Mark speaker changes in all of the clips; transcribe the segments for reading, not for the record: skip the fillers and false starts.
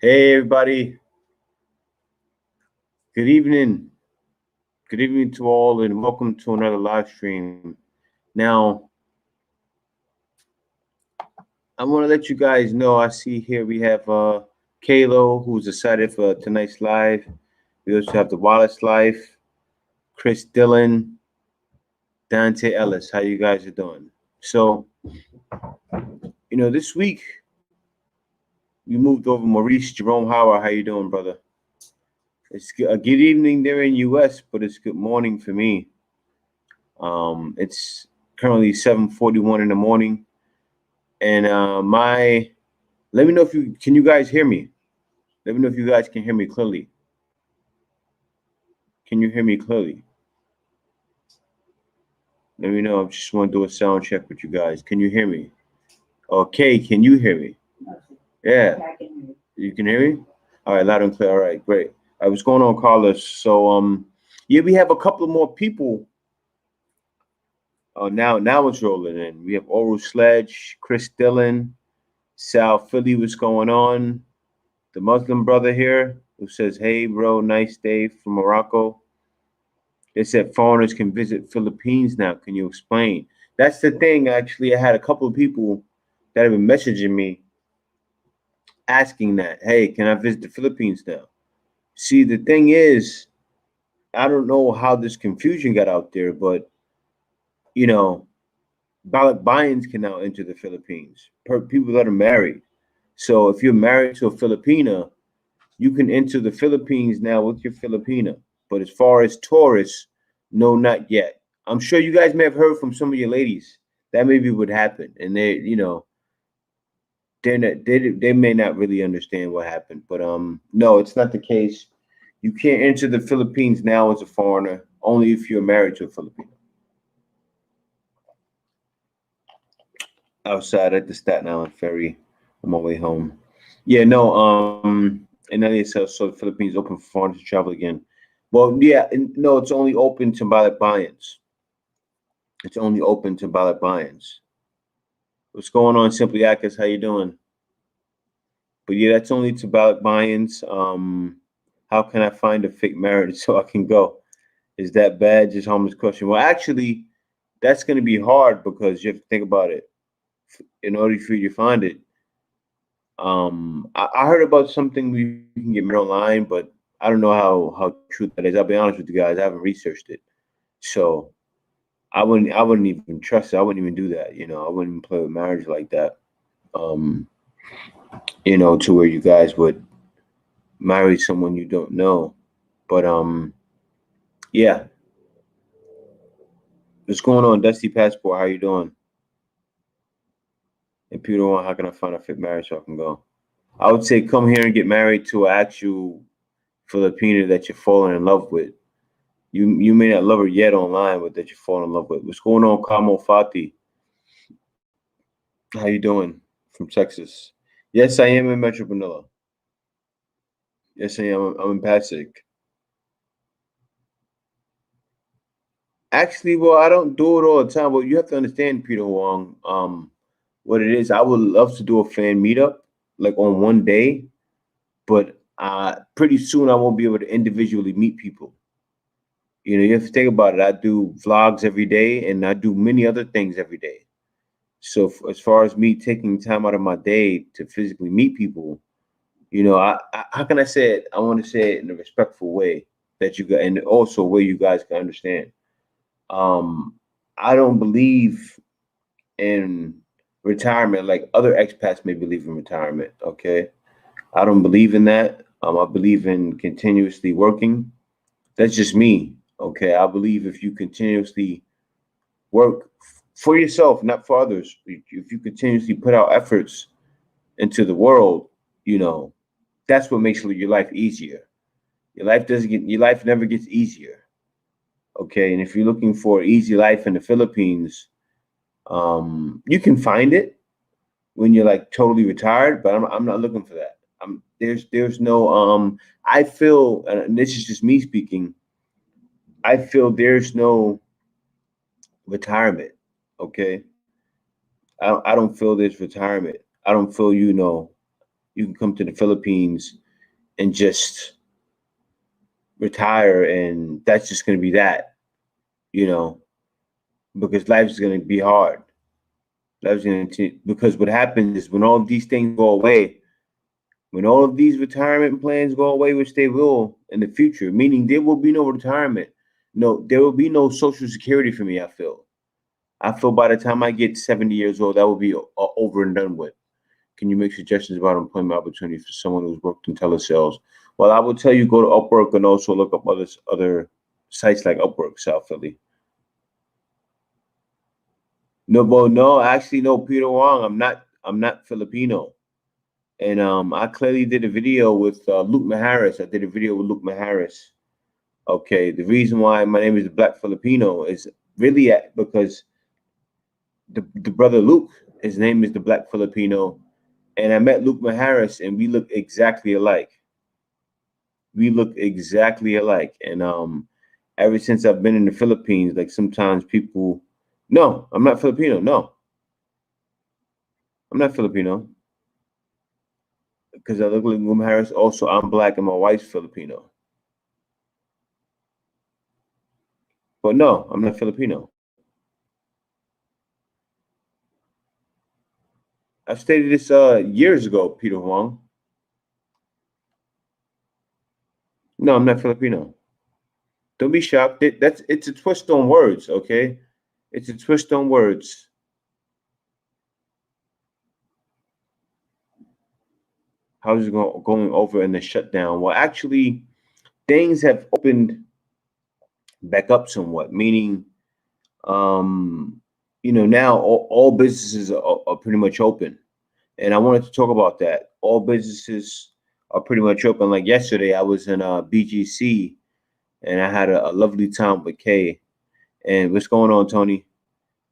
Speaker 1: Hey, everybody. Good evening. Good evening to all, and welcome to another live stream. Now, I want to let you guys know I see here we have Kalo, who's excited for tonight's live. We also have the Wallace Life, Chris Dillon, Dante Ellis. How you guys are doing? So, this week we moved over Maurice Jerome Howard. How you doing, brother? It's a good evening there in U.S., but it's good morning for me. It's currently 7:41 in the morning, and let me know if you guys hear me. Let me know if you guys can hear me clearly. Can you hear me clearly? Let me know. I just want to do a sound check with you guys. Can you hear me? Okay, can you hear me? Yeah. You can hear me? All right, loud and clear. All right, great. All right, what's going on, Carlos? So yeah, we have a couple of more people. Now it's rolling in. We have Oral Sledge, Chris Dillon, Sal Philly, what's going on? The Muslim brother here who says, "Hey, bro, nice day from Morocco." They said foreigners can visit Philippines now. Can you explain? That's the thing. Actually, I had a couple of people that have been messaging me asking that. Hey, can I visit the Philippines now? See, the thing is, I don't know how this confusion got out there, but you know, Balikbayans can now enter the Philippines. People that are married. So if you're married to a Filipina, you can enter the Philippines now with your Filipina. But as far as tourists, no, not yet. I'm sure you guys may have heard from some of your ladies that maybe would happen, and they may not really understand what happened. But no, it's not the case. You can't enter the Philippines now as a foreigner, only if you're married to a Filipino. Outside at the Staten Island ferry on my way home. Yeah, no, and then it says so the Philippines open for foreigners to travel again. Well, yeah, no, it's only open to Balikbayans. It's only open to Balikbayans. What's going on, Simply Akis? How you doing? But yeah, that's only to Balikbayans. How can I find a fake marriage so I can go? Is that bad? Just homeless question. Well, actually, that's going to be hard because you have to think about it. In order for you to find it, I heard about something we can get married online, but I don't know how true that is. I'll be honest with you guys, I haven't researched it, so I wouldn't even trust it. I wouldn't even do that. I wouldn't even play with marriage like that. Um, to where you guys would marry someone you don't know. But yeah. What's going on, Dusty Passport? How you doing? And Peter One, how can I find a fit marriage so I can go? I would say come here and get married to an actual Filipina that you're falling in love with. You may not love her yet online, but that you fall in love with. What's going on, Kamo Fati? How you doing? From Texas. Yes, I am in Metro Manila. Yes, I am. I'm in Pasig. Actually, well, I don't do it all the time. But you have to understand, Peter Wong. What it is, I would love to do a fan meetup, like on one day, but pretty soon I won't be able to individually meet people. You have to think about it. I do vlogs every day, and I do many other things every day. So as far as me taking time out of my day to physically meet people, how can I say it? I want to say it in a respectful way that you got, and also a way you guys can understand. Um, I don't believe in retirement like other expats may believe in retirement. Okay, I don't believe in that. I believe in continuously working. That's just me. Okay, I believe if you continuously work for yourself, not for others, if you continuously put out efforts into the world, you know, that's what makes your life easier. Your life never gets easier. Okay, and if you're looking for an easy life in the Philippines, you can find it when you're like totally retired, but I'm not looking for that. There's no I feel, and this is just me speaking, I feel there's no retirement. Okay, I don't feel there's retirement. I don't feel you can come to the Philippines and just retire, and that's just going to be that, you know, because life is going to be hard. Life's going to, because what happens is when all of these things go away, when all of these retirement plans go away, which they will in the future, meaning there will be no retirement, no, there will be no Social Security for me. I feel by the time I get 70 years old, that will be over and done with. Can you make suggestions about employment opportunities for someone who's worked in telesales? Well, I will tell you, go to Upwork and also look up other sites like Upwork, South Philly. No, but no, actually, no, Peter Wong. I'm not Filipino. And I clearly did a video with Luke Maharis. I did a video with Luke Maharis. Okay, the reason why my name is the Black Filipino is really because the brother Luke, his name is the Black Filipino, and I met Luke Maharis, and we look exactly alike. We look exactly alike, and ever since I've been in the Philippines, like sometimes people, no, I'm not Filipino. No, I'm not Filipino because I look like Luke Maharis. Also, I'm Black, and my wife's Filipino. But no, I'm not Filipino. I stated this years ago, Peter Huang. No, I'm not Filipino. Don't be shocked. It's a twist on words, okay? It's a twist on words. How's it going over in the shutdown? Well, actually, things have opened back up somewhat, meaning, um, now all businesses are pretty much open. And I wanted to talk about that. All businesses are pretty much open. Like yesterday, I was in BGC and I had a lovely time with Kay. And what's going on, Tony?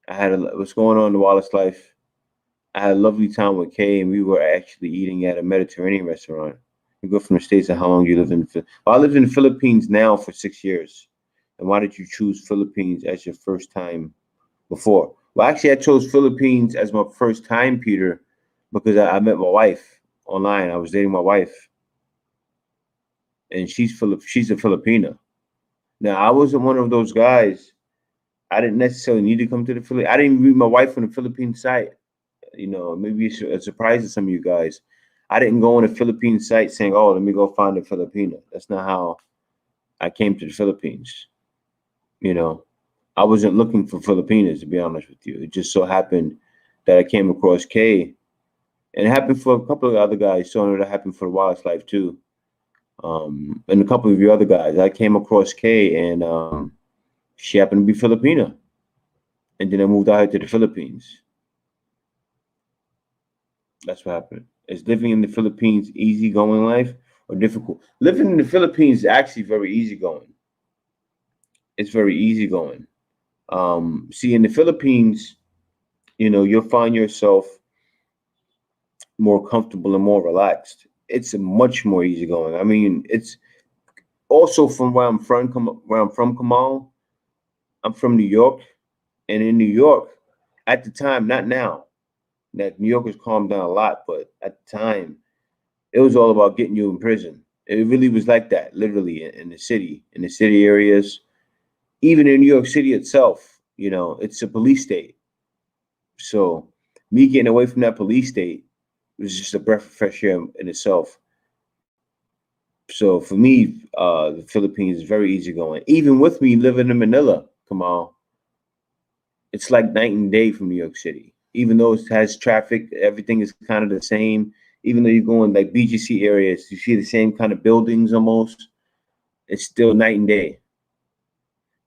Speaker 1: What's going on in the Wallace life? I had a lovely time with Kay, and we were actually eating at a Mediterranean restaurant. You go from the States, and how long you live in? Well, I lived in the Philippines now for 6 years. And why did you choose Philippines as your first time before? Well, actually, I chose Philippines as my first time, Peter, because I met my wife online. I was dating my wife, and she's a Filipina. Now, I wasn't one of those guys. I didn't necessarily need to come to the Philippines. I didn't meet my wife on the Philippine site. Maybe it's a surprise to some of you guys. I didn't go on a Philippine site saying, "Oh, let me go find a Filipino." That's not how I came to the Philippines. You know, I wasn't looking for Filipinas, to be honest with you. It just so happened that I came across Kay, and it happened for a couple of other guys. So it happened for the Wildlife Life too, and a couple of your other guys. I came across Kay, and she happened to be Filipina, and then I moved out here to the Philippines. That's what happened. Is living in the Philippines easy going life or difficult? Living in the Philippines is actually very easy going. It's very easy going. See, in the Philippines, you'll find yourself more comfortable and more relaxed. It's a much more easy going. I mean, it's also from where I'm from, Kamal. I'm from New York, and in New York, at the time, not now, that New York has calmed down a lot, but at the time, it was all about getting you in prison. It really was like that, literally, in the city areas, even in New York City itself. It's a police state. So me getting away from that police state was just a breath of fresh air in itself. So for me, the Philippines is very easygoing. Even with me living in Manila, Kamal, it's like night and day from New York City. Even though it has traffic, everything is kind of the same. Even though you go in like BGC areas, you see the same kind of buildings almost. It's still night and day.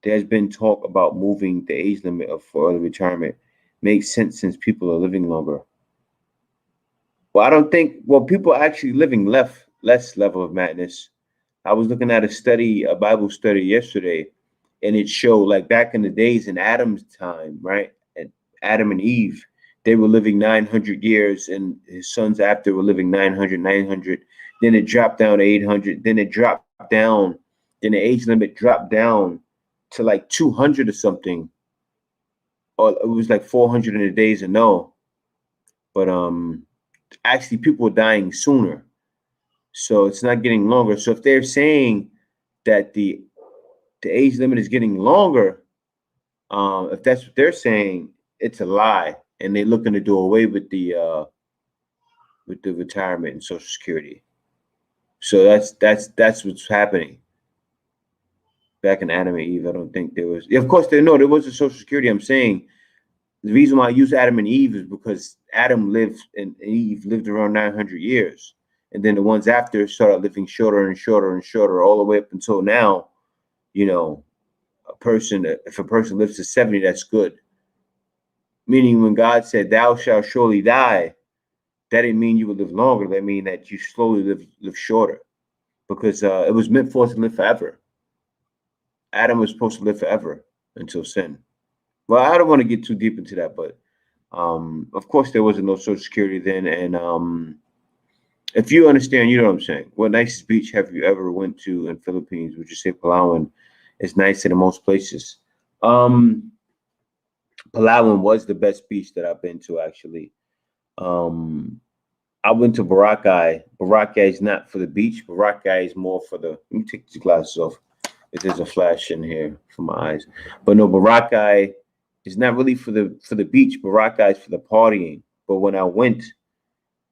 Speaker 1: There's been talk about moving the age limit for early retirement. Makes sense since people are living longer. Well, I don't think. Well, people are actually living less level of madness. I was looking at a Bible study yesterday, and it showed like back in the days in Adam's time, right? And Adam and Eve, they were living 900 years, and his sons after were living 900. Then it dropped down to 800. Then it dropped down. Then the age limit dropped down to like 200 or something, or it was like 400 in the days of Noah. But actually people are dying sooner. So it's not getting longer. So if they're saying that the age limit is getting longer, if that's what they're saying, it's a lie, and they're looking to do away with the retirement and Social Security. So that's what's happening. Back in Adam and Eve, I don't think there was. Of course, there was a Social Security. I'm saying the reason why I use Adam and Eve is because Adam lived and Eve lived around 900 years, and then the ones after started living shorter and shorter and shorter, all the way up until now. You know, if a person lives to 70, that's good. Meaning, when God said, "Thou shalt surely die," that didn't mean you would live longer. That mean that you slowly live shorter, because it was meant for us to live forever. Adam was supposed to live forever until sin. Well, I don't want to get too deep into that, but of course there wasn't no Social Security then. And if you understand, you know what I'm saying. What nicest beach have you ever went to in Philippines? Would you say Palawan is nicer than most places? Um, Palawan was the best beach that I've been to, actually. Um, I went to Boracay. Boracay is not for the beach. Boracay is more for the. Let me take these glasses off. If there's a flash in here for my eyes, but no, Boracay is not really for the beach. Boracay is for the partying. But when I went,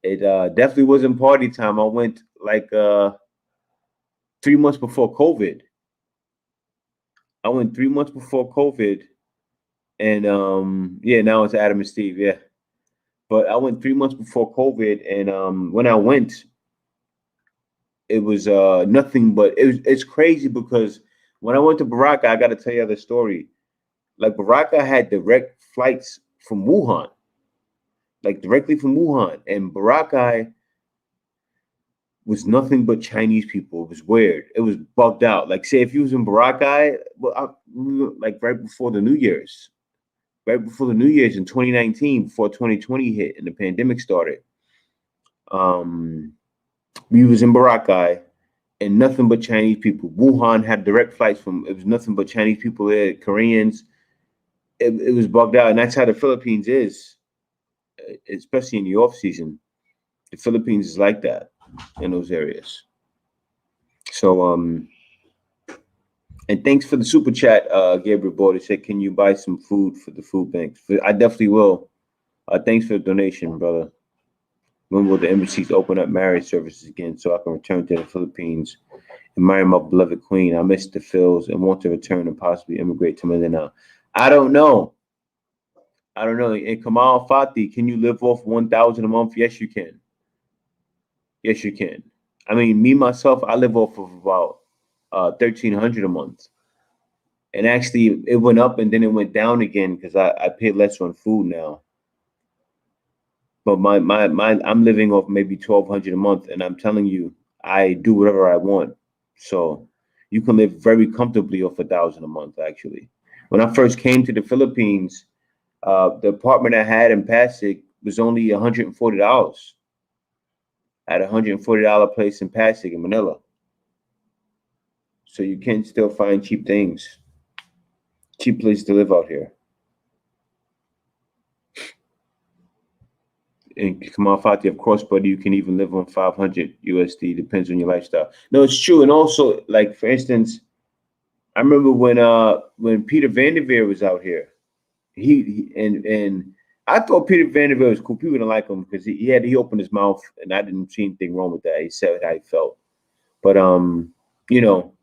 Speaker 1: it definitely wasn't party time. I went like 3 months before COVID. I went 3 months before COVID, and yeah, now it's Adam and Steve. Yeah, but I went 3 months before COVID, and when I went, it was nothing but it's crazy because when I went to Boracay, I got to tell you the story. Like Boracay had direct flights from Wuhan, like directly from Wuhan, and Boracay was nothing but Chinese people. It was weird. It was bugged out. Like, say if you was in Boracay, well, like right before the New Year's in 2019, before 2020 hit and the pandemic started. Um, we was in Boracay and nothing but Chinese people. Wuhan had direct flights from. It was nothing but Chinese people there, Koreans. It was bugged out, and that's how the Philippines is, especially in the off season. The Philippines is like that in those areas. So and thanks for the super chat, Gabriel Border said, "Can you buy some food for the food banks?" I definitely will. Thanks for the donation, brother. When will the embassies open up marriage services again so I can return to the Philippines and marry my beloved queen? I miss the Phils and want to return and possibly immigrate to Mindanao. I don't know. I don't know. And Kamal Fati, can you live off 1,000 a month? Yes, you can. Yes, you can. I mean, me myself, I live off of about 1,300 a month. And actually, it went up and then it went down again because I pay less on food now. But I'm living off maybe 1,200 a month, and I'm telling you, I do whatever I want. So you can live very comfortably off 1,000 a month. Actually, when I first came to the Philippines, the apartment I had in Pasig was only $140. At $140 place in Pasig in Manila. So you can still find cheap things, cheap place to live out here. And Kamal Fati, of course, buddy, you can even live on 500 USD. Depends on your lifestyle. No, it's true. And also, like for instance, I remember when Peter Vanderveer was out here. And I thought Peter Vanderveer was cool. People didn't like him because he opened his mouth, and I didn't see anything wrong with that. He said how he felt. But you know,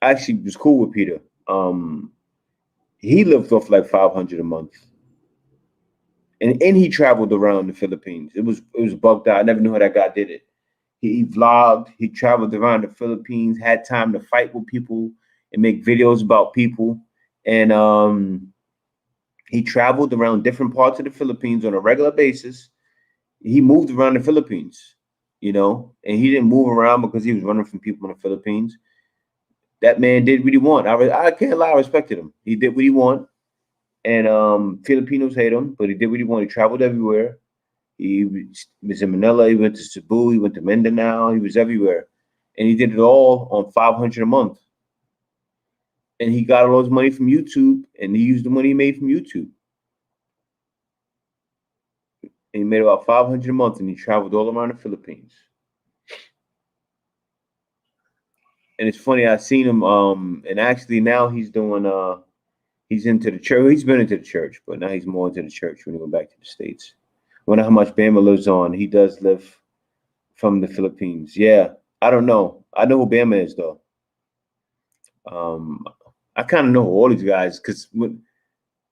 Speaker 1: I actually was cool with Peter. He lived off like 500 a month. And he traveled around the Philippines. It was bugged out. I never knew how that guy did it. He vlogged. He traveled around the Philippines. Had time to fight with people and make videos about people. And he traveled around different parts of the Philippines on a regular basis. He moved around the Philippines, and he didn't move around because he was running from people in the Philippines. That man did what he wanted. I can't lie. I respected him. He did what he wanted. And Filipinos hate him, but he did what he wanted. He traveled everywhere. He was in Manila. He went to Cebu. He went to Mindanao. He was everywhere, and he did it all on 500 a month. And he got all his money from YouTube, and he used the money he made from YouTube. and he made about 500 a month, and he traveled all around the Philippines. And it's funny, I seen him, and actually now he's doing, he's into the church. He's been into the church, but now he's more into the church when he went back to the States. Wonder how much Bama lives on. He does live from the Philippines. Yeah, I don't know. I know who Bama is though. Um, I kind of know all these guys because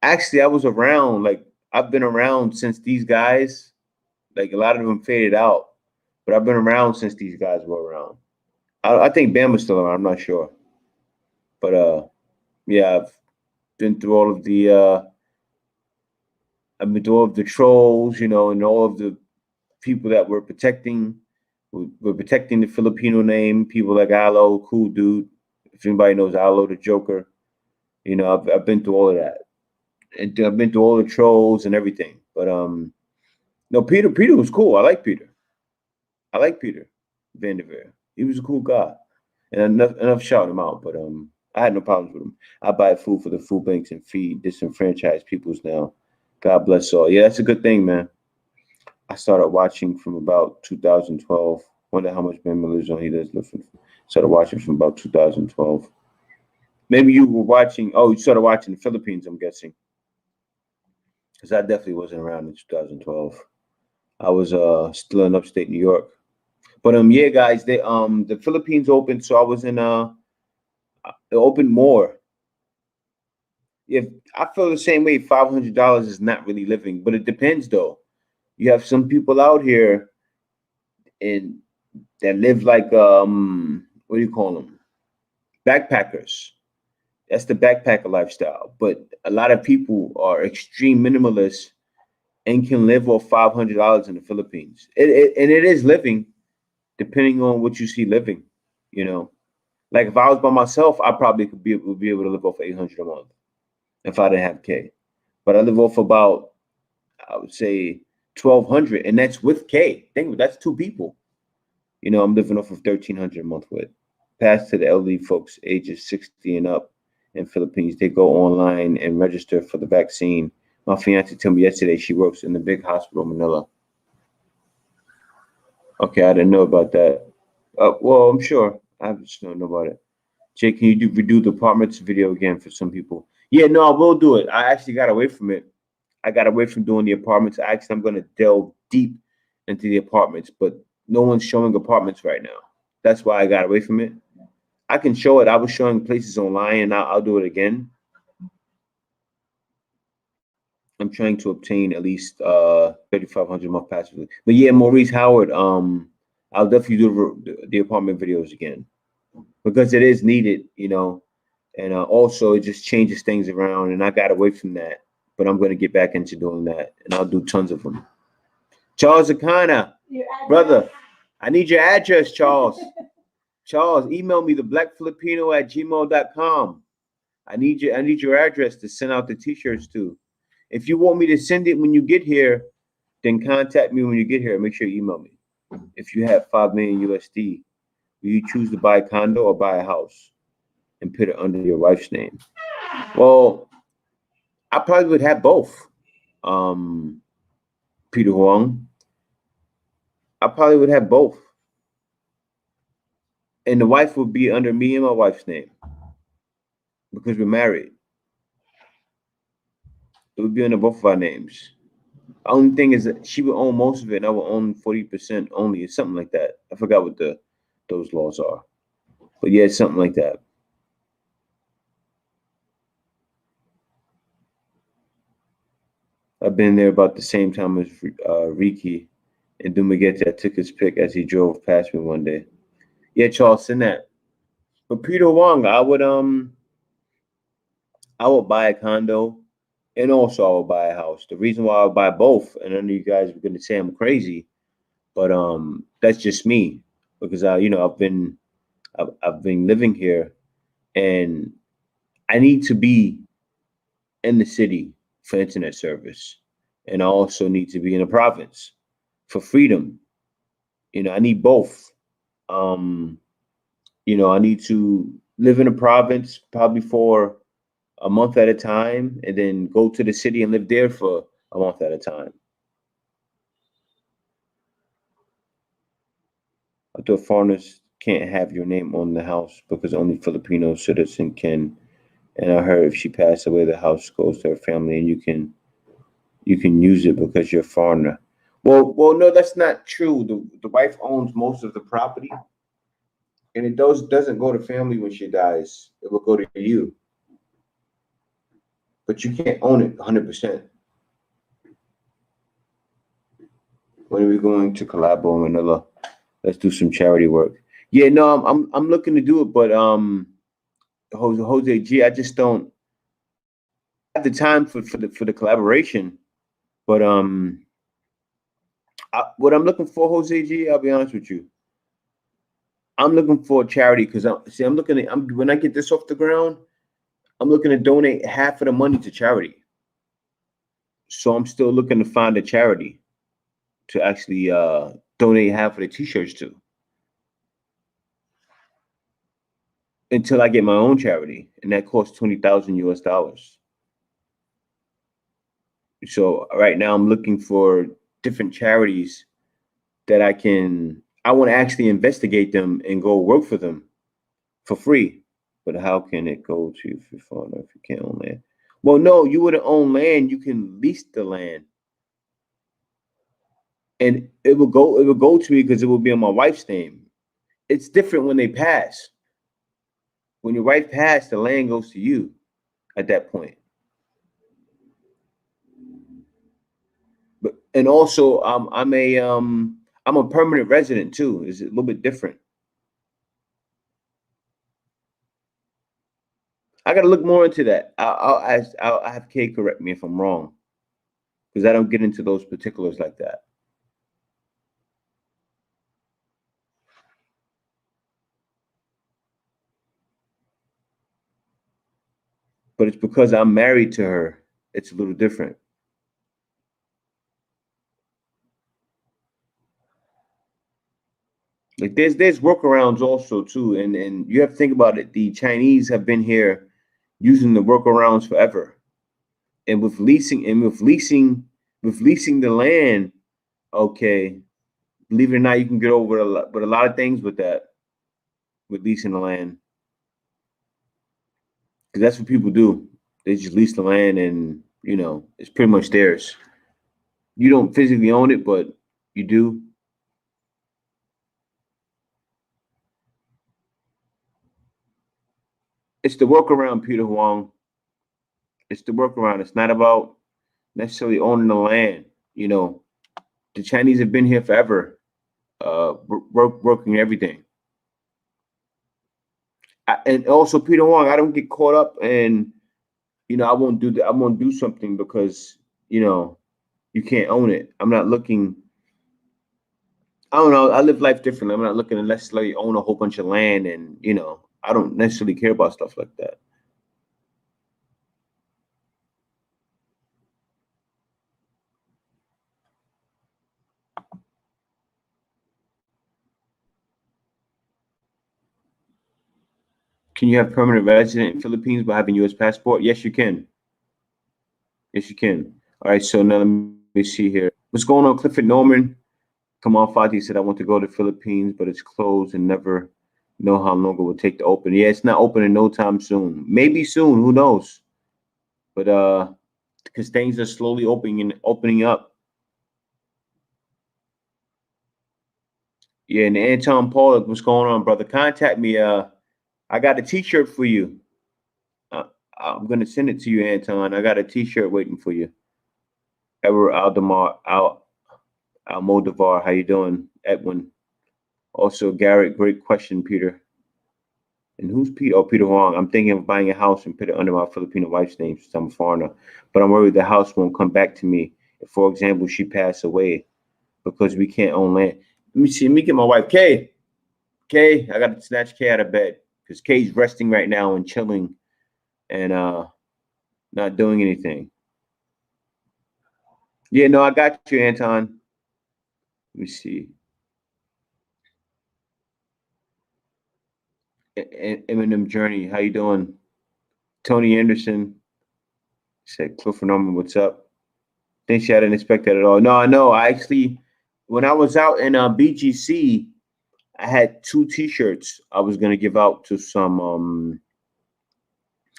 Speaker 1: actually I was around. Like I've been around since these guys. Like a lot of them faded out, but I've been around since these guys were around. I think Bama's still around. I'm not sure, but yeah, I've been through all of the. I've been through all of the trolls, you know, and all of the people that were protecting the Filipino name. People like Alo, cool dude. If anybody knows Alo, the Joker, you know, I've been through all of that, and I've been through all the trolls and everything. But no, Peter was cool. I like Peter. I like Peter Vanderveer. He was a cool guy, and enough shouting him out. But I had no problems with him. I buy food for the food banks and feed disenfranchised peoples now. God bless all. Yeah, that's a good thing, man. I started watching from about 2012. Wonder how much Ben Miller's on. He does live from. Started watching from about 2012. Maybe you were watching. Oh, you started watching the Philippines. I'm guessing because I definitely wasn't around in 2012. I was still in upstate New York. But yeah, guys, the Philippines opened, so I was in it opened more. If I feel the same way, $500 is not really living, but it depends though. You have some people out here in that live like what do you call them? Backpackers. That's the backpacker lifestyle. But a lot of people are extreme minimalists and can live off $500 in the Philippines. And it is living, depending on what you see living. You know, like if I was by myself, I probably would be able to live off 800 a month if I didn't have K. But I live off about, I would say, 1,200, and that's with K. Think that's two people. You know, I'm living off of 1,300 a month with. Pass to the elderly folks ages 60 and up in Philippines. They go online and register for the vaccine. My fiance told me yesterday she works in the big hospital in Manila. Okay, I didn't know about that. Well, I'm sure. I just don't know about it. Jay, can you redo the apartments video again for some people? Yeah, no, I will do it. I actually got away from it. I got away from doing the apartments. Actually, I'm going to delve deep into the apartments, but no one's showing apartments right now. That's why I got away from it. I can show it. I was showing places online, and I'll do it again. I'm trying to obtain at least 3,500 month passively. But yeah, Maurice Howard. I'll definitely do the apartment videos again because it is needed, you know, and also it just changes things around. And I got away from that, but I'm going to get back into doing that, and I'll do tons of them. Charles Akana, brother, I need your address, Charles. Charles, email me theblackfilipino@gmail.com. I need your address to send out the t-shirts to. If you want me to send it when you get here, then contact me when you get here. Make sure you email me. If you have 5 million USD, will you choose to buy a condo or buy a house and put it under your wife's name? Well, I probably would have both. Peter Huang. I probably would have both. And the wife would be under me and my wife's name because we're married. It would be under both of our names. The only thing is that she would own most of it, and I would own 40% only, or something like that. I forgot what those laws are, but yeah, it's something like that. I've been there about the same time as Ricky and Dumaguete. I took his pic as he drove past me one day. Yeah, Charles, send that. But Peter Wong, I would buy a condo, and also I would buy a house. The reason why I would buy both, and I know you guys are going to say I'm crazy, but that's just me because I've been living here, and I need to be in the city for internet service, and I also need to be in a province for freedom. You know, I need both. Um, you know, I need to live in a province probably for a month at a time, and then go to the city and live there for a month at a time. the foreigners can't have your name on the house because only Filipino citizen can. And I heard if she passed away, the house goes to her family, and you can use it because you're a foreigner. Well, no, that's not true. The wife owns most of the property, and it doesn't go to family when she dies. It will go to you, but you can't own it 100%. When are we going to Colabo, Manila? Let's do some charity work. Yeah, no, I'm looking to do it, but Jose G, I just don't have the time for the collaboration. But what I'm looking for, Jose G, I'll be honest with you. I'm looking for a charity because when I get this off the ground, I'm looking to donate half of the money to charity. So I'm still looking to find a charity to actually donate half of the t-shirts to until I get my own charity, and that costs $20,000 US. So right now I'm looking for different charities that I want to actually investigate them and go work for them for free. But how can it go to if you can't own land? Well, no, you wouldn't own land. You can lease the land, and it will go to me because it will be on my wife's name. It's different when they pass. When your wife passed, the land goes to you at that point. But and also, I'm a permanent resident too. It's a little bit different. I got to look more into that. I'll have Kay correct me if I'm wrong because I don't get into those particulars like that. But it's because I'm married to her. It's a little different. Like there's workarounds also too, and you have to think about it. The Chinese have been here using the workarounds forever, and with leasing the land, okay, believe it or not, you can get over a lot of things with that, with leasing the land, because that's what people do. They just lease the land, and it's pretty much theirs. You don't physically own it, but you do. It's the workaround, Peter Huang. It's the workaround. It's not about necessarily owning the land. You know, the Chinese have been here forever, working everything. And also, Peter Huang, I don't get caught up in, I won't do that. I won't do something because you can't own it. I'm not looking. I don't know. I live life differently. I'm not looking to necessarily own a whole bunch of land, and I don't necessarily care about stuff like that. Can you have permanent resident in Philippines by having U.S. passport? Yes, you can. Yes, you can. All right. So now let me see here. What's going on, Clifford Norman? Kamal Fati said, I want to go to Philippines, but it's closed and never know how long it will take to open. Yeah, it's not opening no time soon. Maybe soon, who knows? But because things are slowly opening up. Yeah, and Anton Pollock, what's going on, brother? Contact me. I got a t-shirt for you. Uh, I'm gonna send it to you, Anton. I got a t-shirt waiting for you. Ever Aldemar Almodovar, how you doing? Edwin. Also, Garrett, great question, Peter. And who's Peter? Oh, Peter Wong. I'm thinking of buying a house and put it under my Filipino wife's name since I'm a foreigner. But I'm worried the house won't come back to me if, for example, she passed away because we can't own land. Let me see. Let me get my wife, Kay. Kay, I got to snatch Kay out of bed because Kay's resting right now and chilling and not doing anything. Yeah, no, I got you, Anton. Let me see. Eminem Journey, how you doing? Tony Anderson said, Clifford Norman, what's up? Think she didn't expect that at all. No, I know. I actually, when I was out in BGC, I had 2 T-shirts I was gonna give out to some.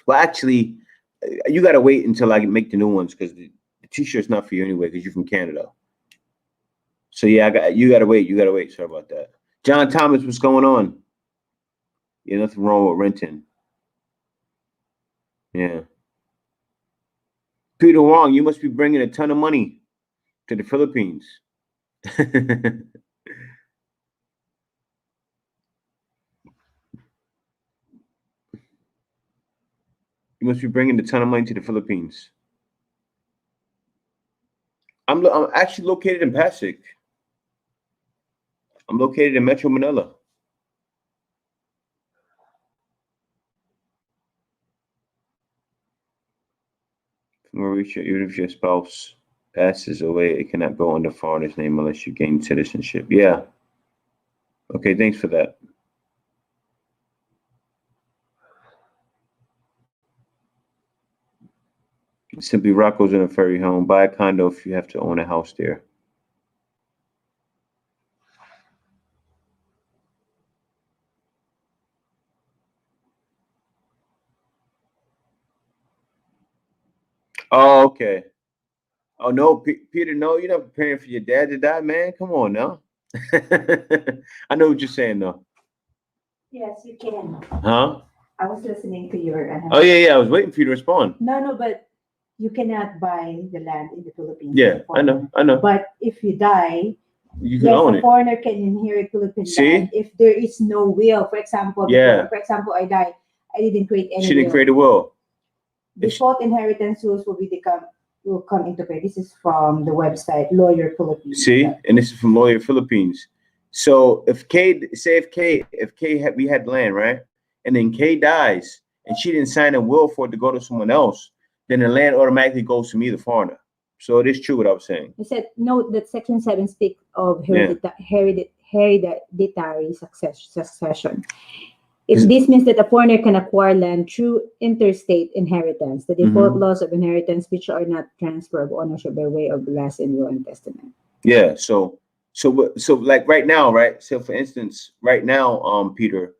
Speaker 1: Well, actually, you gotta wait until I make the new ones because the T-shirt's not for you anyway because you're from Canada. So yeah, you gotta wait. You gotta wait. Sorry about that. John Thomas, what's going on? Yeah, nothing wrong with renting. Yeah. Peter Wong, you must be bringing a ton of money to the Philippines. You must be bringing a ton of money to the Philippines. I'm actually located in Pasig. I'm located in Metro Manila. Mauritia, even if your spouse passes away, it cannot go under foreigner's name unless you gain citizenship. Yeah. Okay, thanks for that. Simply Rocco's in a ferry home. Buy a condo if you have to own a house there. Oh, okay. Oh no, Peter, no, you're not preparing for your dad to die, man. Come on now. I know what you're saying though.
Speaker 2: Yes, you can.
Speaker 1: Huh?
Speaker 2: I was listening to your.
Speaker 1: Oh yeah, I was waiting for you to respond.
Speaker 2: No, but you cannot buy the land in the Philippines.
Speaker 1: Yeah, I know.
Speaker 2: But if you die,
Speaker 1: You can own
Speaker 2: a
Speaker 1: it.
Speaker 2: foreigner can inherit Philippine
Speaker 1: See?
Speaker 2: land if there is no will. For example,
Speaker 1: Yeah.
Speaker 2: for example, I die, I didn't create any
Speaker 1: She didn't
Speaker 2: will.
Speaker 1: create a will.
Speaker 2: Default inheritance rules will come into play. This is from the website Lawyer Philippines.
Speaker 1: See, and this is from Lawyer Philippines. So if we had land, right, and then K dies, and she didn't sign a will for it to go to someone else, then the land automatically goes to me, the foreigner. So it is true what I was saying.
Speaker 2: I said note that Section 7 speaks of
Speaker 1: Yeah.
Speaker 2: hereditary succession. This means that a foreigner can acquire land through interstate inheritance, the default laws of inheritance, which are not transfer of ownership by way of last in will and testament.
Speaker 1: Yeah. So like right now, right? So for instance, right now, Peter,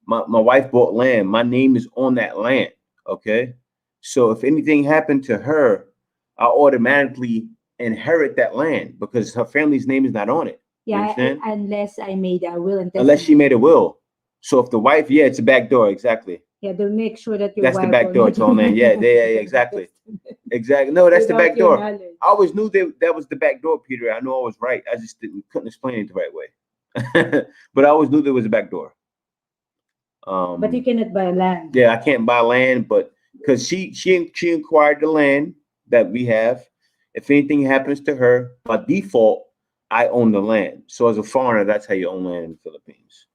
Speaker 1: my wife bought land. My name is on that land. Okay. So if anything happened to her, I automatically inherit that land because her family's name is not on it.
Speaker 2: Yeah, unless I made a will and testament.
Speaker 1: Unless she made a will. So if the wife, yeah, it's a back door, exactly.
Speaker 2: Yeah, to make sure that your
Speaker 1: that's
Speaker 2: wife
Speaker 1: the back door. It's on land. Yeah, exactly. Exactly. No, that's the back door. I always knew that was the back door, Peter. I know I was right. I just couldn't explain it the right way. But I always knew there was a back door.
Speaker 2: But you cannot buy land.
Speaker 1: Yeah, I can't buy land, but because she acquired the land that we have. If anything happens to her, by default, I own the land. So as a foreigner, that's how you own land in the Philippines.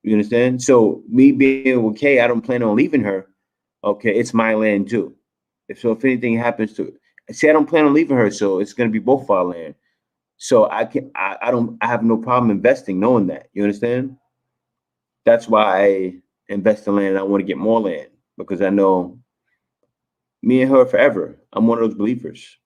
Speaker 1: You understand? So me being with Kay, I don't plan on leaving her. Okay, it's my land too. If anything happens to, see, I don't plan on leaving her, so it's gonna be both our land. So I have no problem investing, knowing that. You understand? That's why I invest in land. And I want to get more land because I know me and her forever. I'm one of those believers.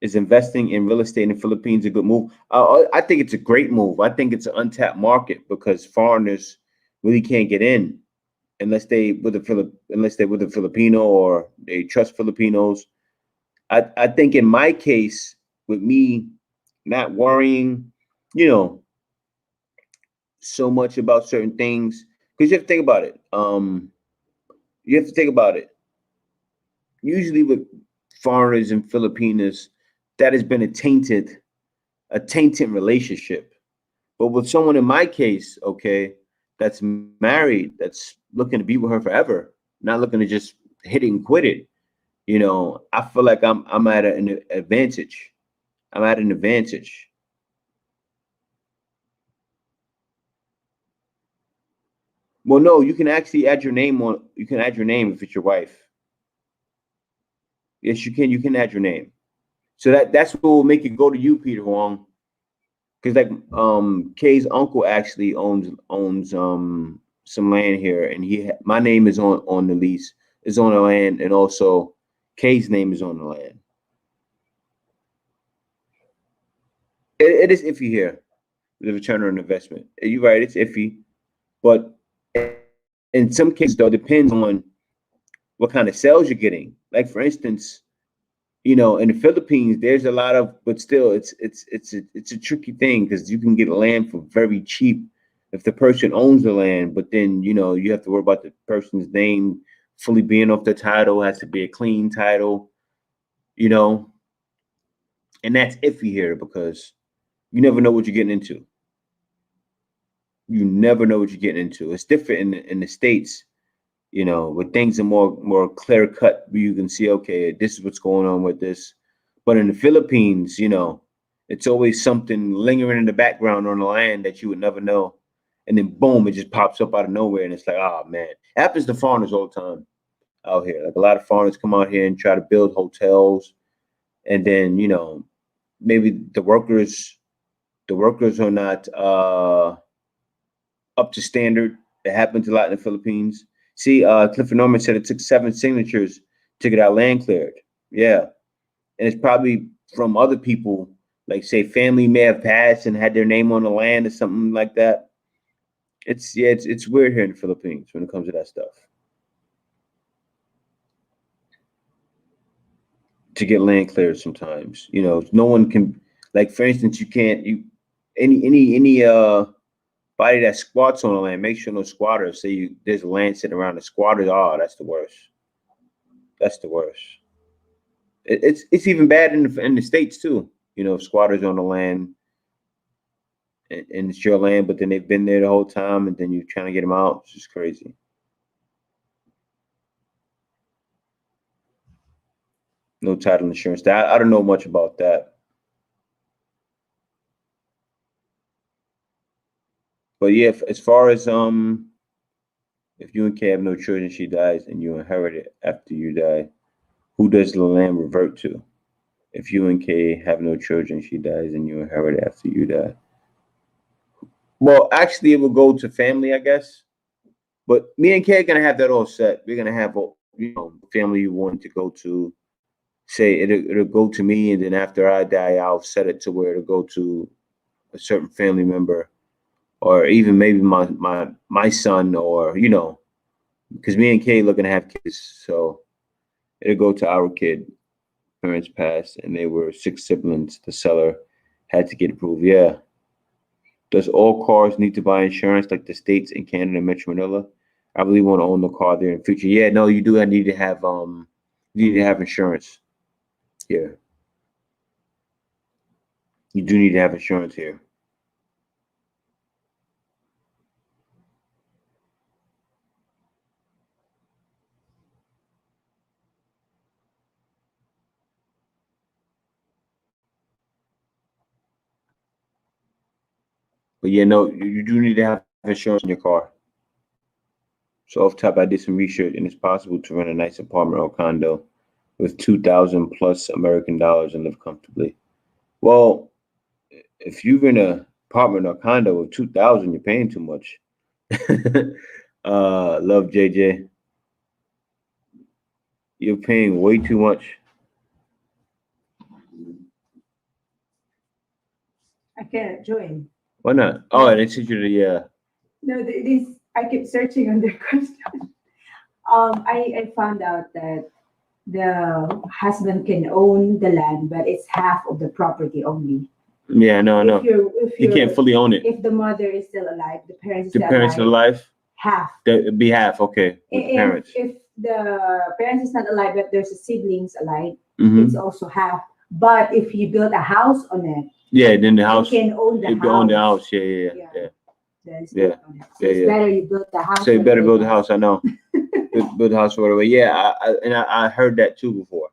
Speaker 1: Is investing in real estate in the Philippines a good move? I think it's a great move. I think it's an untapped market because foreigners really can't get in unless they with a Filipino or they trust Filipinos. I think in my case, with me not worrying, so much about certain things, because you have to think about it. You have to think about it. Usually with foreigners and Filipinos, that has been a tainted relationship. But with someone in my case, okay, that's married, that's looking to be with her forever, not looking to just hit it and quit it, I feel like I'm at an advantage. I'm at an advantage. Well, no, you can actually add your name on. You can add your name if it's your wife. Yes, you can. You can add your name. So that's what will make it go to you, Peter Wong. Because Kay's uncle actually owns some land here, and my name is on the lease, is on the land, and also Kay's name is on the land. It is iffy here. the return on investment. You're right, it's iffy, but in some cases, though, it depends on what kind of sales you're getting. Like for instance, in the Philippines, there's a lot of, but still, it's a tricky thing because you can get land for very cheap if the person owns the land, but then you have to worry about the person's name fully being off the title. It has to be a clean title, you know, and that's iffy here because you never know what you're getting into. You never know what you're getting into. It's different in the States, where things are more clear cut. You can see, okay, this is what's going on with this. But in the Philippines, it's always something lingering in the background on the land that you would never know. And then boom, it just pops up out of nowhere. And it's like, oh man, it happens to foreigners all the time out here. Like a lot of foreigners come out here and try to build hotels. And then, maybe the workers are not up to standard. It happens a lot in the Philippines. See, Clifford Norman said it took 7 signatures to get our land cleared. Yeah. And it's probably from other people, like say family may have passed and had their name on the land or something like that. It's weird here in the Philippines when it comes to that stuff. To get land cleared sometimes. No one can, like for instance, any body that squats on the land, make sure no squatters. Say there's land sitting around, the squatters. Oh, that's the worst. That's the worst. It's even bad in the States too. If squatters on the land and it's your land, but then they've been there the whole time, and then you're trying to get them out. It's just crazy. No title insurance. I don't know much about that. But yeah, as far as if you and Kay have no children, she dies, and you inherit it after you die, who does the land revert to? If you and Kay have no children, she dies, and you inherit it after you die. Well, actually, it will go to family, I guess. But me and Kay are gonna have that all set. We're gonna have family you want to go to. Say it'll go to me, and then after I die, I'll set it to where it'll go to a certain family member, or even maybe my son, or because me and Kay looking to have kids, so it'll go to our kid. Parents passed, and they were 6 siblings. The seller had to get approved. Yeah. Does all cars need to buy insurance like the states in Canada and Metro Manila? I really want to own the car there in the future. Yeah, no, you do. I need to have insurance here. You do need to have insurance here. But yeah, no, you do need to have insurance in your car. So off top, I did some research, and it's possible to rent a nice apartment or condo with 2,000 plus American dollars and live comfortably. Well, if you rent an apartment or condo with 2,000, you're paying too much. Love JJ. You're paying way too much.
Speaker 2: I can't join.
Speaker 1: Why not? Oh, and it's you
Speaker 2: No, this I keep searching on their question. I found out that the husband can own the land, but it's half of the property only.
Speaker 1: Yeah, no.
Speaker 2: If
Speaker 1: you can't fully own it.
Speaker 2: If the mother is still alive, the parents
Speaker 1: are alive.
Speaker 2: Half.
Speaker 1: That'd be half, okay. With the parents.
Speaker 2: If the parents is not alive, but there's a siblings alive,
Speaker 1: Mm-hmm.
Speaker 2: it's also half. But if you build a house on it,
Speaker 1: yeah, then the house.
Speaker 2: You can own the house.
Speaker 1: Own the house. Yeah.
Speaker 2: It's better you build the house.
Speaker 1: So you better build the house. I know. build the house right away. Yeah, I heard that too before.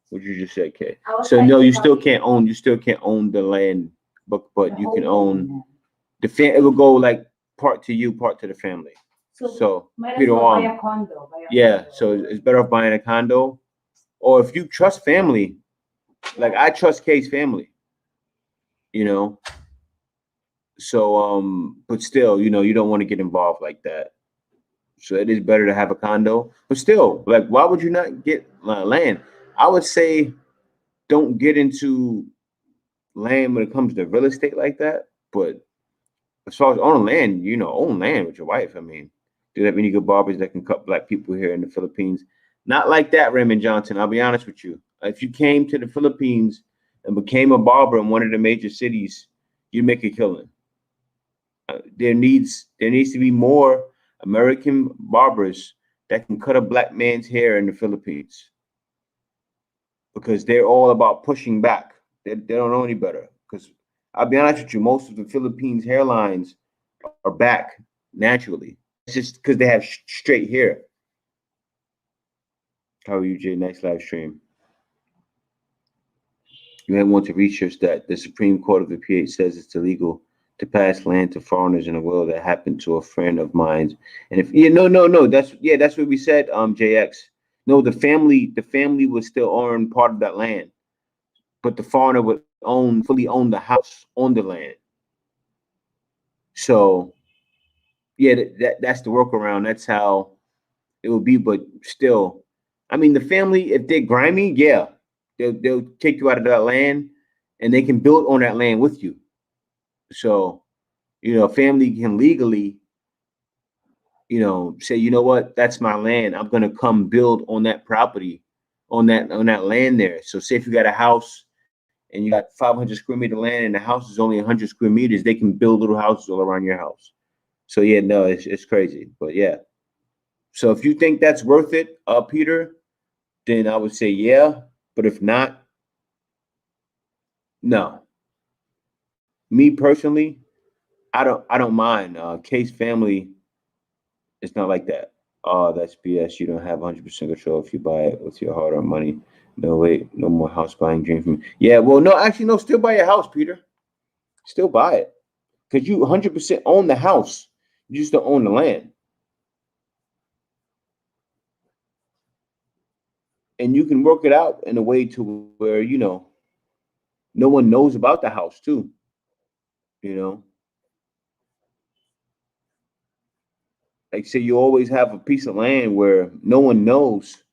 Speaker 1: What you just said, Kay. So no, you still can't own. You still can't own the land, but you can own the It will go like part to you, part to the family. So
Speaker 2: might as well buy a condo.
Speaker 1: So it's better off buying a condo, or if you trust family, like I trust Kay's family. So but still, you don't want to get involved like that. So it is better to have a condo, but still, like, why would you not get land? I would say don't get into land when it comes to real estate like that, but as far as owning land, own land with your wife. I mean, do you have any good barbers that can cut black people here in the Philippines? Not like that, Raymond Johnson. I'll be honest with you. If you came to the Philippines and became a barber in one of the major cities, you'd make a killing. There needs to be more American barbers that can cut a black man's hair in the Philippines, because they're all about pushing back. They don't know any better. Because I'll be honest with you, most of the Philippines hairlines are back naturally. It's just because they have straight hair. How are you, Jay? Nice live stream. You may want to research that. The Supreme Court of the PH says it's illegal to pass land to foreigners in a will that happened to a friend of mine. And if no, that's what we said, JX. No, the family would still own part of that land, but the foreigner would fully own the house on the land. So yeah, that's the workaround. That's how it would be. But still, I mean, the family, if they're grimy, yeah, they'll take you out of that land, and they can build on that land with you. So, family can legally, say, you know what, that's my land. I'm gonna come build on that property, on that land there. So, say if you got a house and you got 500 square meter land, and the house is only 100 square meters, they can build little houses all around your house. So yeah, no, it's crazy, but yeah. So if you think that's worth it, Peter, then I would say yeah. But if not, no. Me personally, I don't mind. Case family, it's not like that. Oh, that's BS. You don't have 100% control if you buy it with your hard-earned money. No, wait, no more house buying dream from me. Yeah, well, no, actually, no, still buy your house, Peter. Still buy it. Because you 100% own the house. You just don't own the land. And you can work it out in a way to where, no one knows about the house too. You know, like say you always have a piece of land where no one knows.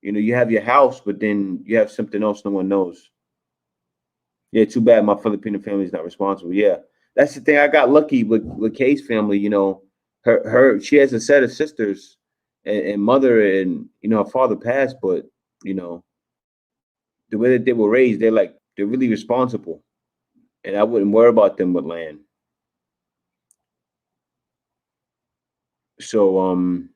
Speaker 1: You have your house, but then you have something else no one knows. Yeah, too bad my Filipino family is not responsible. Yeah, that's the thing. I got lucky with Kay's family. Her she has a set of sisters and mother, and her father passed, but you know the way that they were raised, they're really responsible, and I wouldn't worry about them with land. So I'm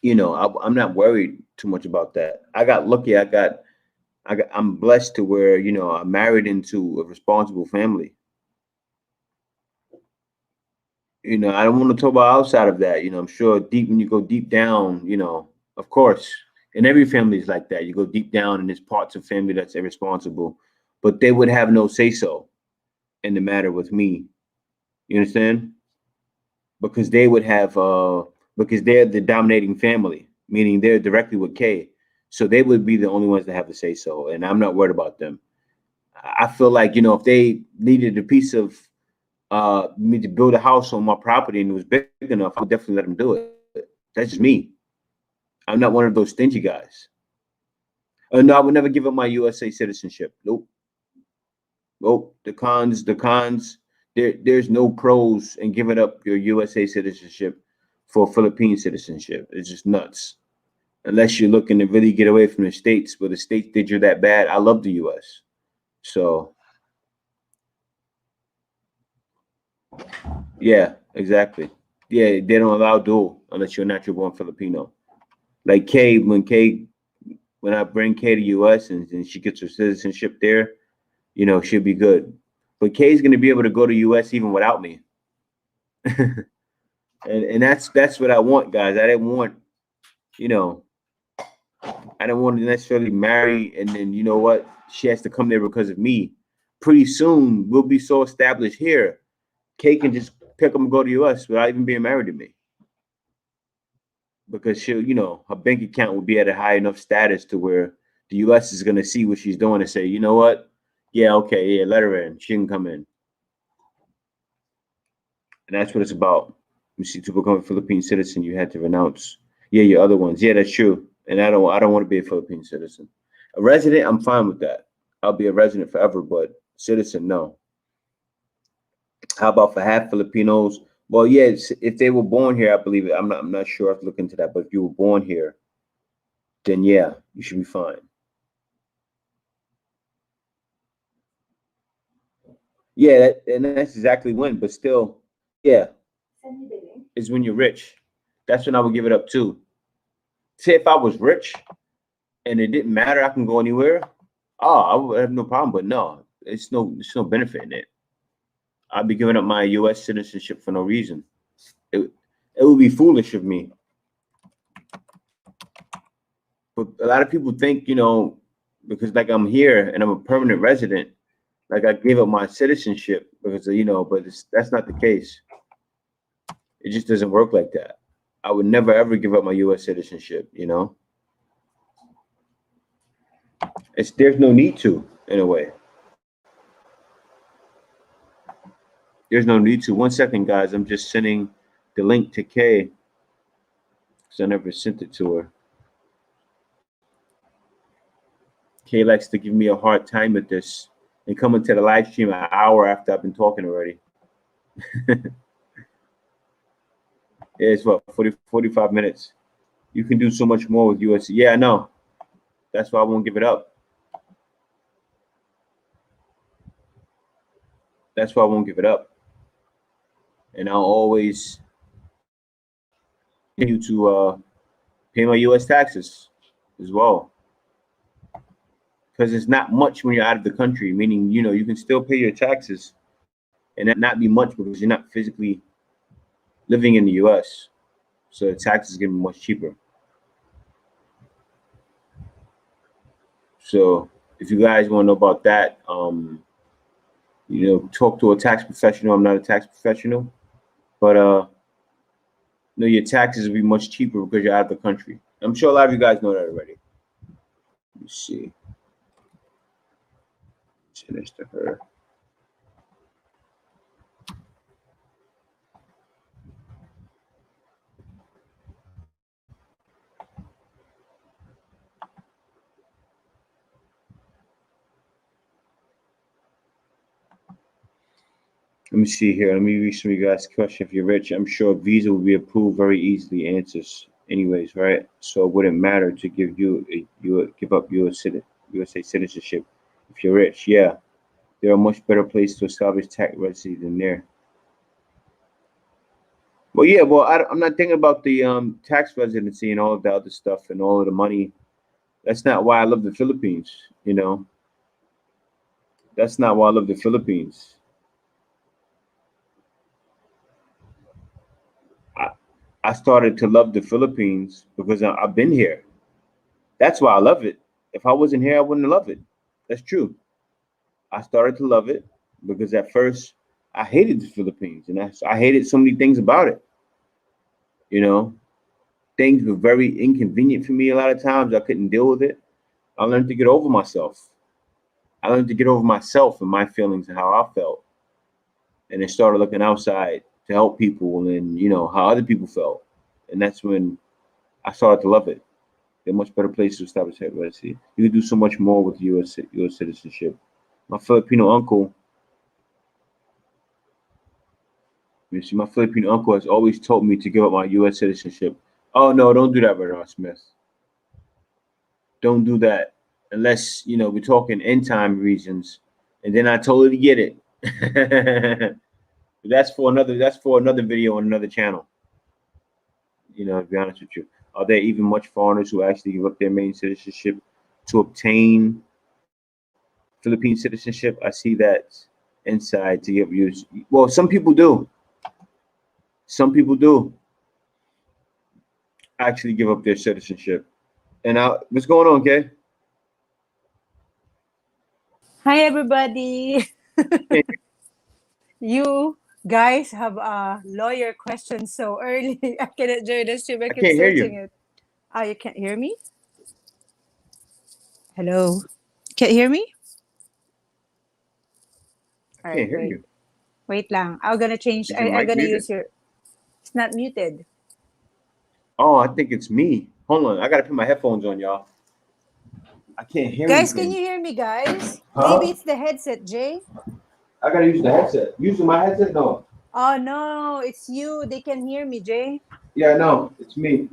Speaker 1: not worried too much about that. I got lucky. I'm blessed to where I'm married into a responsible family. I don't want to talk about outside of that. I'm sure deep when you go deep down, of course, and every family is like that. You go deep down, and there's parts of family that's irresponsible, but they would have no say so in the matter with me. You understand? Because they would have because they're the dominating family, meaning they're directly with K. So they would be the only ones that have to say so, and I'm not worried about them. I feel like if they needed a piece of me to build a house on my property and it was big enough, I would definitely let them do it. That's just me. I'm not one of those stingy guys. No, I would never give up my USA citizenship. Nope. Nope. The cons. There's no pros in giving up your USA citizenship for Philippine citizenship. It's just nuts. Unless you're looking to really get away from the states, where the states did you that bad. I love the US. So yeah, exactly. Yeah, they don't allow dual unless you're a natural born Filipino. Like when I bring Kay to US and she gets her citizenship there, she'll be good. But Kay's gonna be able to go to US even without me. And that's what I want, guys. You know, I didn't want to necessarily marry and then what? She has to come there because of me. Pretty soon we'll be so established here. Kay can just pick up and go to US without even being married to me. Because she'll, her bank account will be at a high enough status to where the US is gonna see what she's doing and say, you know what? Yeah, okay, yeah, let her in. She can come in. And that's what it's about. You see, to become a Philippine citizen, you had to renounce, your other ones. Yeah, that's true. And I don't want to be a Philippine citizen. A resident, I'm fine with that. I'll be a resident forever, but citizen, no. How about for half Filipinos? Well, yeah, if they were born here, I believe it. I'm not sure. I have to look into that. But if you were born here, then yeah, you should be fine. Yeah, and that's exactly when. But still, yeah, is when you're rich. That's when I would give it up too. Say if I was rich and it didn't matter, I can go anywhere. Oh, I would have no problem. But no, it's no benefit in it. I'd be giving up my U.S. citizenship for no reason. It it would be foolish of me. But a lot of people think, because like I'm here and I'm a permanent resident, like I gave up my citizenship because but that's not the case. It just doesn't work like that. I would never ever give up my U.S. citizenship. There's no need to, in a way. There's no need to. 1 second, guys. I'm just sending the link to Kay because I never sent it to her. Kay likes to give me a hard time at this and coming to the live stream an hour after I've been talking already. Yeah, it's what, 45 minutes. You can do so much more with USC. Yeah, I know. That's why I won't give it up. That's why I won't give it up. And I'll always continue to pay my U.S. taxes as well. Because it's not much when you're out of the country, meaning, you can still pay your taxes and that not be much because you're not physically living in the U.S. So the taxes get much cheaper. So if you guys want to know about that, talk to a tax professional. I'm not a tax professional, but your taxes will be much cheaper because you're out of the country. I'm sure a lot of you guys know that already. Let me see. Send this to her. Let me see here. Let me read some of you guys' question. If you're rich, I'm sure visa will be approved very easily. Answers, anyways, right? So it wouldn't matter to give give up USA citizenship if you're rich. Yeah, there are much better places to establish tax residency than there. Well, yeah. Well, I'm not thinking about the tax residency and all of the other stuff and all of the money. That's not why I love the Philippines. That's not why I love the Philippines. I started to love the Philippines because I've been here. That's why I love it. If I wasn't here, I wouldn't love it. That's true. I started to love it because at first I hated the Philippines and I hated so many things about it. Things were very inconvenient for me a lot of times. I couldn't deal with it. I learned to get over myself. I learned to get over myself and my feelings and how I felt. And then started looking outside to help people and, how other people felt. And that's when I started to love it. They're much better places to establish that residency. You can do so much more with U.S. citizenship. My Filipino uncle, my Filipino uncle has always told me to give up my U.S. citizenship. Oh no, don't do that, Bernard Smith. Don't do that unless we're talking end time reasons, and then I totally get it. That's for another video on another channel. To be honest with you, are there even much foreigners who actually give up their main citizenship to obtain Philippine citizenship? I see that inside to give you. Well, some people do. Some people do actually give up their citizenship. And what's going on, Kay?
Speaker 3: Hi, everybody. You guys have a lawyer question so early. I cannot join the stream. I keep
Speaker 1: can't hear
Speaker 3: searching
Speaker 1: you.
Speaker 3: it. Oh, you can't hear me? Hello? Can't hear me?
Speaker 1: I
Speaker 3: All
Speaker 1: can't
Speaker 3: right,
Speaker 1: hear
Speaker 3: wait.
Speaker 1: you.
Speaker 3: Wait lang. I'm gonna change.
Speaker 1: Is your
Speaker 3: I'm
Speaker 1: mic
Speaker 3: gonna
Speaker 1: muted?
Speaker 3: use your. It's not muted.
Speaker 1: Oh, I think it's me. Hold on, I gotta put my headphones on, y'all. I can't hear
Speaker 3: Guys, can
Speaker 1: anything.
Speaker 3: you hear me, guys?
Speaker 1: Huh?
Speaker 3: Maybe it's the headset, Jay.
Speaker 1: I gotta use the headset. Using my headset? No.
Speaker 3: Oh no, it's you. They can hear me, Jay.
Speaker 1: Yeah, no, it's me.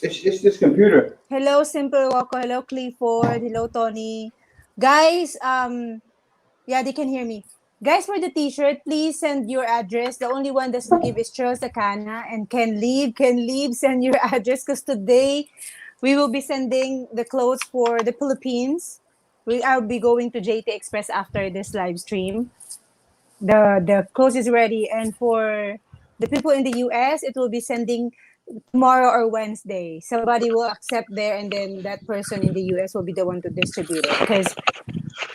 Speaker 1: It's this computer.
Speaker 3: Hello, Simple Wako. Hello, Clifford. Hello, Tony. Guys, yeah, they can hear me. Guys, for the t-shirt, please send your address. The only one that's to give is Charles Sakana and Can Leave, send your address because today we will be sending the clothes for the Philippines. I'll be going to JT Express after this live stream. The clothes is ready, and for the people in the US, it will be sending tomorrow or Wednesday. Somebody will accept there, and then that person in the US will be the one to distribute it. Because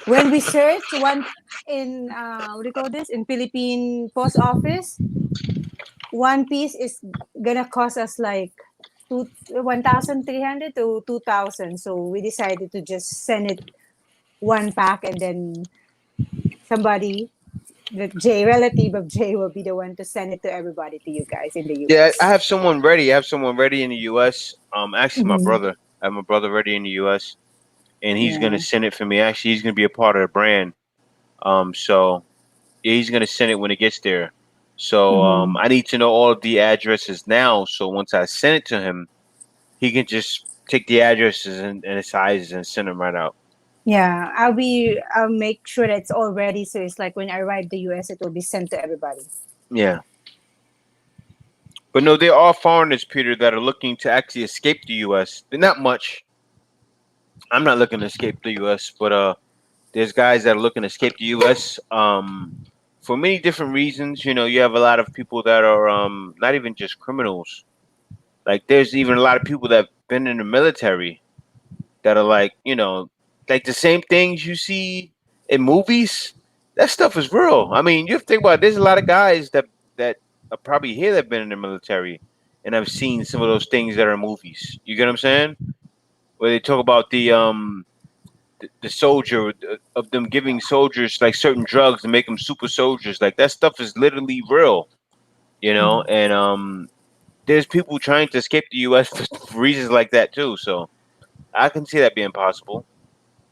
Speaker 3: when we search one in what do you call this in Philippine post office, one piece is gonna cost us like 1,300 to 2,000. So we decided to just send it one pack, and then somebody, the J relative of J, will be the one to send it to everybody, to you guys in the
Speaker 4: Yeah, I
Speaker 3: US.
Speaker 4: have someone ready. I have someone ready in the U.S. Actually, my
Speaker 3: Mhm.
Speaker 4: brother. I have my brother ready in the U.S. and he's gonna
Speaker 3: Yeah.
Speaker 4: send it for me. Actually, he's gonna be a part of the brand. So yeah, he's gonna send it when it gets there. So
Speaker 3: Hmm.
Speaker 4: I need to know all of the addresses now. So once I send it to him, he can just take the addresses and the sizes and send them right out.
Speaker 3: Yeah, I'll make sure that it's all ready, so it's like when I arrive the US, it will be sent to everybody.
Speaker 4: Yeah, but no, there are foreigners, Peter, that are looking to actually escape the U.S. They're not much. I'm not looking to escape the U.S., but there's guys that are looking to escape the U.S. For many different reasons. You know, you have a lot of people that are not even just criminals. Like, there's even a lot of people that've been in the military that are like the same things you see in movies. That stuff is real. I mean, you have to think about it. There's a lot of guys that are probably here that've been in the military and I've seen some of those things that are in movies. You get what I'm saying? Where they talk about the soldier of them giving soldiers like certain drugs to make them super soldiers. Like that stuff is literally real, you know.
Speaker 3: Mhm.
Speaker 4: And there's people trying to escape the U.S. for reasons like that too. So I can see that being possible.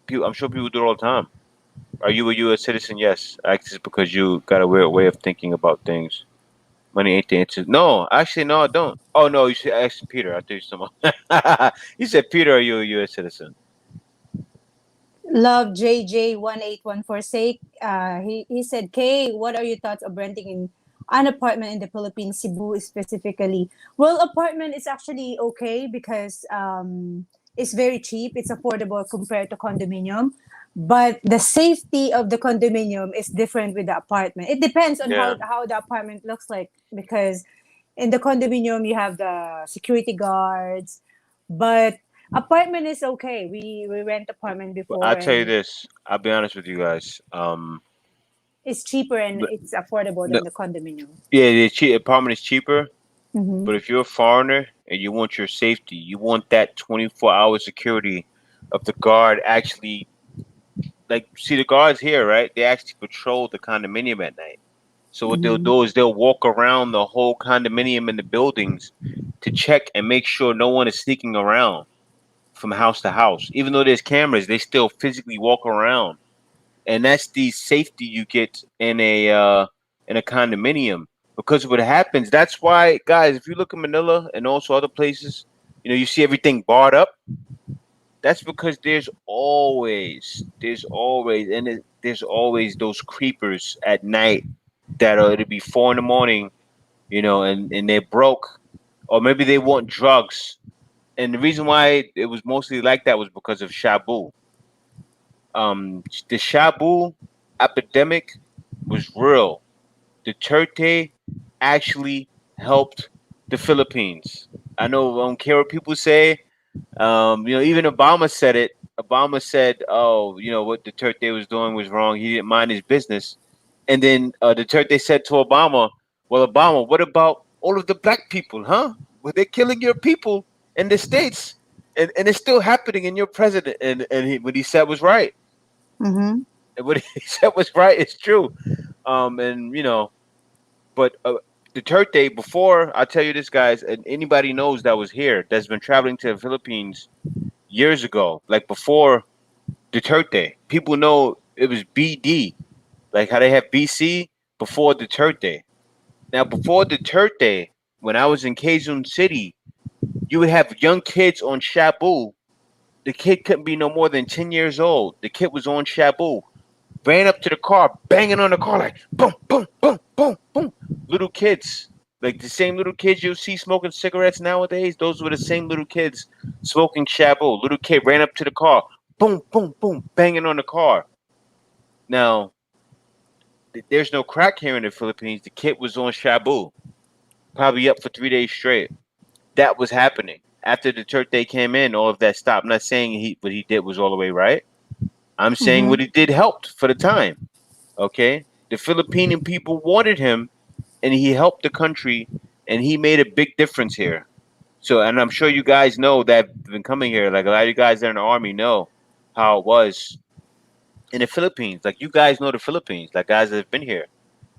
Speaker 4: I'm sure people do it all the time. Are you a U.S. citizen? Yes. Actually, it's because you got a weird way of thinking about things. Money ain't the answer. No, actually, no, I don't. Oh no, you should ask Peter. I thought you said someone. You said Peter, are you a U.S. citizen?
Speaker 3: Love JJ1814 sake. He said, Kay, what are your thoughts of renting in an apartment in the Philippines, Cebu specifically? Well, apartment is actually okay because it's very cheap. It's affordable compared to condominium. But the safety of the condominium is different with the apartment. It depends on
Speaker 4: Yeah.
Speaker 3: how the apartment looks like, because in the condominium you have the security guards, but apartment is okay. We rent apartment
Speaker 4: But
Speaker 3: before,
Speaker 4: I'll tell you
Speaker 3: and
Speaker 4: this. I'll be honest with you guys.
Speaker 3: it's cheaper and
Speaker 4: But
Speaker 3: it's affordable
Speaker 4: no,
Speaker 3: than the condominium.
Speaker 4: yeah, the apartment is cheaper.
Speaker 3: Mm-hmm.
Speaker 4: But if you're a foreigner and you want your safety, you want that 24-hour security of the guard actually, like, see the guards here, right? They actually patrol the condominium at night. So what they'll
Speaker 3: Mm-hmm.
Speaker 4: do is they'll walk around the whole condominium and the buildings to check and make sure no one is sneaking around from house to house. Even though there's cameras, they still physically walk around, and that's the safety you get in a condominium. Because what happens, that's why, guys, if you look at Manila and also other places, you know, you see everything barred up. That's because there's always those creepers at night that are, it'll be 4 in the morning, you know, and they're broke, or maybe they want drugs. And the reason why it was mostly like that was because of Shabu. The Shabu epidemic was real. Duterte actually helped the Philippines. I know, I don't care what people say. You know, even Obama said it. Obama said, "Oh, you know what Duterte was doing was wrong. He didn't mind his business." And then Duterte said to Obama, "Well, Obama, what about all of the black people? Huh? Well, they're killing your people in the states, and it's still happening in your president." And what he said was right.
Speaker 3: Mm-hmm.
Speaker 4: And what he said was right. It's true. And you know, but Duterte, before I tell you this, guys, and anybody knows that was here, that's been traveling to the Philippines years ago, like before Duterte, people know it was BD. Like how they have BC before Duterte. Now, before Duterte, when I was in Quezon City, you would have young kids on Shabu. The kid couldn't be no more than 10 years old. The kid was on Shabu, ran up to the car, banging on the car like boom, boom, boom, boom, boom. Little kids, like the same little kids you'll see smoking cigarettes nowadays. Those were the same little kids smoking Shabu. Little kid ran up to the car, boom, boom, boom, banging on the car. Now, there's no crack here in the Philippines. The kid was on Shabu, probably up for 3 days straight. That was happening. After Duterte came in, all of that stopped. I'm not saying what he did was all the way right. I'm saying what he did helped for the time. Okay? The Filipino people wanted him, and he helped the country, and he made a big difference here. So, and I'm sure you guys know that have been coming here. Like a lot of you guys that are in the army know how it was in the Philippines. Like you guys know the Philippines, like guys that have been here,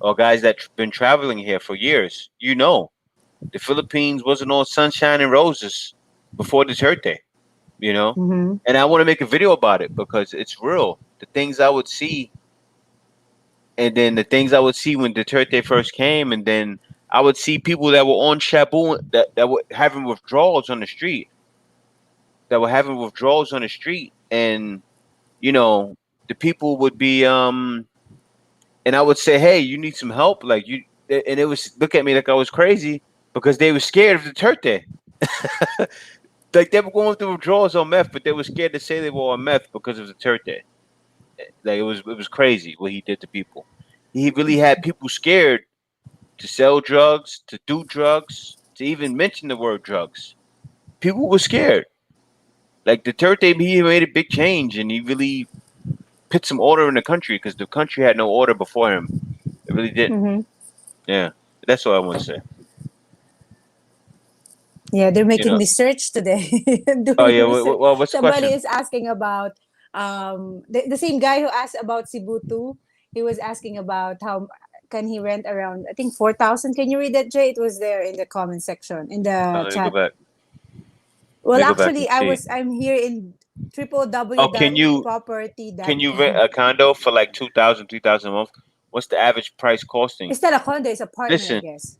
Speaker 4: or guys that been traveling here for years. You know, the Philippines wasn't all sunshine and roses before Duterte. You know,
Speaker 2: Mm-hmm.
Speaker 4: and I want to make a video about it because it's real. The things I would see, and then the things I would see when Duterte first came, and then I would see people that were on Shabu that were having withdrawals on the street, and you know, the people would be and I would say, hey, you need some help, like you, and it was look at me like I was crazy because they were scared of Duterte. Like they were going through withdrawals on meth, but they were scared to say they were on meth because of Duterte. Like it was crazy what he did to people. He really had people scared to sell drugs, to do drugs, to even mention the word drugs. People were scared. Like Duterte, he made a big change, and he really put some order in the country because the country had no order before him. It really didn't.
Speaker 2: Mm-hmm.
Speaker 4: Yeah, that's all I want to say.
Speaker 3: Yeah, they're
Speaker 4: You
Speaker 3: making
Speaker 4: know.
Speaker 3: me search today.
Speaker 4: Oh
Speaker 3: Doing
Speaker 4: yeah.
Speaker 3: research.
Speaker 4: Well, what's the
Speaker 3: Somebody
Speaker 4: question?
Speaker 3: is asking about the same guy who asked about Cebu too. He was asking about how can he rent around, I think 4,000. Can you read that, Jay? It was there in the comment section in the
Speaker 4: Let me go
Speaker 3: chat.
Speaker 4: back. Let
Speaker 3: Well,
Speaker 4: me go back and
Speaker 3: actually,
Speaker 4: see.
Speaker 3: I'm here in
Speaker 4: Oh, can you rent
Speaker 3: www.property.com.
Speaker 4: a condo for like 2,000, 3,000 a month? What's the average price costing?
Speaker 3: It's not a condo, it's apartment, I
Speaker 4: Listen,
Speaker 3: guess.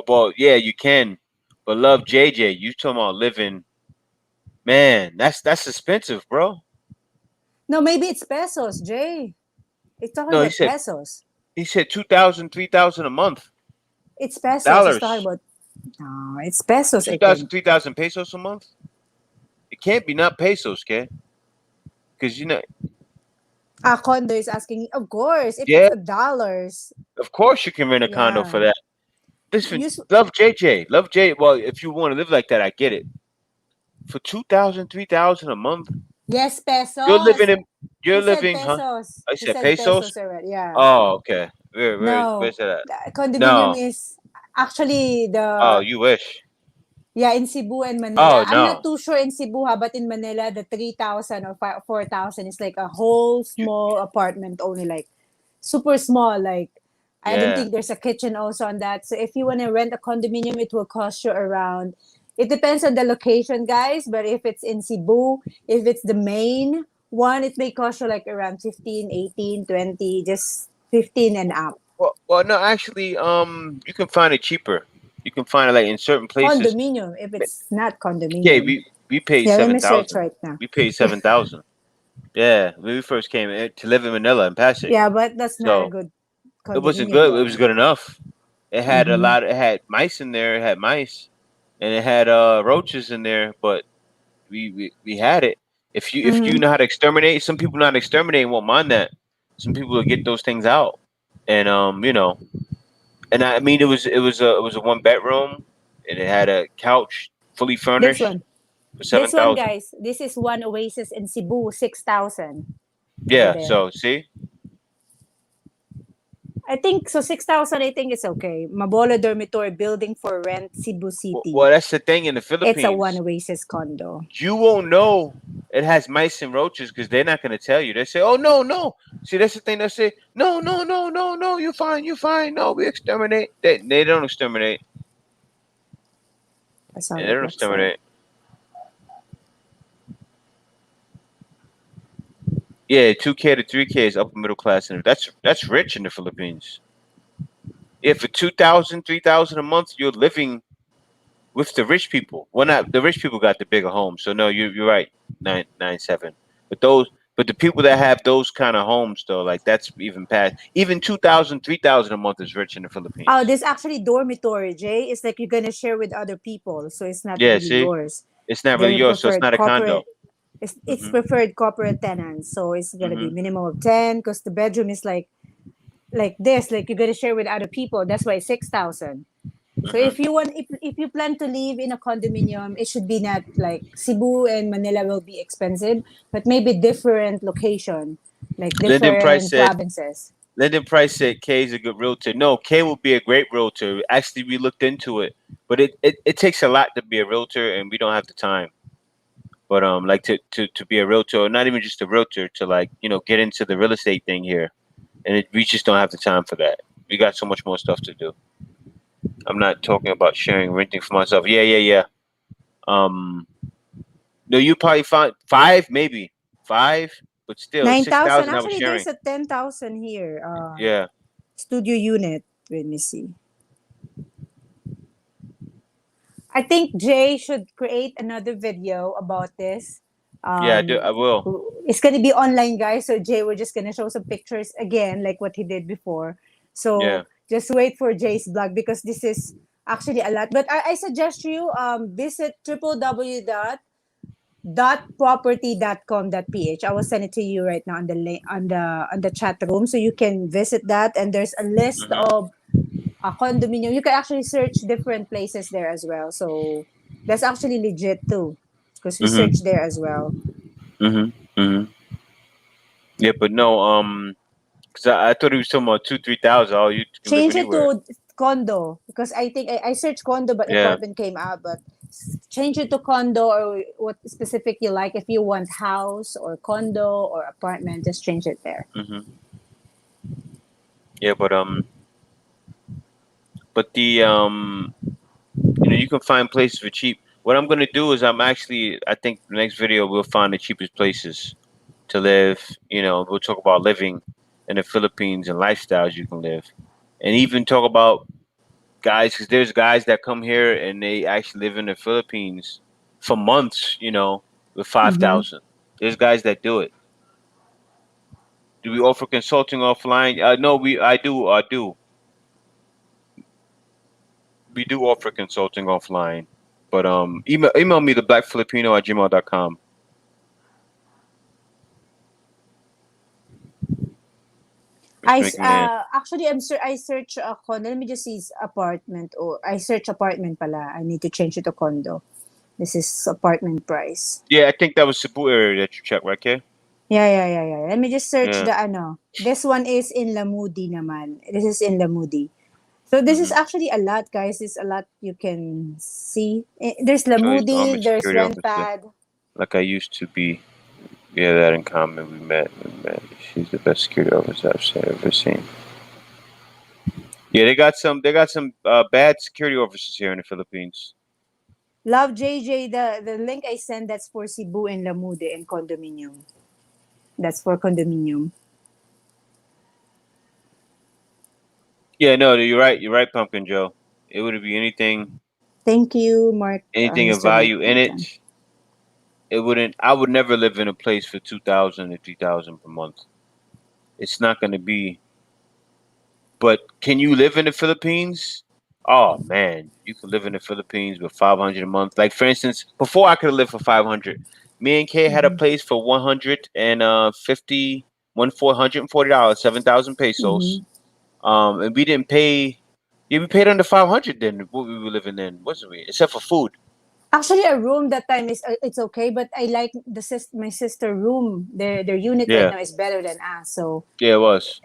Speaker 4: well, yeah, you can, but love JJ, you talking about living, man? That's expensive, bro.
Speaker 3: No, maybe it's pesos, Jay. It's talking
Speaker 4: No,
Speaker 3: about pesos.
Speaker 4: he said 2,000, 3,000 a month,
Speaker 3: It's pesos. It's talking
Speaker 4: dollars.
Speaker 3: about, no, it's pesos, I
Speaker 4: 2,000,
Speaker 3: think.
Speaker 4: 3,000 pesos a month. It can't be not pesos, okay? Because
Speaker 3: Condo is asking, of course, if it's
Speaker 4: yeah,
Speaker 3: a dollars,
Speaker 4: of course you can rent a condo for
Speaker 3: yeah.
Speaker 4: that. Listen,
Speaker 3: Use
Speaker 4: love JJ, love J. Well, if you want to live like that, I get it. For 2,000, 3,000 a month,
Speaker 3: yes,
Speaker 4: you're
Speaker 3: pesos.
Speaker 4: living in, you're
Speaker 3: He said
Speaker 4: living, huh?
Speaker 3: pesos.
Speaker 4: I
Speaker 3: He
Speaker 4: said
Speaker 3: said
Speaker 4: pesos.
Speaker 3: pesos already. Yeah.
Speaker 4: Oh, okay. Where's
Speaker 3: No,
Speaker 4: that at?
Speaker 3: the condominium
Speaker 4: No.
Speaker 3: is actually
Speaker 4: Oh,
Speaker 3: the
Speaker 4: you wish.
Speaker 3: yeah in Cebu and Manila.
Speaker 4: Oh
Speaker 3: I'm not
Speaker 4: no.
Speaker 3: too sure in Cebu, but in Manila, the 3,000 or 4,000 is like a whole
Speaker 4: You-
Speaker 3: small apartment, only like super small. Like I don't
Speaker 4: Yeah.
Speaker 3: think there's a kitchen also on that. So if you want to rent a condominium, it will cost you around. It depends on the location, guys. But if it's in Cebu, if it's the main one, it may cost you like around 15, 18, 20, just 15 and up.
Speaker 4: Well, no, actually, you can find it cheaper. You can find it like in certain places.
Speaker 3: Condominium, if it's not
Speaker 4: Okay,
Speaker 3: condominium.
Speaker 4: we paid
Speaker 3: Yeah, let
Speaker 4: seven
Speaker 3: me search
Speaker 4: thousand.
Speaker 3: right now.
Speaker 4: We paid 7,000. Yeah, when we first came to live in Manila and Pasig.
Speaker 3: Yeah, but that's not a
Speaker 4: So
Speaker 3: good
Speaker 4: it wasn't
Speaker 3: condominium
Speaker 4: good. It was
Speaker 3: though.
Speaker 4: good enough. It had a
Speaker 3: Mm-hmm.
Speaker 4: lot. It had mice in there. It had mice, and it had roaches in there. But we had it. If you
Speaker 3: Mm-hmm.
Speaker 4: know how to exterminate, some people know how to exterminate and won't mind that. Some people will get those things out, and and I mean it was a 1 bedroom, and it had a couch fully
Speaker 3: This
Speaker 4: furnished
Speaker 3: one.
Speaker 4: for seven
Speaker 3: This one,
Speaker 4: thousand.
Speaker 3: guys. This is one Oasis in Cebu, 6,000 over
Speaker 4: Yeah.
Speaker 3: there.
Speaker 4: So see,
Speaker 3: I think so. 6,000. I think it's okay. Mabolo Dormitory Building for Rent, Cebu City.
Speaker 4: well that's the thing in the
Speaker 3: It's a one
Speaker 4: Philippines.
Speaker 3: Oasis condo.
Speaker 4: You won't know it has mice and roaches because they're not going to tell you. They say, "Oh no, no." See, that's the thing. They say, "No, no, no, no, no. You're fine. You're fine. No, we exterminate." They don't exterminate.
Speaker 3: That's how
Speaker 4: They
Speaker 3: it
Speaker 4: don't
Speaker 3: looks like.
Speaker 4: exterminate. Yeah, 2K to 3K is upper middle class, and that's rich in the Philippines. Yeah, for 2,000, 3,000 a month, you're living with the rich people. Well, not the rich people got the bigger homes, so no, you're right, 997. But the people that have those kind of homes, though, like that's even past even 2,000, 3,000 a month is rich in the
Speaker 3: Oh,
Speaker 4: Philippines.
Speaker 3: this actually dormitory, Jay. It's like you're gonna share with other people, so it's not
Speaker 4: Yeah,
Speaker 3: really
Speaker 4: see,
Speaker 3: yours.
Speaker 4: it's not really
Speaker 3: They're
Speaker 4: yours, so it's
Speaker 3: preferred
Speaker 4: not a condo.
Speaker 3: corporate. It's
Speaker 4: Mhm,
Speaker 3: preferred corporate tenants, so it's gonna be
Speaker 4: mhm,
Speaker 3: minimum of 10 because the bedroom is like this, like you're gonna share with other people. That's why it's 6,000. So
Speaker 4: mhm.
Speaker 3: if you plan to live in a condominium, it should be not like Cebu and Manila will be expensive, but maybe different location, like
Speaker 4: Lyndon Price
Speaker 3: different
Speaker 4: said.
Speaker 3: provinces.
Speaker 4: Lyndon Price said Kay is a good realtor. No, Kay will be a great realtor. Actually, we looked into it, but it takes a lot to be a realtor, and we don't have the time. But like to be a realtor, or not even just a realtor, to like get into the real estate thing here, and we just don't have the time for that. We got so much more stuff to do. I'm not talking about sharing renting for myself. Yeah, yeah, yeah. Um, no, you probably find five, maybe five, but still
Speaker 3: Nine
Speaker 4: six
Speaker 3: thousand.
Speaker 4: thousand. I was
Speaker 3: Actually, there's
Speaker 4: sharing.
Speaker 3: a 10,000 here.
Speaker 4: Yeah,
Speaker 3: Studio unit. Let me see. I think Jay should create another video about this.
Speaker 4: yeah, I do.
Speaker 3: Um,
Speaker 4: I will.
Speaker 3: it's gonna be online, guys. So Jay, we're just gonna show some pictures again, like what he did before.
Speaker 4: Yeah.
Speaker 3: So just wait for Jay's blog because this is actually a lot. But I suggest you visit www.property.com.ph. I will send it to you right now on the link on the chat room, so you can visit that. And there's a list
Speaker 4: Mhm.
Speaker 3: of a condominium. You can actually search different places there as well. So that's actually legit too, because we
Speaker 4: Mhm.
Speaker 3: search there as well.
Speaker 4: Mhm. Mhm. Yeah, but no. Cause I thought he was talking about 2,000, 3,000. Oh, you can live
Speaker 3: Change it
Speaker 4: anywhere.
Speaker 3: to condo because I think I searched condo, but
Speaker 4: Yeah.
Speaker 3: apartment came out. But change it to condo or what specific you like. If you want house or condo or apartment, just change it there.
Speaker 4: Mhm. Yeah, but you can find places for cheap. What I'm gonna do is I think the next video we'll find the cheapest places to live. We'll talk about living in the Philippines and lifestyles you can live, and even talk about guys, because there's guys that come here and they actually live in the Philippines for months. With five
Speaker 3: Mm-hmm.
Speaker 4: thousand. There's guys that do it. Do we offer consulting offline? No, I do. We do offer consulting offline. But email me the blackfilipino@gmail.com. It's making man.
Speaker 3: Actually I search a condo. Let me just see apartment or I search apartment pala. I need to change it to condo. This is apartment price.
Speaker 4: Yeah, I think that was Cebu area that you checked, right, Kay?
Speaker 3: Yeah. Let me just search
Speaker 4: Yeah.
Speaker 3: the ano. This one is in Lamudi naman. This is in Lamudi. So this is
Speaker 4: Mm-hmm.
Speaker 3: actually a lot, guys. It's a lot you can see. There's
Speaker 4: Joey's the Army
Speaker 3: Lamudi, there's
Speaker 4: security officer.
Speaker 3: Renpad.
Speaker 4: Like I used to be. Yeah, that in common. We met. She's the best security officer I've ever seen. Yeah, they got some bad security officers here in the Philippines.
Speaker 3: Love JJ, the link I sent, that's for Cebu and Lamudi and condominium. That's for condominium.
Speaker 4: Yeah, no, you're right. You're right, Pumpkin Joe. It would be
Speaker 3: Thank you, Mark,
Speaker 4: anything of
Speaker 3: Mr. Mark
Speaker 4: value in
Speaker 3: Nathan.
Speaker 4: it. It wouldn't. I would never live in a place for 2,000 or 3,000 per month. It's not going to be. But can you live in the Philippines? Oh man, you can live in the Philippines with 500 a month. Like for instance, before I could live for 500. Me and Kay had a
Speaker 3: Mm-hmm.
Speaker 4: place for 150, $440, 7,000 pesos.
Speaker 3: Mm-hmm.
Speaker 4: And we didn't pay. Yeah, we paid under 500 then. What we were living in, wasn't we? Except for food.
Speaker 3: Actually, a room that time is it's okay, but I like my sister room. Their unit right
Speaker 4: Yeah,
Speaker 3: now is better than us, so
Speaker 4: yeah, it was.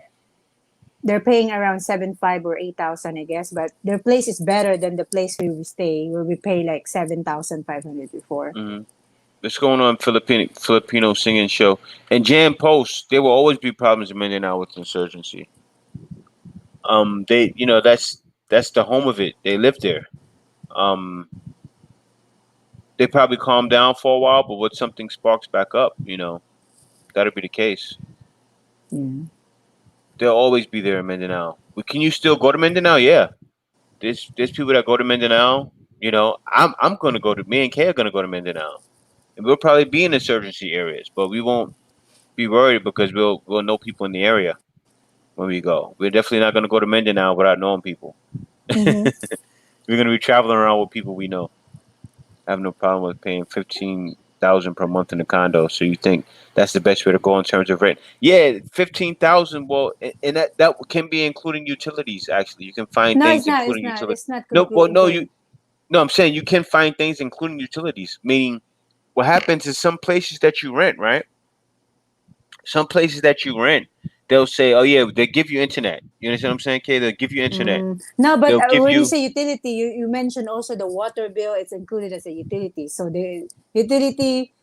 Speaker 3: they're paying around 7,500 or 8,000, I guess. But their place is better than the place where we stay, where we pay like 7,500 before.
Speaker 4: Mm-hmm. What's going on, Filipino singing show and Jam Post? There will always be problems in Mindanao with insurgency. That's the home of it. They live there. Um, they probably calm down for a while, but when something sparks back up, that'll be the case.
Speaker 2: Yeah.
Speaker 4: They'll always be there in Mindanao. But can you still go to Mindanao? Yeah. There's people that go to Mindanao. You know, I'm gonna go to me and Kay are gonna go to Mindanao. And we'll probably be in insurgency areas, but we won't be worried because we'll know people in the area when we go. We're definitely not gonna go to Mindanao without knowing people.
Speaker 3: Mm-hmm.
Speaker 4: We're gonna be traveling around with people we know. I have no problem with paying 15,000 per month in a condo. So you think that's the best way to go in terms of rent? Yeah, 15,000. Well, and that can be including utilities. Actually, you can find
Speaker 3: No,
Speaker 4: things
Speaker 3: it's not. It's
Speaker 4: including
Speaker 3: not.
Speaker 4: utilities.
Speaker 3: It's not
Speaker 4: No, well, no,
Speaker 3: included.
Speaker 4: no. I'm saying you can find things including utilities. Meaning, what happens is some places that you rent, right? Some places that you rent, they'll say, "Oh yeah, they give you internet." You understand what I'm saying, Kay? They'll give you internet.
Speaker 3: No, but
Speaker 4: They'll give
Speaker 3: when you
Speaker 4: you
Speaker 3: say utility, you mentioned also the water bill. It's included as a utility. So the utility,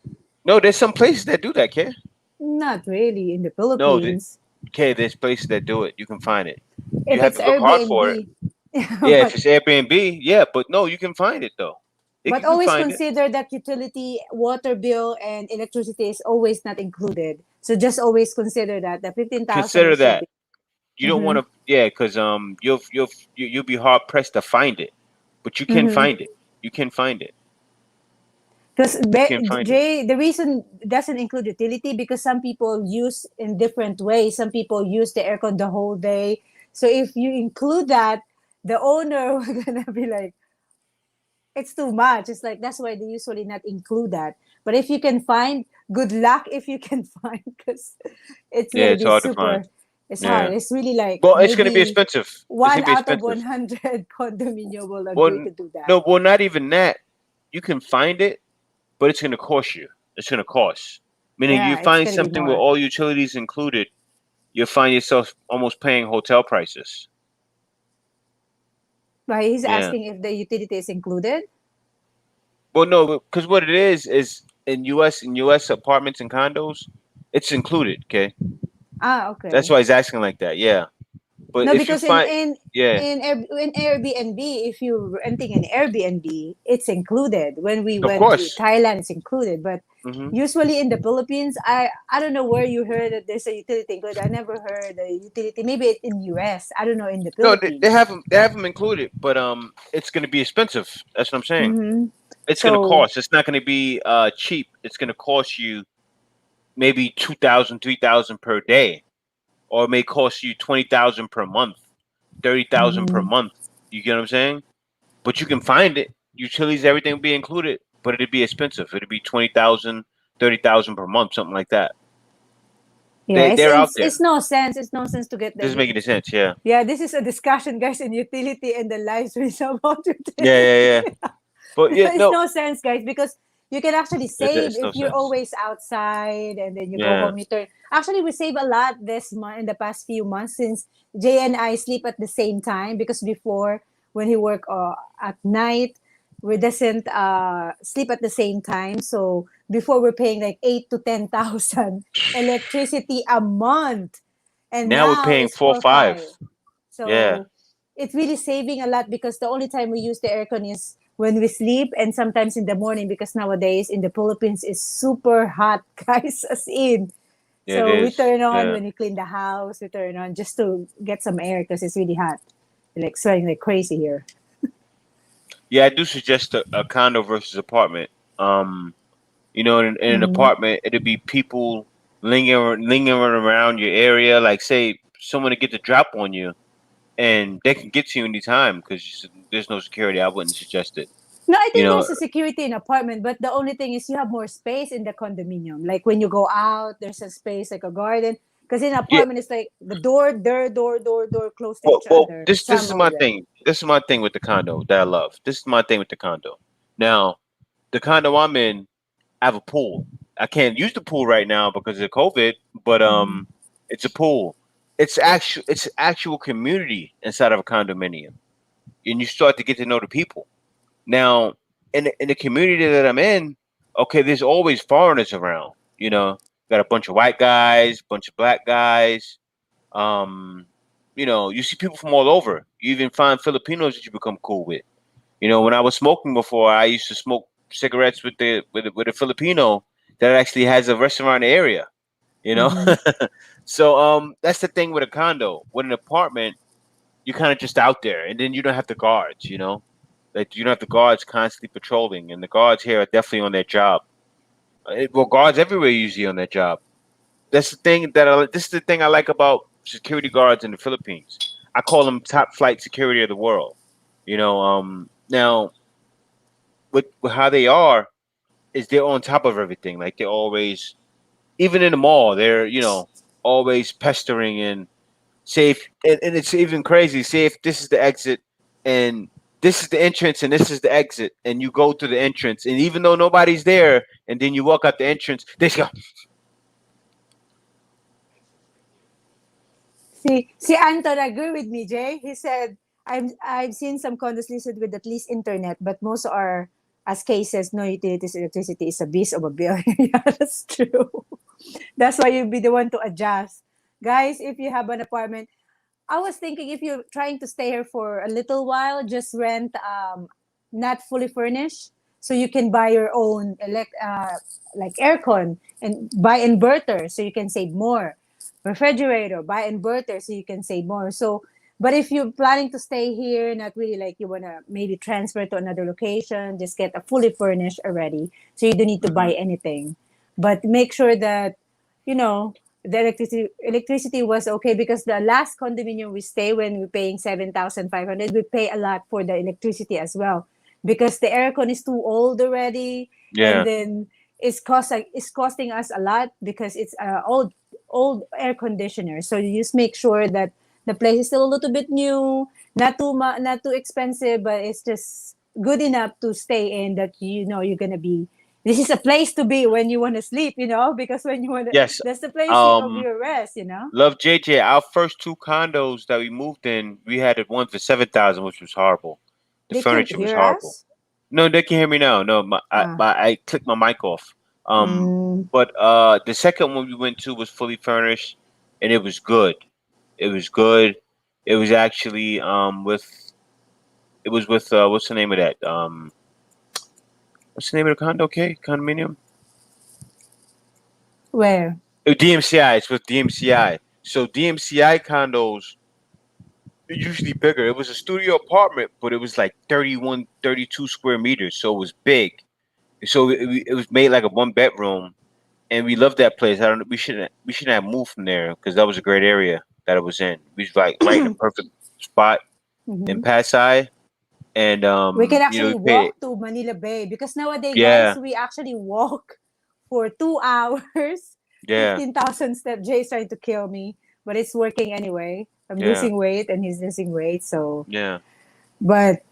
Speaker 4: no. There's some places that do that, Kay.
Speaker 3: not really in the
Speaker 4: No,
Speaker 3: Philippines.
Speaker 4: Kay. There's places that do it. You can find it. You
Speaker 3: If
Speaker 4: have
Speaker 3: it's
Speaker 4: to look hard for it.
Speaker 3: Airbnb,
Speaker 4: Yeah, if
Speaker 3: but
Speaker 4: it's Airbnb, yeah, but no, you can find it though. You
Speaker 3: but
Speaker 4: can
Speaker 3: always
Speaker 4: find it.
Speaker 3: consider that utility, water bill, and electricity is always not included. So just always consider that the 15,000
Speaker 4: Consider
Speaker 3: should
Speaker 4: that.
Speaker 3: be.
Speaker 4: You don't want
Speaker 3: Mm-hmm.
Speaker 4: to, yeah, because you'll be hard pressed to find it, but you can
Speaker 3: Mm-hmm.
Speaker 4: find it. You can find it.
Speaker 3: Because
Speaker 4: You can find it.
Speaker 3: Jay, the reason doesn't include utility because some people use in different ways. Some people use the aircon the whole day. So if you include that, the owner will gonna be like, it's too much. It's like that's why they usually not include that. But if you can find, good luck if you can find, because it's
Speaker 4: Yeah,
Speaker 3: gonna
Speaker 4: it's
Speaker 3: be
Speaker 4: hard to find.
Speaker 3: super. It's hard.
Speaker 4: Yeah.
Speaker 3: It's really like
Speaker 4: Well, it's gonna be
Speaker 3: maybe
Speaker 4: expensive. It's
Speaker 3: one
Speaker 4: gonna be
Speaker 3: out of
Speaker 4: expensive.
Speaker 3: 100 condominium will
Speaker 4: Well,
Speaker 3: agree to do that.
Speaker 4: no, well, not even that. You can find it, but it's gonna cost you. It's gonna cost. Meaning, you
Speaker 3: Yeah, it's
Speaker 4: find
Speaker 3: gonna be
Speaker 4: something with
Speaker 3: more.
Speaker 4: all utilities included, you'll find yourself almost paying hotel prices.
Speaker 3: But he's
Speaker 4: Yeah.
Speaker 3: asking if the utility is included.
Speaker 4: Well, no, because what it is in U.S. apartments and condos, it's included. Okay,
Speaker 3: Ah,
Speaker 4: that's
Speaker 3: okay.
Speaker 4: why he's asking like that. Yeah, but
Speaker 3: No,
Speaker 4: if you
Speaker 3: because in
Speaker 4: find,
Speaker 3: in
Speaker 4: yeah,
Speaker 3: in Airbnb, if you're renting an Airbnb, it's included. When we
Speaker 4: of
Speaker 3: went to
Speaker 4: course.
Speaker 3: Thailand, it's included. But
Speaker 4: Hmm.
Speaker 3: usually in the Philippines, I don't know where you heard that there's a utility included. I never heard a utility. Maybe it's in US. I don't know in the
Speaker 4: No, they
Speaker 3: Philippines.
Speaker 4: have them. They have them included, but it's going to be expensive. That's what I'm saying.
Speaker 3: Mm-hmm.
Speaker 4: It's going to
Speaker 3: So
Speaker 4: cost. It's not going to be cheap. It's going to cost you maybe 2,000, 3,000 per day, or it may cost you 20,000 per month, 30,000 per
Speaker 3: mhm.
Speaker 4: month. You get what I'm saying? But you can find it. Utilities, everything will be included, but it'd be expensive. It'd be 20,000, 30,000 per month, something like that.
Speaker 3: Yeah,
Speaker 4: They're out there.
Speaker 3: it's no sense. It's no sense to get
Speaker 4: Doesn't
Speaker 3: the.
Speaker 4: make any sense. Yeah.
Speaker 3: Yeah, this is a discussion, guys, in utility and the lives with about
Speaker 4: Yeah, yeah, yeah.
Speaker 3: utility.
Speaker 4: But yeah,
Speaker 3: It's
Speaker 4: no,
Speaker 3: no sense, guys, because you can actually save
Speaker 4: it's no
Speaker 3: if you're
Speaker 4: sense.
Speaker 3: always outside and then you go
Speaker 4: Yeah.
Speaker 3: home. You turn. Actually, we save a lot this month in the past few months since Jay and I sleep at the same time because before when he work at night, we doesn't sleep at the same time. So before we're paying like 8 to 10,000 electricity a month, and
Speaker 4: Now we're
Speaker 3: now
Speaker 4: paying
Speaker 3: it's
Speaker 4: four,
Speaker 3: for
Speaker 4: five.
Speaker 3: 5.
Speaker 4: Yeah.
Speaker 3: So it's really saving a lot because the only time we use the aircon is when we sleep and sometimes in the morning because nowadays in the Philippines is super hot, guys, as in.
Speaker 4: Yeah, it
Speaker 3: So we
Speaker 4: is.
Speaker 3: turn on
Speaker 4: Yeah.
Speaker 3: when we clean the house, we turn on just to get some air because it's really hot. Like sweating like crazy here.
Speaker 4: Yeah, I do suggest a condo versus apartment. In an
Speaker 3: Mm-hmm.
Speaker 4: apartment, it'd be people lingering around your area. Like, say, someone to get the drop on you, and they can get to you anytime because there's no security. I wouldn't suggest it.
Speaker 3: No, I
Speaker 4: You
Speaker 3: think
Speaker 4: know,
Speaker 3: there's a security in apartment, but the only thing is you have more space in the condominium. Like when you go out, there's a space like a garden. Because in
Speaker 4: yeah.
Speaker 3: apartment, it's like the door close to
Speaker 4: Well,
Speaker 3: each
Speaker 4: well,
Speaker 3: other.
Speaker 4: this
Speaker 3: Some
Speaker 4: is
Speaker 3: of
Speaker 4: my
Speaker 3: them.
Speaker 4: thing. This is my thing with the condo that I love. This is my thing with the condo. Now, the condo I'm in, I have a pool. I can't use the pool right now because of COVID, but
Speaker 3: Mhm.
Speaker 4: it's a pool. It's actual community inside of a condominium, and you start to get to know the people. Now, in the community that I'm in, okay, there's always foreigners around. Got a bunch of white guys, bunch of black guys. Um, you see people from all over. You even find Filipinos that you become cool with. When I was smoking before, I used to smoke cigarettes with a Filipino that actually has a restaurant in the area. You know,
Speaker 2: Mhm.
Speaker 4: so that's the thing with a condo. With an apartment, you're kind of just out there, and then you don't have the guards. You know, like you don't have the guards constantly patrolling, and the guards here are definitely on their job. Well, guards everywhere usually on their job. That's the thing that this is the thing I like about security guards in the Philippines. I call them top flight security of the world. You know, now with how they are is they're on top of everything. Like they're always, even in the mall, they're always pestering and safe. And it's even crazy. Say if this is the exit and this is the entrance and this is the exit, and you go to the entrance, and even though nobody's there, and then you walk out the entrance, they just go,
Speaker 3: See, Anton agree with me, Jay. He said, I've seen some condos listed with at least internet, but most are as cases no utilities, electricity is a beast of a bill. Yeah, that's true. That's why you'll be the one to adjust, guys. If you have an apartment, I was thinking if you're trying to stay here for a little while, just rent not fully furnished, so you can buy your own like aircon and buy inverter, so you can save more. Refrigerator, buy inverter, so you can save more. So, but if you're planning to stay here, not really like you wanna maybe transfer to another location, just get a fully furnished already, so you don't need to buy
Speaker 4: mhm.
Speaker 3: anything. But make sure that you know the electricity was okay because the last condominium we stay when we're paying 7,500, we pay a lot for the electricity as well because the aircon is too old already, and
Speaker 4: Yeah,
Speaker 3: then it's costing us a lot because it's old air conditioner. So you just make sure that the place is still a little bit new, not too expensive, but it's just good enough to stay in that you're gonna be. This is a place to be when you want to sleep, because when you want to,
Speaker 4: yes.
Speaker 3: that's the place of
Speaker 4: Um,
Speaker 3: your rest.
Speaker 4: Love JJ. Our first two condos that we moved in, we had one for 7,000, which was horrible. The
Speaker 3: They can't
Speaker 4: furniture was
Speaker 3: hear
Speaker 4: horrible.
Speaker 3: us.
Speaker 4: No, they can hear me now. No,
Speaker 3: Ah,
Speaker 4: I clicked my mic off.
Speaker 3: mm,
Speaker 4: But the second one we went to was fully furnished, and it was good. It was good. It was actually it was with what's the name of that? What's the name of the condo? Okay, condominium.
Speaker 3: where?
Speaker 4: DMCI. It's with DMCI. So DMCI condos are usually bigger. It was a studio apartment, but it was like 31, 32 square meters, so it was big. So it was made like a one bedroom, and we loved that place. I don't. We shouldn't have moved from there because that was a great area that it was in. We was like right in the perfect spot in
Speaker 3: Mhm.
Speaker 4: Pasay, and
Speaker 3: We can
Speaker 4: we
Speaker 3: actually
Speaker 4: paid.
Speaker 3: walk to Manila Bay because nowadays, guys,
Speaker 4: Yeah,
Speaker 3: we actually walk for 2 hours,
Speaker 4: yeah,
Speaker 3: 15,000 steps. Jay's trying to kill me, but it's working anyway. I'm
Speaker 4: yeah,
Speaker 3: losing weight and he's losing weight. So,
Speaker 4: yeah.
Speaker 3: but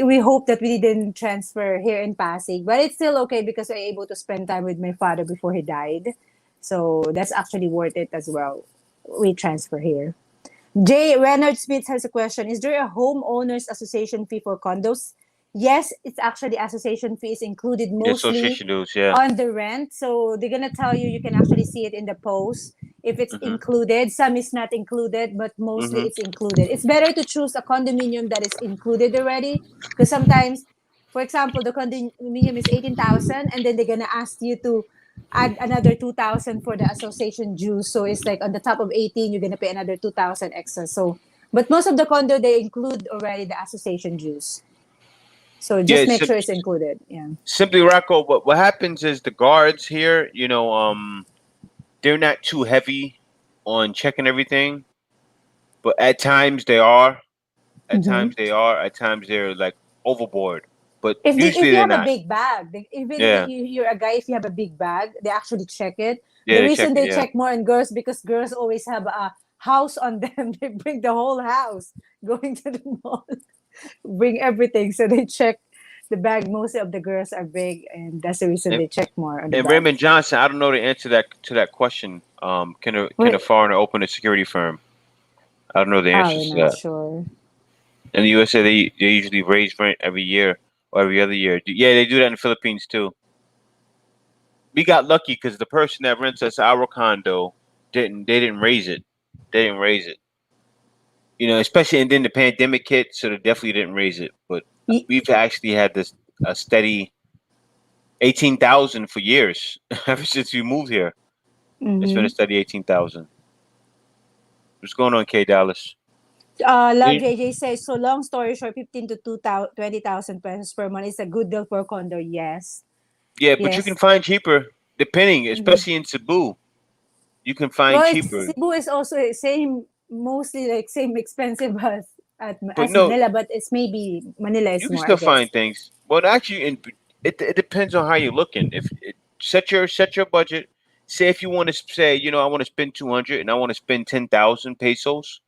Speaker 3: we hope that we didn't transfer here in Pasig, but it's still okay because I'm able to spend time with my father before he died. So that's actually worth it as well. We transfer here. Jay Renard Smith has a question. Is there a homeowners association fee for condos? Yes, it's actually association fee is included
Speaker 4: The
Speaker 3: mostly
Speaker 4: association dues. Yeah.
Speaker 3: on the rent. So they're gonna tell you can actually see it in the post if it's
Speaker 4: Mhm.
Speaker 3: included. Some is not included, but mostly
Speaker 4: Mhm.
Speaker 3: it's included. It's better to choose a condominium that is included already because sometimes, for example, the condominium is 18,000, and then they're gonna ask you to add another 2,000 for the association dues. So it's like on the top of 18, you're gonna pay another 2,000 extra. So, but most of the condo they include already the association dues. So
Speaker 4: Yeah.
Speaker 3: just make sure it's included. Yeah.
Speaker 4: Simply Rocco. What happens is the guards here, they're not too heavy on checking everything, but at times they are. At
Speaker 3: Mm-hmm.
Speaker 4: times they are. At times they're like overboard, but
Speaker 3: If
Speaker 4: usually
Speaker 3: you
Speaker 4: they're
Speaker 3: have a
Speaker 4: not.
Speaker 3: big bag, even if
Speaker 4: Yeah.
Speaker 3: you're a guy, if you have a big bag, they actually check it.
Speaker 4: Yeah,
Speaker 3: The
Speaker 4: they check
Speaker 3: reason
Speaker 4: it.
Speaker 3: they
Speaker 4: Yeah.
Speaker 3: check more on girls because girls always have a house on them. They bring the whole house going to the mall, bring everything. So they check the bag. Most of the girls are big, and that's the reason
Speaker 4: And,
Speaker 3: they check more on the
Speaker 4: and
Speaker 3: bag.
Speaker 4: Raymond Johnson, I don't know the answer to that question. Can a
Speaker 3: Wait,
Speaker 4: foreigner open a security firm? I don't know the
Speaker 3: oh, we're
Speaker 4: answers to
Speaker 3: not
Speaker 4: that.
Speaker 3: sure.
Speaker 4: In the USA, they usually raise rent every year or every other year. Yeah, they do that in the Philippines too. We got lucky because the person that rents us our condo didn't raise it. They didn't raise it. Especially and then the pandemic hit, so they definitely didn't raise it. But
Speaker 3: Y-
Speaker 4: we've actually had this a steady 18,000 for years ever since we moved here. Let's finish study 18,000. What's going on, K Dallas?
Speaker 3: Love
Speaker 4: Yeah,
Speaker 3: JJ says, so long story short, 15 to 20,000 pesos per month is a good deal for condo. Yes.
Speaker 4: but you
Speaker 3: Yes.
Speaker 4: can find cheaper, depending,
Speaker 3: Mhm.
Speaker 4: especially in Cebu. You can find
Speaker 3: Well,
Speaker 4: cheaper.
Speaker 3: Cebu is also same, mostly like same expensive
Speaker 4: But
Speaker 3: as
Speaker 4: no,
Speaker 3: Manila, but it's maybe Manila is
Speaker 4: you can
Speaker 3: more, I
Speaker 4: still
Speaker 3: guess.
Speaker 4: find things. Well, actually, it depends on how you're looking. If set your budget. Say if you want to say, I want to spend 200 and I want to spend 10,000 pesos.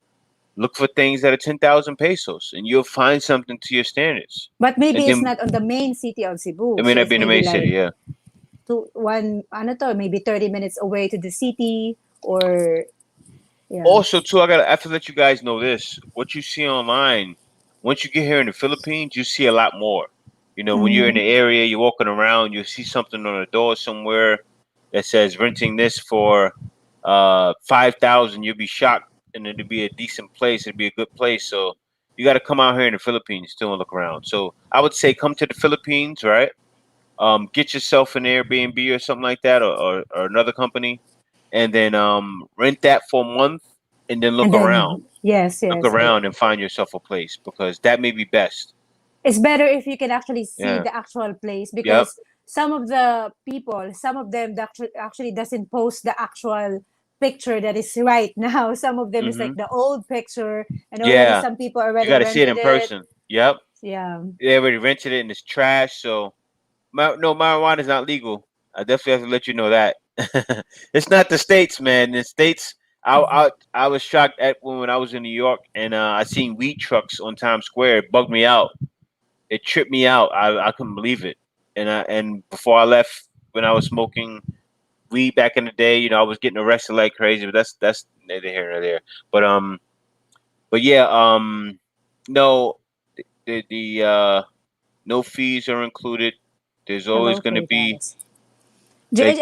Speaker 4: Look for things that are 10,000 pesos, and you'll find something to your standards.
Speaker 3: But
Speaker 4: And
Speaker 3: maybe it's
Speaker 4: then
Speaker 3: not on the main city of
Speaker 4: it
Speaker 3: Cebu,
Speaker 4: may
Speaker 3: so
Speaker 4: not
Speaker 3: it's
Speaker 4: be in the
Speaker 3: maybe
Speaker 4: main city.
Speaker 3: like
Speaker 4: Yeah.
Speaker 3: maybe 30 minutes away to the city, or yeah.
Speaker 4: Also, too, I have to let you guys know this. What you see online, once you get here in the Philippines, you see a lot more. When you're in
Speaker 3: Mm-hmm.
Speaker 4: the area, you're walking around, you see something on a door somewhere that says renting this for 5,000. You'll be shocked, and it'll be a decent place. It'll be a good place. So you got to come out here in the Philippines too and look around. So I would say come to the Philippines, right? Get yourself an Airbnb or something like that, or another company, and then rent that for a month, and then
Speaker 3: And
Speaker 4: look around,
Speaker 3: then yes, yes,
Speaker 4: and find yourself a place because that may be best.
Speaker 3: it's better if you can actually see
Speaker 4: Yeah.
Speaker 3: the actual place,
Speaker 4: Yep.
Speaker 3: because some of the people, some of them that actually doesn't post the actual picture that is right now. Some of them is
Speaker 4: Hmm.
Speaker 3: like the old picture, and already
Speaker 4: Yeah.
Speaker 3: some people
Speaker 4: You
Speaker 3: already
Speaker 4: got to see it
Speaker 3: rented
Speaker 4: in
Speaker 3: it.
Speaker 4: person. Yep.
Speaker 3: Yeah.
Speaker 4: They already rented it and it's trash. So no, marijuana is not legal. I definitely have to let you know that. It's not the states, man. The states. I was shocked at when I was in New York and I seen weed trucks on Times Square. It bugged me out. It tripped me out. I couldn't believe it. And before I left, when I was smoking weed back in the day, I was getting arrested like crazy. But that's neither here nor there. But yeah, no, the no fees are included. There's always
Speaker 3: Hello,
Speaker 4: going to
Speaker 3: Kay
Speaker 4: be
Speaker 3: Dallas.
Speaker 4: like,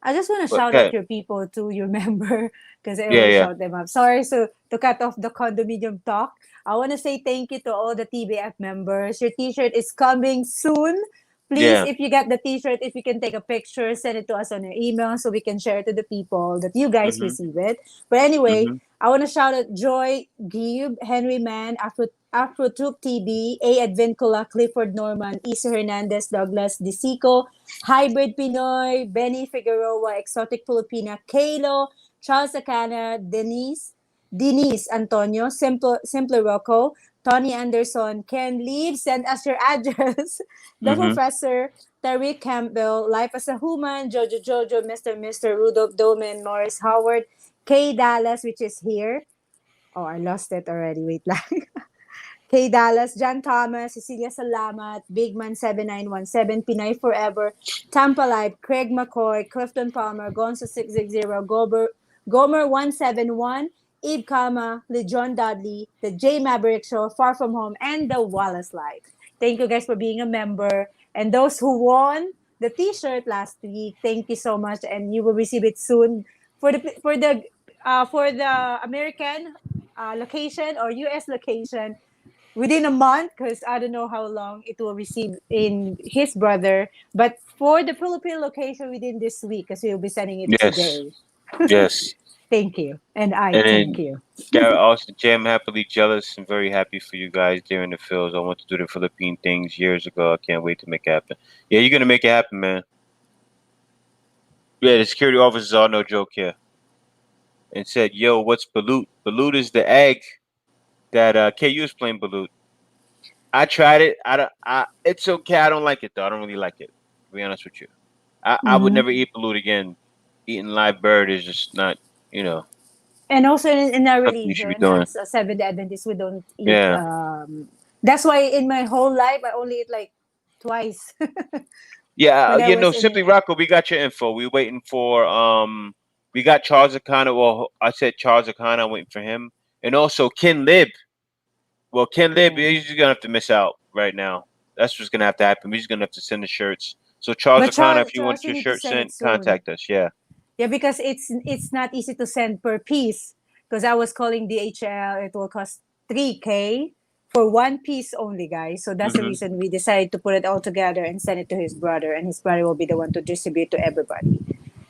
Speaker 3: I just wanna shout
Speaker 4: okay,
Speaker 3: out your people to your member, because I
Speaker 4: yeah,
Speaker 3: always
Speaker 4: yeah,
Speaker 3: shout them up. Sorry, so to cut off the condominium talk, I want to say thank you to all the TBF members. Your T-shirt is coming soon. Please,
Speaker 4: yeah.
Speaker 3: if you get the T-shirt, if you can take a picture, send it to us on your email so we can share it to the people that you guys
Speaker 4: Mhm,
Speaker 3: receive it. But anyway,
Speaker 4: mhm,
Speaker 3: I want to shout out Joy, Gibb, Henry Mann, Afro TB, A. Advincula, Clifford Norman, Isa Hernandez, Douglas DeSico, Hybrid Pinoy, Benny Figueroa, Exotic Filipina, Kalo, Charles Acana, Denise Antonio, Simple Rocco, Tony Anderson, Ken Leave, send us your address. The
Speaker 4: mhm.
Speaker 3: Professor, Tariq Campbell, Life as a Human, Jojo, Mr. Rudolph Doman, Norris Howard, Kay Dallas, which is here. Oh, I lost it already. Wait lang. Kay Dallas, John Thomas, Cecilia Salamat, Bigman 7917, Pinay Forever, Tampa Live, Craig McCoy, Clifton Palmer, Gonzo 660, Gomer 171, Eve Kama, Lejon Dudley, the J Maverick Show, Far From Home, and the Wallace Live. Thank you guys for being a member. And those who won the T-shirt last week, thank you so much, and you will receive it soon for the American location or US location within a month, because I don't know how long it will receive in his brother. But for the Philippine location within this week, because we'll be sending it
Speaker 4: Yes,
Speaker 3: today.
Speaker 4: yes.
Speaker 3: Thank you. And I
Speaker 4: And
Speaker 3: thank
Speaker 4: then
Speaker 3: you.
Speaker 4: Garrett Austin, Jam, happily jealous and very happy for you guys there in the fields. I want to do the Philippine things years ago. I can't wait to make it happen. Yeah, you're gonna make it happen, man. Yeah, the security officers are no joke here. And said, "Yo, what's balut? Balut is the egg that KU is playing balut. I tried it. I don't. It's okay. I don't like it though. I don't really like it. To be honest with you, I would
Speaker 3: Mhm.
Speaker 4: never eat balut again. Eating live bird is just not.
Speaker 3: And also in our
Speaker 4: Something you should be
Speaker 3: religion,
Speaker 4: doing.
Speaker 3: as a Seventh Adventist, we don't eat.
Speaker 4: Yeah,
Speaker 3: That's why in my whole life, I only eat like twice
Speaker 4: yeah.
Speaker 3: when I was in
Speaker 4: Simply
Speaker 3: it.
Speaker 4: Rocco, we got your info. We waiting for we got Charles Akana. Well, I said Charles Akana. I'm waiting for him, and also Ken Lib. Well, Ken Lib,
Speaker 3: Yeah.
Speaker 4: he's just gonna have to miss out right now. That's what's gonna have to happen. We're just gonna have to send the shirts. So Charles
Speaker 3: But
Speaker 4: Akana, if you
Speaker 3: Charles,
Speaker 4: want
Speaker 3: you
Speaker 4: your
Speaker 3: need to
Speaker 4: shirt
Speaker 3: send it
Speaker 4: sent,
Speaker 3: soon.
Speaker 4: contact us. Yeah.
Speaker 3: Yeah, because it's not easy to send per piece. Because I was calling DHL, it will cost 3K for one piece only, guys. So that's the
Speaker 4: Hmm.
Speaker 3: reason we decided to put it all together and send it to his brother, and his brother will be the one to distribute to everybody.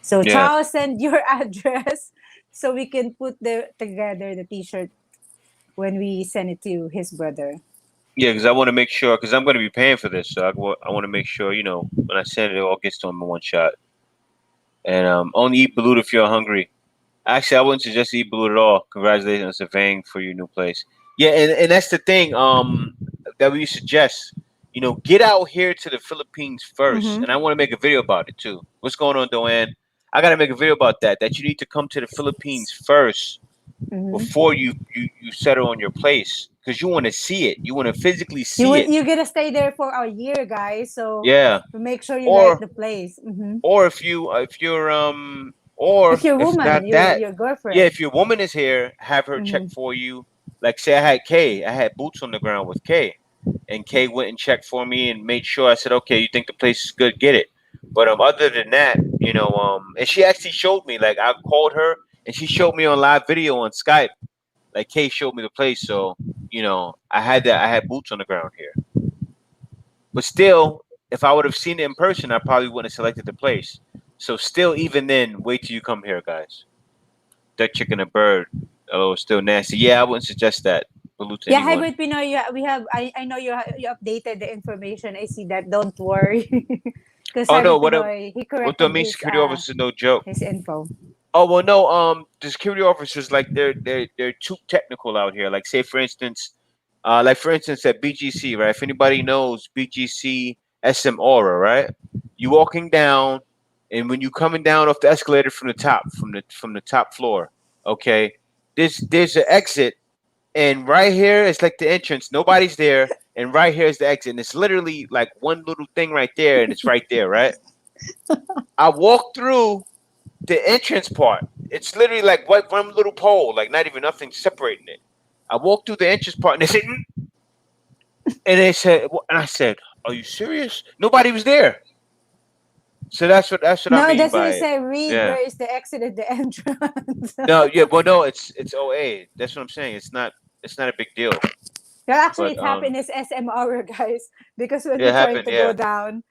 Speaker 3: So
Speaker 4: Yeah.
Speaker 3: Charles, send your address so we can put together the T-shirt when we send it to his brother.
Speaker 4: Yeah, because I want to make sure, because I'm going to be paying for this, so I want to make sure, when I send it, it all gets to him in one shot. And only eat balut if you're hungry. Actually, I wouldn't suggest you eat balut at all. Congratulations on surveying for your new place. Yeah, and that's the thing that we suggest. Get out here to the Philippines first,
Speaker 3: Mm-hmm.
Speaker 4: and I want to make a video about it too. What's going on, Doanne? I got to make a video about that. That you need to come to the Philippines first
Speaker 3: Mm-hmm.
Speaker 4: before you settle on your place, because you want to see it. You want to physically see it.
Speaker 3: You're gonna stay there for a year, guys. So
Speaker 4: Yeah.
Speaker 3: make sure you like
Speaker 4: Or
Speaker 3: the place. Mm-hmm.
Speaker 4: or or
Speaker 3: If you're a
Speaker 4: if
Speaker 3: woman,
Speaker 4: not that,
Speaker 3: your
Speaker 4: yeah,
Speaker 3: girlfriend.
Speaker 4: if your woman is here, have her check
Speaker 3: Mm-hmm.
Speaker 4: for you. Like say I had boots on the ground with Kay, and Kay went and checked for me and made sure. I said, okay, you think the place is good, get it. But other than that, and she actually showed me. Like I called her and she showed me on live video on Skype. Like Kay showed me the place, so I had that. I had boots on the ground here. But still, if I would have seen it in person, I probably wouldn't have selected the place. So still, even then, wait till you come here, guys. Duck, chicken, and bird. Oh, still nasty. Yeah, I wouldn't suggest that. Balut to
Speaker 3: Yeah,
Speaker 4: anyone.
Speaker 3: hybrid Pinoy. We have. I know you updated the information. I see that. Don't worry, because
Speaker 4: Oh no,
Speaker 3: hybrid
Speaker 4: what
Speaker 3: Pinoy he
Speaker 4: what the
Speaker 3: corrected
Speaker 4: main security officer? No joke.
Speaker 3: his info.
Speaker 4: Oh well, no. The security officers like they're too technical out here. Like say for instance, at BGC, right? If anybody knows BGC SM Aura, right? You walking down, and when you coming down off the escalator from the top, from the top floor, okay, there's an exit, and right here it's like the entrance. Nobody's there, and right here is the exit, and it's literally like one little thing right there, and it's right there, right? I walked through the entrance part. It's literally like one little pole, like not even nothing separating it. I walked through the entrance part, and they said, and I said, "Are you serious?" Nobody was there. So that's what I
Speaker 3: No,
Speaker 4: mean
Speaker 3: doesn't
Speaker 4: by
Speaker 3: it
Speaker 4: it.
Speaker 3: say read
Speaker 4: Yeah.
Speaker 3: where is the exit at the entrance?
Speaker 4: No. Yeah. Well, no. It's OA. That's what I'm saying. It's not a big deal.
Speaker 3: Well, actually,
Speaker 4: But
Speaker 3: it happened is SM hour, guys, because when
Speaker 4: yeah,
Speaker 3: we're
Speaker 4: it
Speaker 3: trying
Speaker 4: happened.
Speaker 3: to go
Speaker 4: Yeah.
Speaker 3: down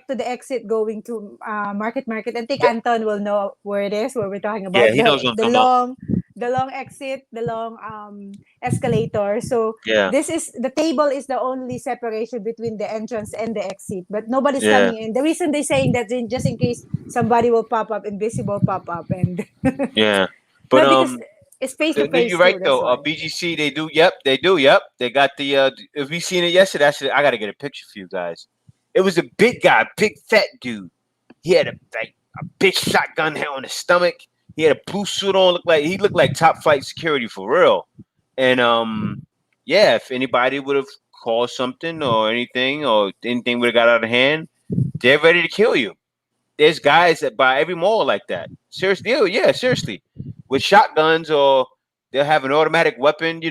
Speaker 3: to the exit going to market, I think
Speaker 4: Yeah.
Speaker 3: Anton will know where it is, where we're talking
Speaker 4: Yeah.
Speaker 3: about
Speaker 4: He knows what I'm talking about.
Speaker 3: the long exit, the long escalator. So
Speaker 4: Yeah.
Speaker 3: this is the table is the only separation between the entrance and the exit, but nobody's
Speaker 4: Yeah.
Speaker 3: coming in. The reason they're saying that just in case somebody will pop up, invisible pop up, and
Speaker 4: Yeah. But
Speaker 3: no, because it's face to
Speaker 4: no, you're
Speaker 3: face
Speaker 4: right
Speaker 3: too. That's
Speaker 4: though.
Speaker 3: why.
Speaker 4: BGC they do. Yep, they do. Yep, they got the. If we seen it yesterday, I gotta get a picture for you guys. It was a big guy, big fat dude. He had a big shotgun head on his stomach. He had a blue suit on. He looked like top flight security for real. And yeah, if anybody would have caused something or anything would have got out of hand, they're ready to kill you. There's guys that by every mall like that. Seriously, yeah, seriously, with shotguns or they'll have an automatic weapon.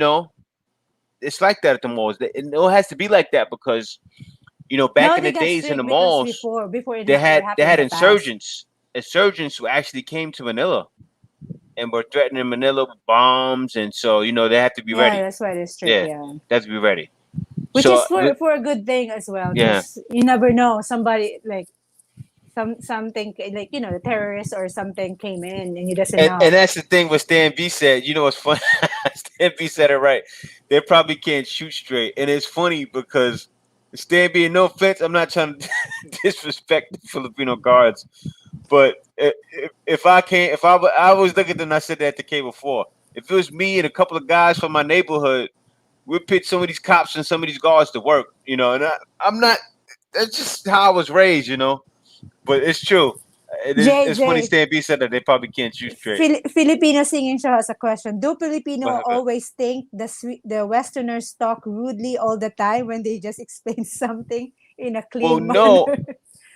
Speaker 4: It's like that at the malls. It has to be like that because back
Speaker 3: No,
Speaker 4: in
Speaker 3: they
Speaker 4: the
Speaker 3: got
Speaker 4: days in the
Speaker 3: strict because
Speaker 4: malls,
Speaker 3: before it
Speaker 4: they
Speaker 3: happened in
Speaker 4: had
Speaker 3: the past.
Speaker 4: insurgents who actually came to Manila and were threatening Manila with bombs, and so they have to be
Speaker 3: Yeah,
Speaker 4: ready.
Speaker 3: that's why they're strict.
Speaker 4: Yeah,
Speaker 3: Yeah,
Speaker 4: they have to be ready.
Speaker 3: which
Speaker 4: So
Speaker 3: is for a good thing as well,
Speaker 4: yeah,
Speaker 3: because you never know somebody like something like the terrorist or something came in and you doesn't
Speaker 4: and
Speaker 3: know.
Speaker 4: that's the thing what Stan B said. You know what's funny? Stan B said it right. They probably can't shoot straight, and it's funny because Stan B. No offense, I'm not trying to disrespect the Filipino guards, but if I can't, I always look at them. And I said that to K before. If it was me and a couple of guys from my neighborhood, we'd pitch some of these cops and some of these guards to work. And I'm not. That's just how I was raised. But it's true. It's funny.
Speaker 3: Jay,
Speaker 4: Stan B said that they probably can't shoot straight.
Speaker 3: Filipino singing show has a question. Do Filipino
Speaker 4: What happened?
Speaker 3: always think the Westerners talk rudely all the time when they just explain something in a
Speaker 4: Well,
Speaker 3: clean manner?
Speaker 4: no,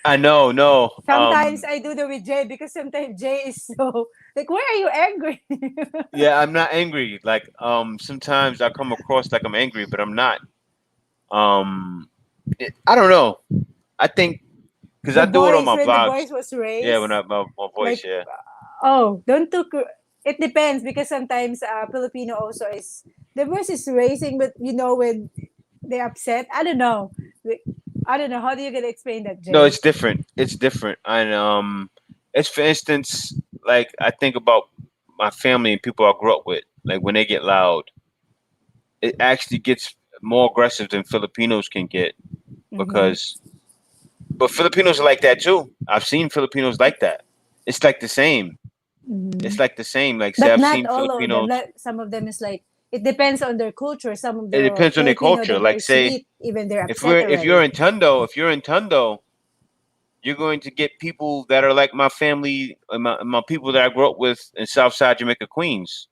Speaker 4: I know, no.
Speaker 3: Sometimes I do that with Jay because sometimes Jay is so like, why are you angry?
Speaker 4: Yeah, I'm not angry. Like, sometimes I come across like I'm angry, but I'm not. Um, I don't know. I think because
Speaker 3: The
Speaker 4: I do it on
Speaker 3: voice
Speaker 4: my
Speaker 3: when the
Speaker 4: vlogs.
Speaker 3: voice was
Speaker 4: Yeah,
Speaker 3: raised,
Speaker 4: when my voice.
Speaker 3: like
Speaker 4: Yeah,
Speaker 3: oh, don't took. It depends because sometimes Filipino also is the voice is raising, but when they're upset, I don't know. I don't know. How do you gonna explain that,
Speaker 4: no,
Speaker 3: Jay?
Speaker 4: it's different. It's different, and It's for instance, like I think about my family and people I grew up with. Like when they get loud, it actually gets more aggressive than Filipinos can get
Speaker 3: Mm-hmm.
Speaker 4: because, but Filipinos are like that too. I've seen Filipinos like that. It's like the same.
Speaker 3: Mm-hmm.
Speaker 4: It's like the same. Like say
Speaker 3: But
Speaker 4: I've
Speaker 3: not
Speaker 4: seen
Speaker 3: all of them.
Speaker 4: Filipinos.
Speaker 3: Like some of them is like it depends on their culture. Some of
Speaker 4: It
Speaker 3: the
Speaker 4: depends on their
Speaker 3: Filipino they're
Speaker 4: culture. Like
Speaker 3: very
Speaker 4: say
Speaker 3: sweet, even they're
Speaker 4: if
Speaker 3: upset
Speaker 4: you're
Speaker 3: already.
Speaker 4: in Tondo, you're going to get people that are like my family and my people that I grew up with in Southside Jamaica, Queens.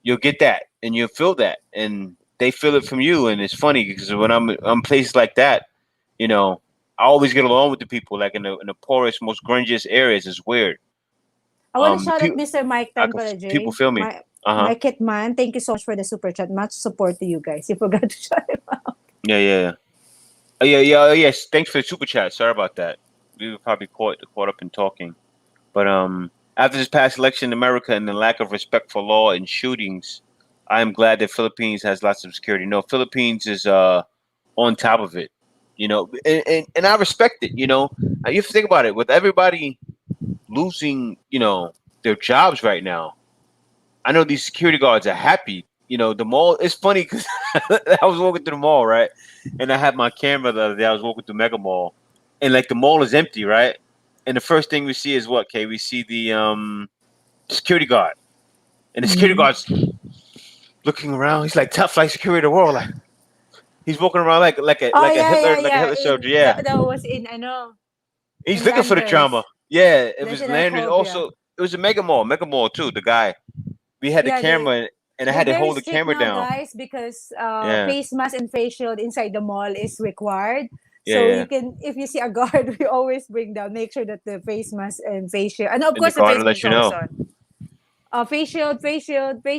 Speaker 4: You'll get that and you'll feel that and they feel it from you. And it's funny because when I'm places like that, you know, I always get along with the people. Like in the poorest, most grungiest areas, it's weird.
Speaker 3: I want to
Speaker 4: The
Speaker 3: shout out
Speaker 4: people,
Speaker 3: Mr. Mike
Speaker 4: people
Speaker 3: Tanpalaje.
Speaker 4: feel me. Uh huh.
Speaker 3: Mike Hitman, thank you so much for the super chat. Much support to you guys. You forgot to shout him out.
Speaker 4: Yeah, yeah, yeah. Oh, yeah, yeah. Oh, yes. Thanks for the super chat. Sorry about that. We were probably caught up in talking. But after this past election in America and the lack of respect for law and shootings, I am glad that Philippines has lots of security. No, Philippines is on top of it. You know, and I respect it. You know, you have to think about it. With everybody losing, you know, their jobs right now, I know these security guards are happy. You know, the mall. It's funny because I was walking through the mall, right, and I had my camera the other day. I was walking through Mega Mall, and like the mall is empty, right, and the first thing we see is what? Okay, we see the security guard, and the security
Speaker 3: Mm-hmm.
Speaker 4: guard's looking around. He's like tough, like security of the world. Like he's walking around
Speaker 3: Oh yeah,
Speaker 4: Like a
Speaker 3: yeah.
Speaker 4: Hitler soldier.
Speaker 3: In
Speaker 4: Yeah,
Speaker 3: that was in I know
Speaker 4: he's
Speaker 3: in
Speaker 4: looking for the drama.
Speaker 3: Landers,
Speaker 4: Yeah, it was
Speaker 3: National
Speaker 4: Landers.
Speaker 3: Cove. Yeah,
Speaker 4: Also, it was a Mega Mall too. The guy. We had the
Speaker 3: yeah.
Speaker 4: camera, and I
Speaker 3: They're
Speaker 4: had to
Speaker 3: very
Speaker 4: hold the
Speaker 3: strict
Speaker 4: camera
Speaker 3: now,
Speaker 4: down.
Speaker 3: guys, because
Speaker 4: Yeah,
Speaker 3: face mask and face shield inside the mall is required.
Speaker 4: yeah,
Speaker 3: So
Speaker 4: yeah.
Speaker 3: you can, if you see a guard, we always bring down, make sure that the face mask and face shield, and of
Speaker 4: And the
Speaker 3: course the
Speaker 4: guard
Speaker 3: face
Speaker 4: will
Speaker 3: mask
Speaker 4: let
Speaker 3: is
Speaker 4: you
Speaker 3: always
Speaker 4: know.
Speaker 3: on. Face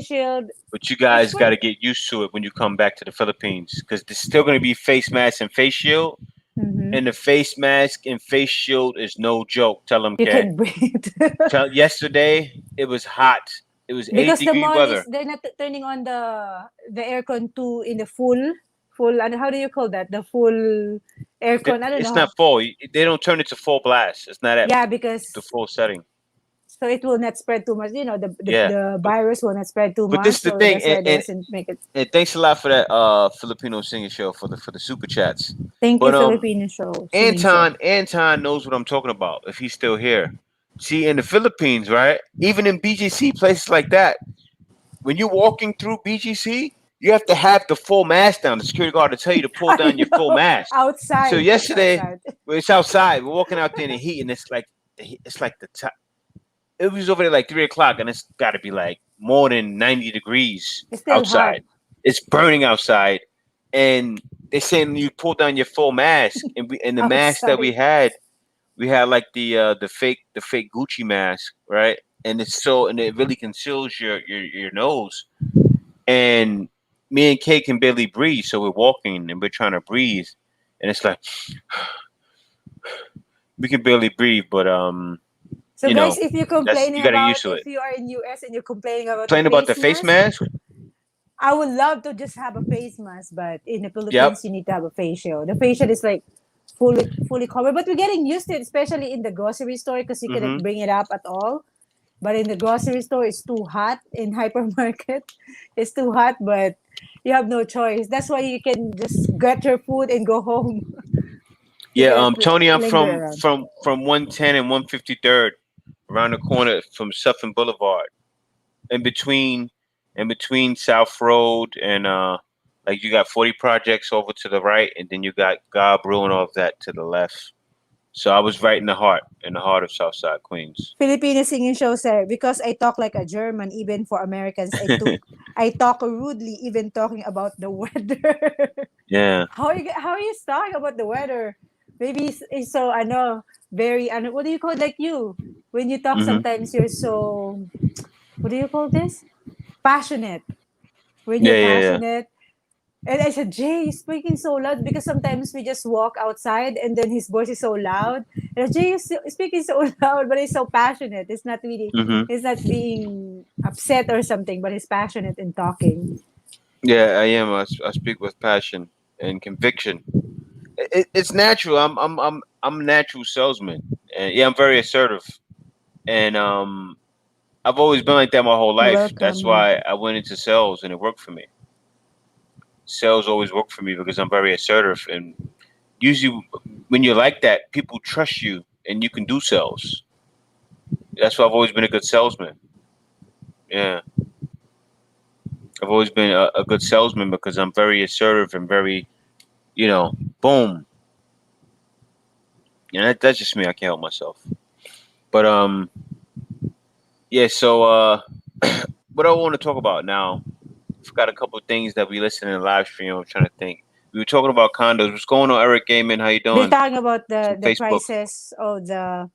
Speaker 3: shield.
Speaker 4: But you
Speaker 3: It's
Speaker 4: guys got
Speaker 3: good.
Speaker 4: to get used to it when you come back to the Philippines because there's still going to be face mask and face shield.
Speaker 3: Mm-hmm.
Speaker 4: And the face mask and face shield is no joke. Tell them,
Speaker 3: You
Speaker 4: okay.
Speaker 3: can breathe.
Speaker 4: Yesterday it was hot. It was
Speaker 3: Because the
Speaker 4: 80-degree
Speaker 3: mall is
Speaker 4: weather.
Speaker 3: they're not turning on the aircon to in the full and how do you call that, the full aircon, I don't know
Speaker 4: It's
Speaker 3: how.
Speaker 4: not full. They don't turn it to full blast. It's not at
Speaker 3: Yeah,
Speaker 4: the
Speaker 3: because
Speaker 4: full setting.
Speaker 3: so it will not spread too much,
Speaker 4: Yeah,
Speaker 3: the
Speaker 4: but
Speaker 3: virus will not spread too
Speaker 4: but this
Speaker 3: much,
Speaker 4: is the
Speaker 3: so
Speaker 4: thing,
Speaker 3: that's why they doesn't make it.
Speaker 4: and thanks a lot for that Filipino singing show for the super chats.
Speaker 3: Thank you,
Speaker 4: But
Speaker 3: Filipino show, singing show.
Speaker 4: Anton knows what I'm talking about if he's still here. See, in the Philippines, right? Even in BGC places like that, when you're walking through BGC, you have to have the full mask down. The security guard to tell you to pull
Speaker 3: I
Speaker 4: down your full
Speaker 3: know.
Speaker 4: mask. So
Speaker 3: Outside, it's
Speaker 4: yesterday,
Speaker 3: outside.
Speaker 4: well, it's outside. We're walking out there in the heat, and it's like the top. It was over there like 3 o'clock, and it's got to be like more than 90 degrees
Speaker 3: It's still hot.
Speaker 4: outside. It's burning outside, and they're saying you pull down your full mask, and the mask that
Speaker 3: Outside.
Speaker 4: we had like the fake Gucci mask, right? And it really conceals your nose. And me and Kay can barely breathe, so we're walking and we're trying to breathe, and it's like we can barely breathe, but
Speaker 3: So guys, if you're
Speaker 4: that's you
Speaker 3: complaining
Speaker 4: got to
Speaker 3: about,
Speaker 4: used to
Speaker 3: if
Speaker 4: it.
Speaker 3: you are in US and you're complaining about the
Speaker 4: Playing about the
Speaker 3: face
Speaker 4: face
Speaker 3: mask,
Speaker 4: mask.
Speaker 3: I would love to just have a face mask, but in the
Speaker 4: Yep.
Speaker 3: Philippines, you need to have a facial. The facial is like fully covered, but we're getting used to it, especially in the grocery store because you cannot
Speaker 4: Mm-hmm.
Speaker 3: bring it up at all. But in the grocery store, it's too hot. In hypermarket, it's too hot, but you have no choice. That's why you can just get your food and go home. You
Speaker 4: Yeah.
Speaker 3: cannot
Speaker 4: Tony, I'm
Speaker 3: linger around.
Speaker 4: from 110 and 153rd, around the corner from Sutphin Boulevard, in between South Road and like you got 40 projects over to the right, and then you got God Brew and all of that to the left. So I was right in the heart of Southside Queens.
Speaker 3: Filipino singing show, sir. Because I talk like a German, even for Americans, I talk rudely, even talking about the weather.
Speaker 4: Yeah.
Speaker 3: How are you talking about the weather? Maybe it's so I know very. I know, what do you call it, like you when you talk?
Speaker 4: Hmm.
Speaker 3: Sometimes you're so, what do you call this? Passionate. When
Speaker 4: Yeah,
Speaker 3: you're
Speaker 4: yeah, yeah.
Speaker 3: passionate. And I said, Jay, you're speaking so loud because sometimes we just walk outside and then his voice is so loud. And I said, Jay, you're speaking so loud, but he's so passionate. It's not really,
Speaker 4: Hmm.
Speaker 3: he's not being upset or something, but he's passionate in talking.
Speaker 4: Yeah, I am. I speak with passion and conviction. It's natural. I'm a natural salesman, and yeah, I'm very assertive. And I've always been like that my whole
Speaker 3: You're
Speaker 4: life. That's
Speaker 3: welcome.
Speaker 4: why I went into sales and it worked for me. Sales always worked for me because I'm very assertive, and usually when you're like that, people trust you and you can do sales. That's why I've always been a good salesman. Yeah, I've always been a good salesman because I'm very assertive and very, boom. And that's just me. I can't help myself. But yeah. So what I want to talk about now? Forgot a couple of things that we listened in the live stream. I'm trying to think. We were talking about condos. What's going on, Eric Gaiman? How you
Speaker 3: They're
Speaker 4: doing?
Speaker 3: talking about
Speaker 4: From
Speaker 3: the
Speaker 4: Facebook.
Speaker 3: prices of the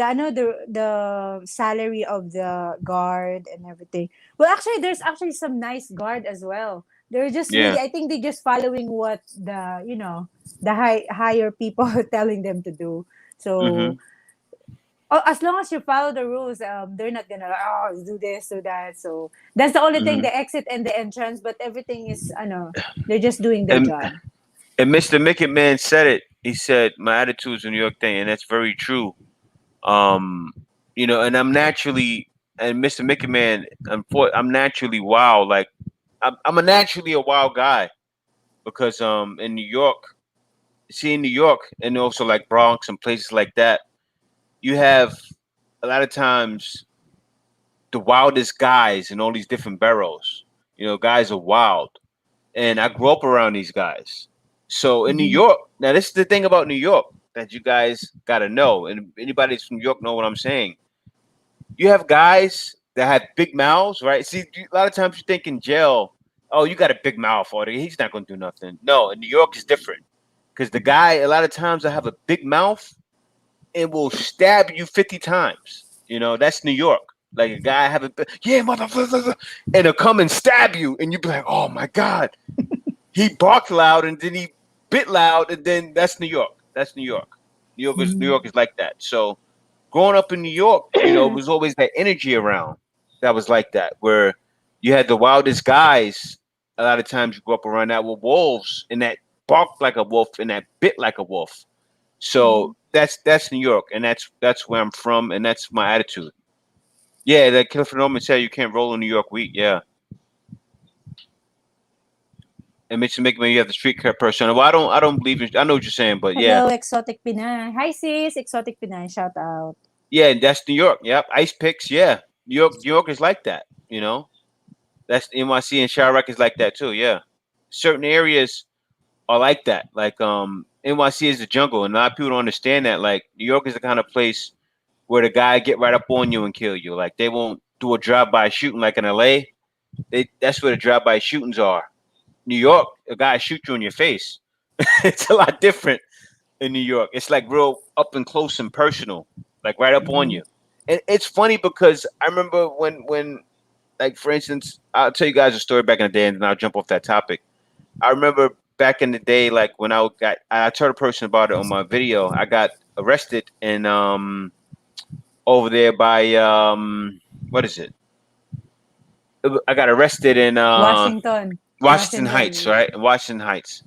Speaker 3: I know the salary of the guard and everything. Well, actually, there's actually some nice guard as well. They're just
Speaker 4: Yeah.
Speaker 3: really, I think, they're just following what the higher people are telling them to do. So
Speaker 4: Mm-hmm.
Speaker 3: as long as you follow the rules, they're not gonna do this, do that. So that's the only thing,
Speaker 4: Mm-hmm.
Speaker 3: the exit and the entrance. But everything is, I know, they're just doing their
Speaker 4: And
Speaker 3: job.
Speaker 4: Mr. Mickey Man said it. He said my attitude is a New York thing, and that's very true. Um, and I'm naturally, and Mr. Mickey Man, I'm naturally wild. Like I'm a naturally a wild guy because in New York, see in New York, and also like Bronx and places like that, you have a lot of times the wildest guys in all these different boroughs. Guys are wild, and I grew up around these guys. So in New
Speaker 3: Hmm.
Speaker 4: York, now this is the thing about New York that you guys got to know, and anybody that's from New York know what I'm saying. You have guys that have big mouths, right? See, a lot of times you think in jail, oh, you got a big mouth, or he's not going to do nothing. No, in New York is different because the guy a lot of times I have a big mouth and will stab you 50 times. That's New York. Like a guy have a yeah, motherfucker, and he'll come and stab you, and you be like, oh my god, he barked loud and then he bit loud, and then that's New York. That's New York. New
Speaker 3: Hmm.
Speaker 4: York is like that. So growing up in New York, it was always that energy around that was like that, where you had the wildest guys. A lot of times you grew up around that with wolves and that barked like a wolf and that bit like a wolf. So that's New York, and that's where I'm from, and that's my attitude. Yeah, that Clifford Norman said you can't roll in New York wheat. Yeah, and Mitch McMahon, you have the street car person. Well, I don't believe in. I know what you're saying, but yeah,
Speaker 3: Hello, Exotic Pinay. Hi, sis. Exotic Pinay. Shout out.
Speaker 4: yeah, that's New York. Yep, Ice Picks. Yeah, New York is like that. That's NYC and Chirac is like that too. Yeah, certain areas are like that. Like NYC is the jungle, and a lot of people don't understand that. Like New York is the kind of place where the guy get right up on you and kill you. Like they won't do a drive-by shooting like in LA. That's where the drive-by shootings are. New York, a guy shoot you in your face. It's a lot different in New York. It's like real up and close and personal, like right up on
Speaker 3: Mhm.
Speaker 4: you. And it's funny because I remember when like for instance, I'll tell you guys a story back in the day, and then I'll jump off that topic. I remember back in the day, like when I told a person about it on my video. I got arrested in over there by what is it? I got arrested in
Speaker 3: Washington.
Speaker 4: Washington Heights,
Speaker 3: Washington.
Speaker 4: right? In Washington Heights.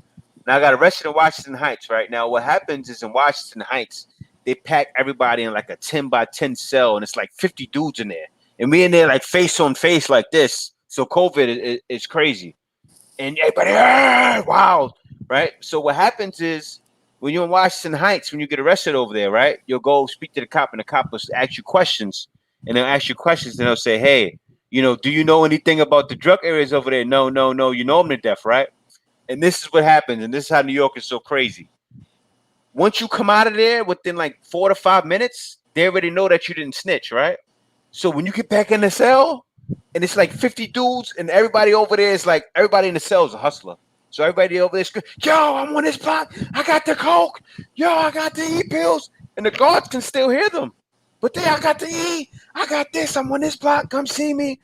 Speaker 4: Now I got arrested in Washington Heights, right? Now what happens is in Washington Heights, they pack everybody in like a 10 by 10 cell, and it's like 50 dudes in there. And we in there like face on face like this. So COVID is crazy. And everybody, wow, right? So what happens is when you're in Washington Heights, when you get arrested over there, right? You'll go speak to the cop, and the cop will ask you questions, and they'll ask you questions, and they'll say, "Hey, do you know anything about the drug areas over there?" No, no, no. You know them to death, right? And this is what happens, and this is how New York is so crazy. Once you come out of there, within like 4 to 5 minutes, they already know that you didn't snitch, right? So when you get back in the cell, and it's like 50 dudes, and everybody over there is like everybody in the cell is a hustler. So everybody over there is, yo, I'm on this block. I got the coke. Yo, I got the e-pills. And the guards can still hear them. But there, I got the E. I got this. I'm on this block. Come see me.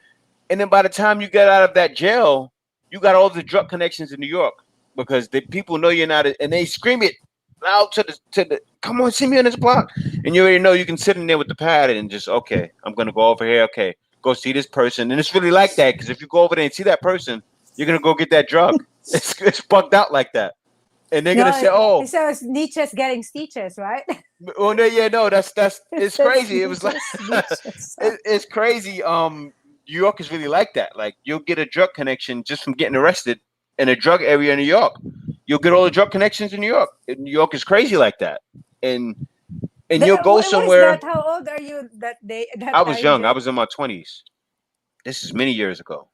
Speaker 4: And then by the time you get out of that jail, you got all the drug connections in New York because the people know you're not, and they scream it loud to the. Come on, see me on this block, and you already know you can sit in there with the pad and just okay. I'm gonna go over here. Okay, go see this person, and it's really like that because if you go over there and see that person, you're gonna go get that drug. It's bugged out like that. and they're
Speaker 3: No,
Speaker 4: gonna say, "Oh,
Speaker 3: so it's Nicest getting stitches, right?
Speaker 4: well, no, yeah, no, that's it's crazy." It was like
Speaker 3: Nicest.
Speaker 4: it's crazy. New York is really like that. Like you'll get a drug connection just from getting arrested in a drug area in New York. You'll get all the drug connections in New York. New York is crazy like that, and you'll go
Speaker 3: What is
Speaker 4: somewhere.
Speaker 3: that? How old are you that day?
Speaker 4: I
Speaker 3: That
Speaker 4: was
Speaker 3: time,
Speaker 4: young. I
Speaker 3: Jay?
Speaker 4: was in my 20s. This is many years ago.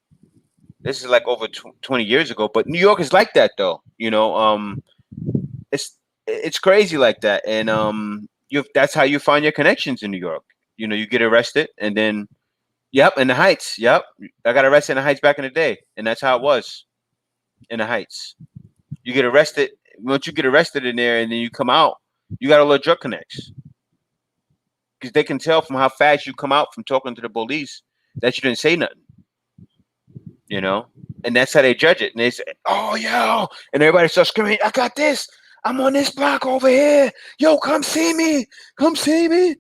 Speaker 4: This is like over 20 years ago. But New York is like that, though. It's it's crazy like that, and you that's how you find your connections in New York. You get arrested, and then yep, in the Heights. Yep, I got arrested in the Heights back in the day, and that's how it was in the Heights. You get arrested. Once you get arrested in there, and then you come out, you got a little drug connects because they can tell from how fast you come out from talking to the police that you didn't say nothing. And that's how they judge it. And they say, "Oh, yo," and everybody starts screaming, "I got this. I'm on this block over here. Yo, come see me. Come see me."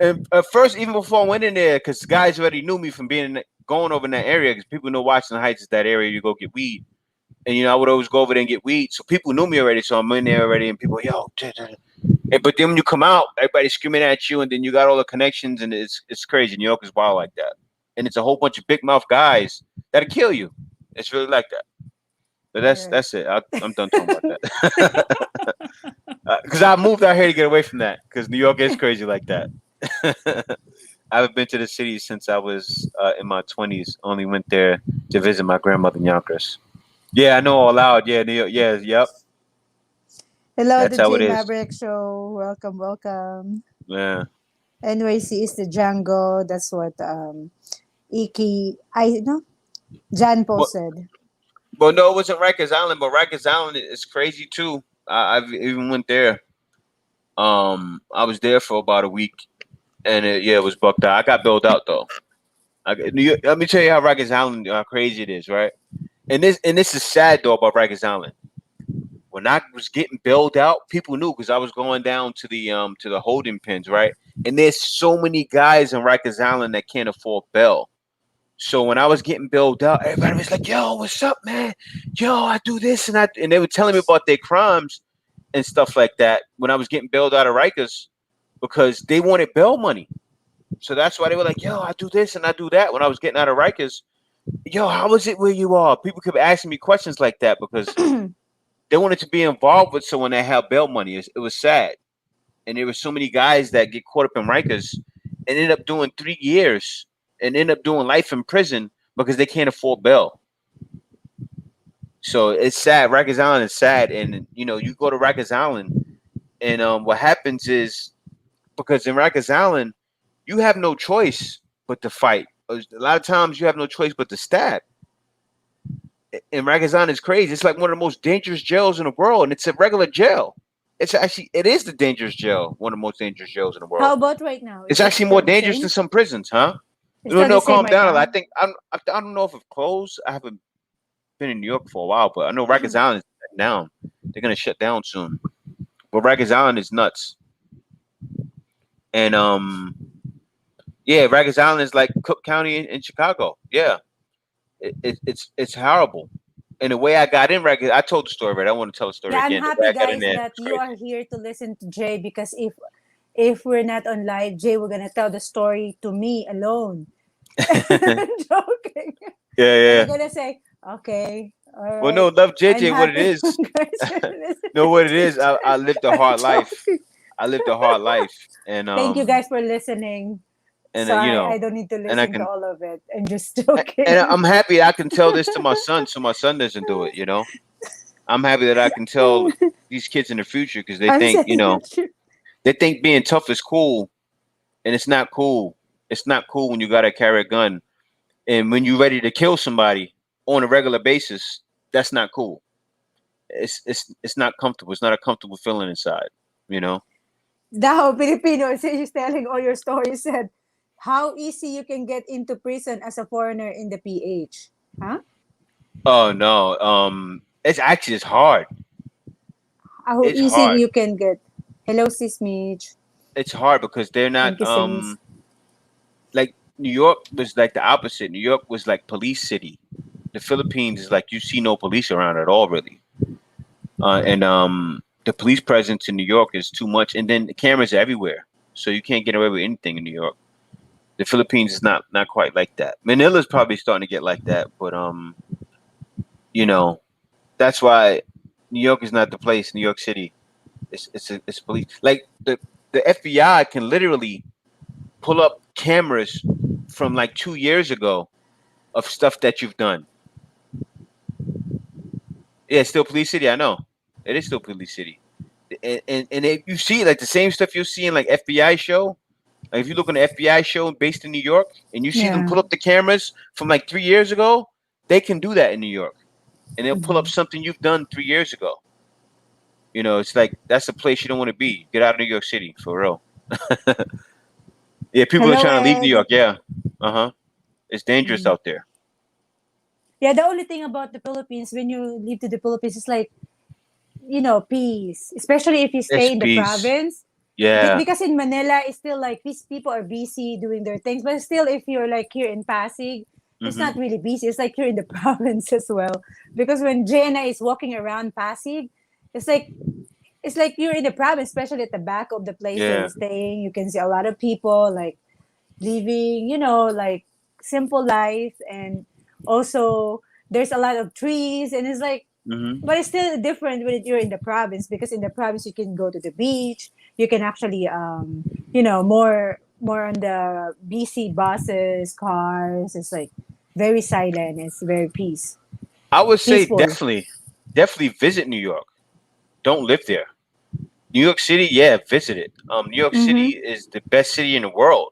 Speaker 4: And at first, even before I went in there, because guys already knew me from going over in that area, because people know Washington Heights is that area you go get weed. And, I would always go over there and get weed. So people knew me already. So I'm in there already. And people, yo. But then when you come out, everybody's screaming at you. And then you got all the connections. And it's crazy. New York is wild like that. And it's a whole bunch of big mouth guys that'll kill you. It's really like that. But that's it. I'm done talking about that. Because I moved out here to get away from that. Because New York is crazy like that. I haven't been to the city since I was in my 20s. Only went there to visit my grandmother in Yonkers. Yeah, I know all loud. Yeah, New York. Yeah, yep.
Speaker 3: Hello,
Speaker 4: That's
Speaker 3: the
Speaker 4: how it
Speaker 3: J
Speaker 4: is.
Speaker 3: Maverick Show. Welcome.
Speaker 4: Yeah.
Speaker 3: NYC is the Django. That's what Jan posted.
Speaker 4: Well, no, it wasn't Rikers Island, but Rikers Island is crazy too. I've even went there. I was there for about a week, and it was bucked out. I got bailed out though. Let me tell you how Rikers Island, how crazy it is, right? And this is sad though about Rikers Island. When I was getting bailed out, people knew because I was going down to the holding pens, right? And there's so many guys in Rikers Island that can't afford bail. So when I was getting bailed out, everybody was like, "Yo, what's up, man? Yo, I do this and they were telling me about their crimes and stuff like that when I was getting bailed out of Rikers because they wanted bail money. So that's why they were like, "Yo, I do this and I do that." When I was getting out of Rikers, "Yo, how is it where you are?" People kept asking me questions like that because they wanted to be involved with someone that had bail money. It was sad. And there were so many guys that get caught up in Rikers and end up doing 3 years and end up doing life in prison because they can't afford bail. So it's sad. Rikers Island is sad. And, you go to Rikers Island and what happens is because in Rikers Island, you have no choice but to fight. A lot of times you have no choice but to stab. And Rikers Island is crazy. It's like one of the most dangerous jails in the world, and it's a regular jail. It is the dangerous jail, one of the most dangerous jails in the world.
Speaker 3: How about right now?
Speaker 4: It's actually more dangerous than some prisons, huh? No, calm down. I think I don't know if it's closed. I haven't been in New York for a while, but I know Rikers Island is shut down. They're gonna shut down soon. But Rikers Island is nuts. And Rikers Island is like Cook County in Chicago. Yeah. It's horrible. And the way I got in Rikers, I told the story, right? I want to tell the story again.
Speaker 3: I'm happy, guys, that you are here to listen to Jay because if we're not on live, Jay, we're gonna tell the story to me alone. Joking.
Speaker 4: Yeah.
Speaker 3: I'm gonna say, okay. All right.
Speaker 4: Well, no, love JJ. What it is? No, what it is. I lived a hard life. And
Speaker 3: thank you guys for listening. And so I don't need to listen to all of it and just joking.
Speaker 4: And I'm happy I can tell this to my son, so my son doesn't do it. I'm happy that I can tell these kids in the future because they think, they think being tough is cool, and it's not cool. It's not cool when you gotta carry a gun, and when you're ready to kill somebody on a regular basis, that's not cool. It's not comfortable. It's not a comfortable feeling inside.
Speaker 3: Daho Filipino is telling all your stories. Said how easy you can get into prison as a foreigner in the PH, huh?
Speaker 4: Oh no, it's hard.
Speaker 3: How easy you can get. Hello, Sis Mitch.
Speaker 4: It's hard because they're not like New York was like the opposite. New York was like police city. The Philippines is like you see no police around at all, really. and the police presence in New York is too much, and then the cameras are everywhere, so you can't get away with anything in New York. The Philippines is not quite like that. Manila's probably starting to get like that, but you know, that's why New York is not the place. New York City, it's police. Like the FBI can literally pull up cameras from like 2 years ago of stuff that you've done. Yeah, it's still police city. I know it is still police city, and you see like the same stuff you'll see in like FBI show. Like if you look on the FBI show based in New York and you see them
Speaker 3: Yeah.
Speaker 4: pull up the cameras from like 3 years ago, they can do that in New York, and they'll pull up
Speaker 3: Mhm.
Speaker 4: something you've done 3 years ago. You know, it's like that's a place you don't want to be. Get out of New York City for real. Yeah, people are
Speaker 3: Hello,
Speaker 4: trying to leave New
Speaker 3: Ed.
Speaker 4: York. Yeah, it's dangerous
Speaker 3: Mm.
Speaker 4: out there.
Speaker 3: Yeah, the only thing about the Philippines, when you leave to the Philippines, is like, peace. Especially if you
Speaker 4: It's
Speaker 3: stay in the
Speaker 4: peace.
Speaker 3: province.
Speaker 4: Yeah.
Speaker 3: Because in Manila, it's still like these people are busy doing their things. But still, if you're like here in Pasig, it's
Speaker 4: Hmm.
Speaker 3: not really busy. It's like you're in the province as well. Because when Jenna is walking around Pasig, it's like it's like you're in the province, especially at the back of the place where
Speaker 4: Yeah.
Speaker 3: you're staying. You can see a lot of people like living, like simple life, and also there's a lot of trees, and it's like,
Speaker 4: Hmm.
Speaker 3: but it's still different when you're in the province, because in the province you can go to the beach, you can actually more on the BC buses, cars. It's like very silent. It's very
Speaker 4: I would say
Speaker 3: peaceful.
Speaker 4: definitely visit New York. Don't live there. New York City, yeah, visit it. New York City
Speaker 3: Mm-hmm.
Speaker 4: is the best city in the world.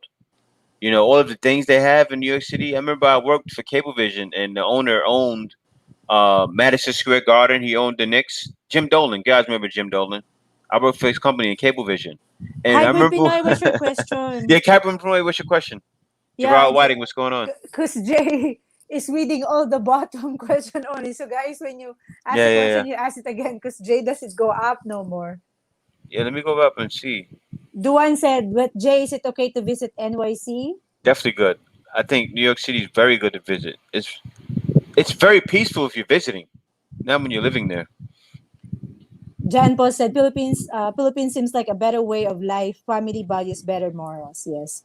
Speaker 4: You know, all of the things they have in New York City. I remember I worked for Cablevision, and the owner owned Madison Square Garden. He owned the Knicks. Jim Dolan, guys, remember Jim Dolan? I worked for his company in Cablevision, and I
Speaker 3: Hybrid
Speaker 4: remember.
Speaker 3: Pinoy, what's your
Speaker 4: Yeah,
Speaker 3: question?
Speaker 4: Captain Floyd, what's your question?
Speaker 3: Yeah,
Speaker 4: Gerard Whiting, what's going on?
Speaker 3: because Jay is reading all the bottom question only. So guys, when you ask
Speaker 4: Yeah,
Speaker 3: a
Speaker 4: yeah, yeah.
Speaker 3: question, you ask it again, because Jay doesn't go up no more.
Speaker 4: Yeah, let me go up and see.
Speaker 3: Duan said, "But Jay, is it okay to visit NYC?"
Speaker 4: Definitely good. I think New York City is very good to visit. It's very peaceful if you're visiting, not when you're living there.
Speaker 3: John Paul said, Philippines seems like a better way of life. Family values, better morals. Yes,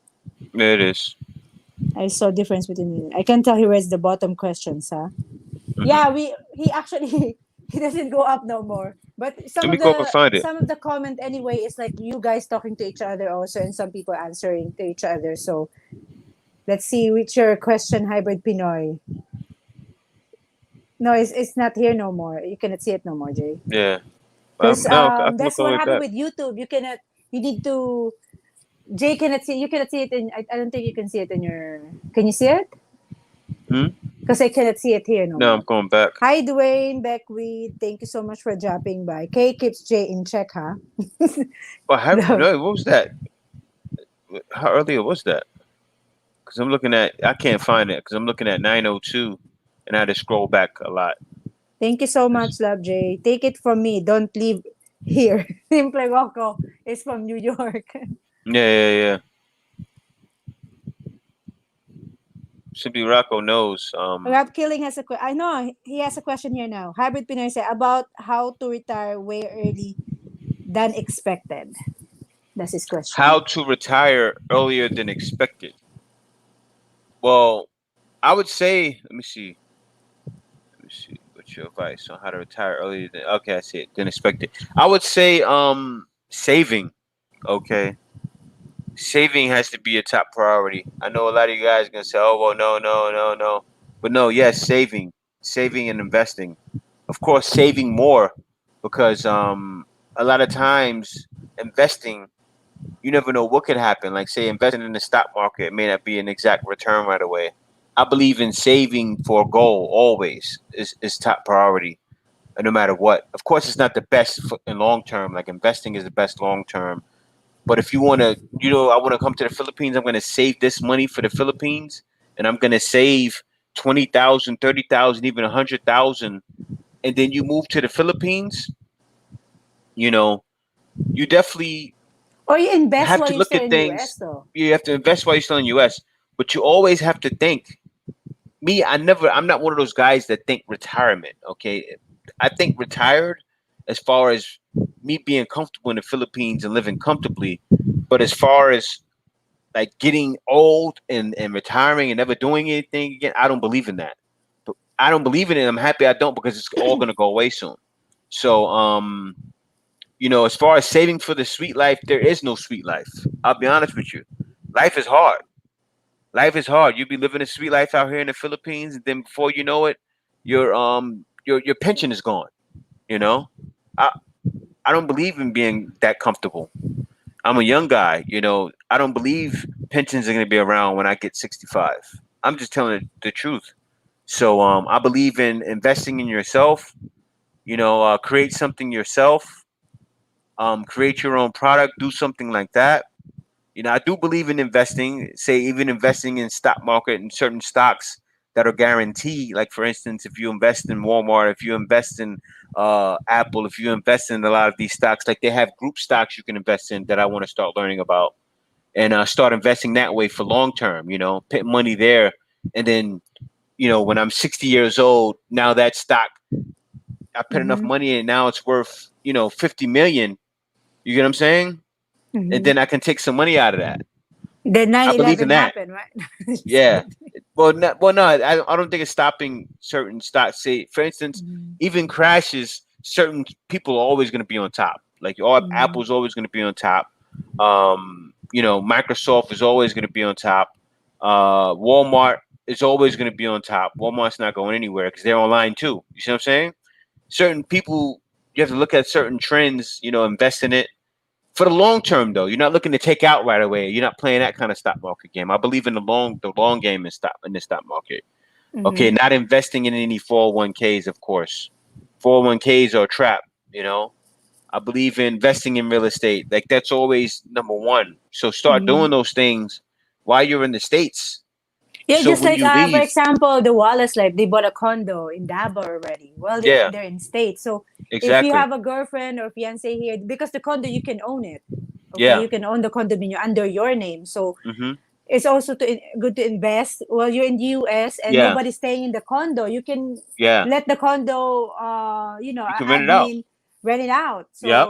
Speaker 4: Yeah, it is.
Speaker 3: I saw difference between. I can tell he reads the bottom questions, huh?
Speaker 4: Hmm.
Speaker 3: Yeah, he actually he doesn't go up no more. But
Speaker 4: Let me go up and find it.
Speaker 3: some of the comment anyway is like you guys talking to each other also, and some people answering to each other. So let's see which your question, Hybrid Pinoy. No, it's not here no more. You cannot see it no more, Jay.
Speaker 4: Yeah.
Speaker 3: Because
Speaker 4: No, I can look
Speaker 3: that's
Speaker 4: all the
Speaker 3: what
Speaker 4: way
Speaker 3: happened
Speaker 4: back.
Speaker 3: with YouTube. You cannot. You need to. Jay cannot see. You cannot see it in. I don't think you can see it in your. Can you see it?
Speaker 4: Hmm?
Speaker 3: Because I cannot see it here no
Speaker 4: No, I'm
Speaker 3: more.
Speaker 4: going back.
Speaker 3: Hi, Dwayne Beckweed. Thank you so much for dropping by. Kay keeps Jay in check, huh?
Speaker 4: Well,
Speaker 3: No.
Speaker 4: no, what was that? How earlier was that? Because I'm looking at, I can't find it because I'm looking at 9:02, and I had to scroll back a lot.
Speaker 3: Thank you so much, Love Jay. Take it from me. Don't leave here. Simple Rocco is from New York.
Speaker 4: Yeah, yeah, yeah. Simply Rocco knows.
Speaker 3: Rap Killing has a question. I know he has a question here now. Hybrid Pinoy said about how to retire way early than expected. That's his
Speaker 4: How
Speaker 3: question.
Speaker 4: to retire earlier than expected. Well, I would say, let me see. Let me see. What's your advice on how to retire earlier than? Okay, I see it. Than expected. I would say, saving. Okay, saving has to be a top priority. I know a lot of you guys are gonna say, "Oh, well, no, no, no, no," but no, yes, saving and investing. Of course, saving more because a lot of times investing, you never know what could happen. Like say investing in the stock market, it may not be an exact return right away. I believe in saving for a goal always is top priority, no matter what. Of course, it's not the best in long term. Like investing is the best long term. But if you want to, I want to come to the Philippines, I'm going to save this money for the Philippines, and I'm going to save 20,000, 30,000, even 100,000, and then you move to the Philippines. You know, you definitely
Speaker 3: Or you invest
Speaker 4: have
Speaker 3: while
Speaker 4: to
Speaker 3: you're
Speaker 4: look
Speaker 3: still
Speaker 4: at
Speaker 3: in US
Speaker 4: things.
Speaker 3: though.
Speaker 4: You have to invest while you're still in the US, but you always have to think. I'm not one of those guys that think retirement. Okay, I think retired. as far as me being comfortable in the Philippines and living comfortably. But as far as like getting old and retiring and never doing anything again, I don't believe in that. But I don't believe in it. I'm happy I don't, because it's all gonna go away soon. So you know, as far as saving for the sweet life, there is no sweet life. I'll be honest with you. Life is hard. Life is hard. You be living a sweet life out here in the Philippines, and then before you know it, your pension is gone. You know, I I don't believe in being that comfortable. I'm a young guy. You know, I don't believe pensions are going to be around when I get 65. I'm just telling the truth. So I believe in investing in yourself. You know, create something yourself. Create your own product. Do something like that. You know, I do believe in investing, say even investing in stock market and certain stocks that are guaranteed. Like for instance, if you invest in Walmart, if you invest in Apple, if you invest in a lot of these stocks, like they have group stocks you can invest in that I want to start learning about and start investing that way for long term, you know, put money there. And then, you know, when I'm 60 years old, now that stock, I put enough
Speaker 3: Mm-hmm.
Speaker 4: money in, now it's worth, you know, 50 million. You get what I'm saying? And
Speaker 3: Mm-hmm.
Speaker 4: then I can take some money out of that.
Speaker 3: Then
Speaker 4: I believe in
Speaker 3: 9/11
Speaker 4: that.
Speaker 3: happened, right? Just
Speaker 4: Yeah.
Speaker 3: kidding.
Speaker 4: No. I don't think it's stopping certain stocks. Say, for instance,
Speaker 3: Mhm.
Speaker 4: even crashes, certain people are always going to be on top. Like all
Speaker 3: Mhm.
Speaker 4: Apple's always going to be on top. You know, Microsoft is always going to be on top. Walmart is always going to be on top. Walmart's not going anywhere because they're online too. You see what I'm saying? Certain people, you have to look at certain trends. You know, invest in it for the long term, though. You're not looking to take out right away. You're not playing that kind of stock market game. I believe in the long game in the stock market. Okay,
Speaker 3: Mhm.
Speaker 4: not investing in any 401ks, of course. 401ks are a trap. You know, I believe in investing in real estate. Like that's always number one. So start
Speaker 3: Mhm.
Speaker 4: doing those things while you're in the states.
Speaker 3: Yeah,
Speaker 4: So
Speaker 3: just
Speaker 4: when
Speaker 3: like
Speaker 4: you
Speaker 3: for
Speaker 4: leave,
Speaker 3: example, the Wallace life, they bought a condo in Davao already. Well,
Speaker 4: yeah,
Speaker 3: they're in states. So if you
Speaker 4: exactly,
Speaker 3: have a girlfriend or fiance here, because the condo you can own it. Okay,
Speaker 4: yeah,
Speaker 3: you can own the condominium under your name. So
Speaker 4: hmm,
Speaker 3: it's also good to invest while you're in the US and
Speaker 4: yeah,
Speaker 3: nobody's staying in the condo. You can
Speaker 4: yeah.
Speaker 3: let the condo,
Speaker 4: You can rent it out.
Speaker 3: admin rent it out.
Speaker 4: Yep.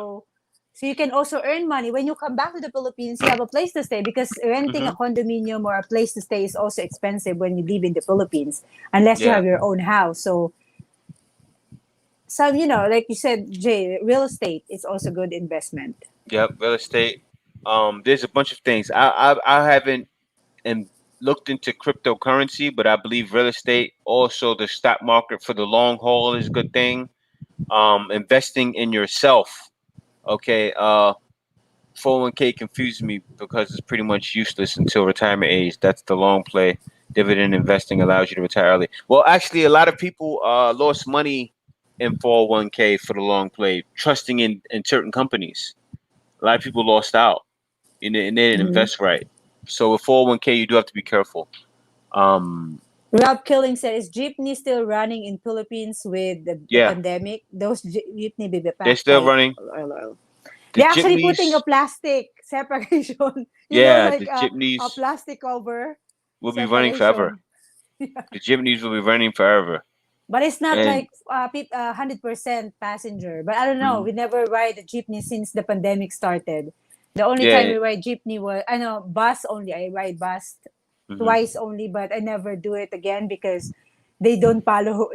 Speaker 3: So you can also earn money when you come back to the Philippines. You have a place to stay because renting a
Speaker 4: Hmm.
Speaker 3: condominium or a place to stay is also expensive when you live in the Philippines, unless you
Speaker 4: Yeah.
Speaker 3: have your own house. So some, like you said, Jay, real estate is also good investment.
Speaker 4: Yep. Real estate. There's a bunch of things. I haven't and looked into cryptocurrency, but I believe real estate, also the stock market for the long haul is a good thing. Investing in yourself. Okay. 401k confused me because it's pretty much useless until retirement age. That's the long play. Dividend investing allows you to retire early. Well, actually, a lot of people lost money in 401k for the long play, trusting in certain companies. A lot of people lost out and they didn't
Speaker 3: Mhm.
Speaker 4: invest right. So with 401k, you do have to be careful. Um,
Speaker 3: Rob Killing said, "Is jeepney still running in Philippines with the
Speaker 4: yeah,
Speaker 3: pandemic? Those jeepney baby
Speaker 4: they're
Speaker 3: pack
Speaker 4: still
Speaker 3: type
Speaker 4: running.
Speaker 3: oil.
Speaker 4: The
Speaker 3: They're actually putting a
Speaker 4: jitneys,
Speaker 3: plastic separation,
Speaker 4: yeah,
Speaker 3: like
Speaker 4: the
Speaker 3: a
Speaker 4: jitneys
Speaker 3: plastic cover
Speaker 4: will be running forever.
Speaker 3: separation. Yeah.
Speaker 4: The jitneys will be running forever.
Speaker 3: But it's not
Speaker 4: And
Speaker 3: like 100% passenger. But I don't know.
Speaker 4: mhm,
Speaker 3: We never ride a jeepney since the pandemic started. The only time
Speaker 4: yeah,
Speaker 3: we ride jeepney was, I know, bus only. I ride bus
Speaker 4: mhm,
Speaker 3: twice only, but I never do it again because they don't follow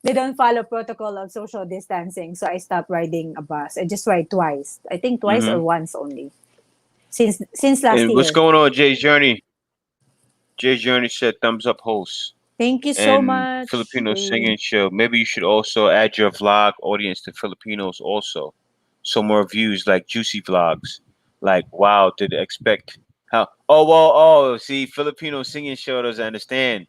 Speaker 3: they don't follow protocol of social distancing. So I stopped riding a bus. I just ride twice. I think twice or
Speaker 4: mhm.
Speaker 3: once only since last
Speaker 4: And what's
Speaker 3: year.
Speaker 4: going on, Jay's Journey? Jay's Journey said thumbs up host
Speaker 3: Thank you so
Speaker 4: and
Speaker 3: much.
Speaker 4: Filipino singing show. Maybe you should also add your vlog audience to Filipinos also. So more views like juicy vlogs. Like wow, did expect how oh well oh see Filipino singing show doesn't understand.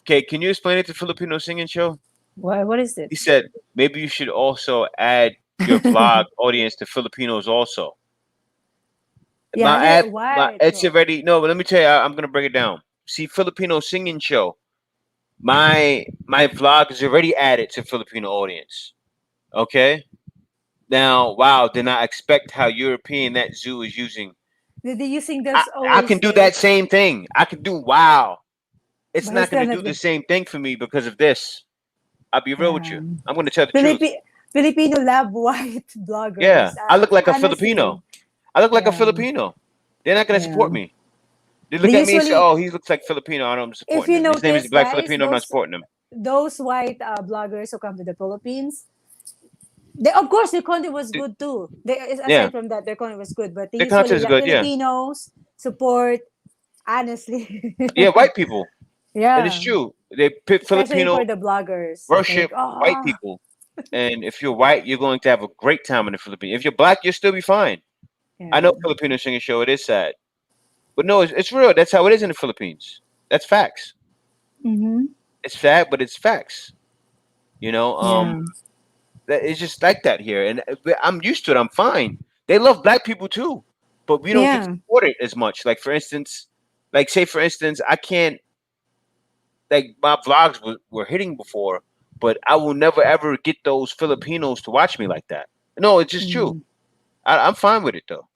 Speaker 4: Okay, can you explain it to Filipino singing show?
Speaker 3: What is it?
Speaker 4: He said maybe you should also add your vlog audience to Filipinos also.
Speaker 3: Yeah,
Speaker 4: My
Speaker 3: why
Speaker 4: it's
Speaker 3: though?
Speaker 4: already no, but let me tell you, I'm gonna break it down. See, Filipino singing show. My vlog is already added to Filipino audience. Okay. Now, wow, did not expect how European that zoo is using.
Speaker 3: Did they using
Speaker 4: I,
Speaker 3: those
Speaker 4: I
Speaker 3: old
Speaker 4: can do that
Speaker 3: snakes?
Speaker 4: same thing. I can do wow. It's
Speaker 3: But it's
Speaker 4: not gonna
Speaker 3: still not
Speaker 4: do the
Speaker 3: good.
Speaker 4: same thing for me because of this. I'll be real with you.
Speaker 3: Um,
Speaker 4: I'm gonna tell the truth.
Speaker 3: Philippi- Filipino love white bloggers.
Speaker 4: Yeah, I look like a
Speaker 3: Honestly,
Speaker 4: Filipino. I look like a
Speaker 3: yeah,
Speaker 4: Filipino. They're not gonna support
Speaker 3: yeah.
Speaker 4: me. They
Speaker 3: They
Speaker 4: look at me and say,
Speaker 3: usually,
Speaker 4: "Oh, he looks like Filipino. I don't, I'm
Speaker 3: if
Speaker 4: supporting
Speaker 3: you
Speaker 4: him. His name is
Speaker 3: notice,
Speaker 4: Black
Speaker 3: guys,
Speaker 4: Filipino. I'm not supporting him."
Speaker 3: those white bloggers who come to the Philippines, they, of course, their content was
Speaker 4: Th-
Speaker 3: good too.
Speaker 4: Yeah,
Speaker 3: Aside from that, their content was good, but they
Speaker 4: the content
Speaker 3: usually
Speaker 4: is
Speaker 3: let
Speaker 4: good. Yeah,
Speaker 3: Filipinos support. Honestly,
Speaker 4: yeah, white people. And it's
Speaker 3: yeah,
Speaker 4: true. They pit
Speaker 3: especially
Speaker 4: Filipino
Speaker 3: for the bloggers. Like,
Speaker 4: worship white
Speaker 3: oh,
Speaker 4: people. And if you're white, you're going to have a great time in the Philippines. If you're black, you'll still be fine. I
Speaker 3: yeah,
Speaker 4: know Filipino singing show. It is sad, but no, it's real. That's how it is in the Philippines. That's facts.
Speaker 3: mm-hmm.
Speaker 4: It's sad, but it's facts. You know,
Speaker 3: Yeah,
Speaker 4: it's just like that here, and I'm used to it. I'm fine. They love black people too, but we don't get
Speaker 3: yeah.
Speaker 4: supported as much. Like for instance, for instance, I can't like my vlogs were hitting before, but I will never ever get those Filipinos to watch me like that. No, it's just true.
Speaker 3: Mm-hmm.
Speaker 4: I'm fine with it though.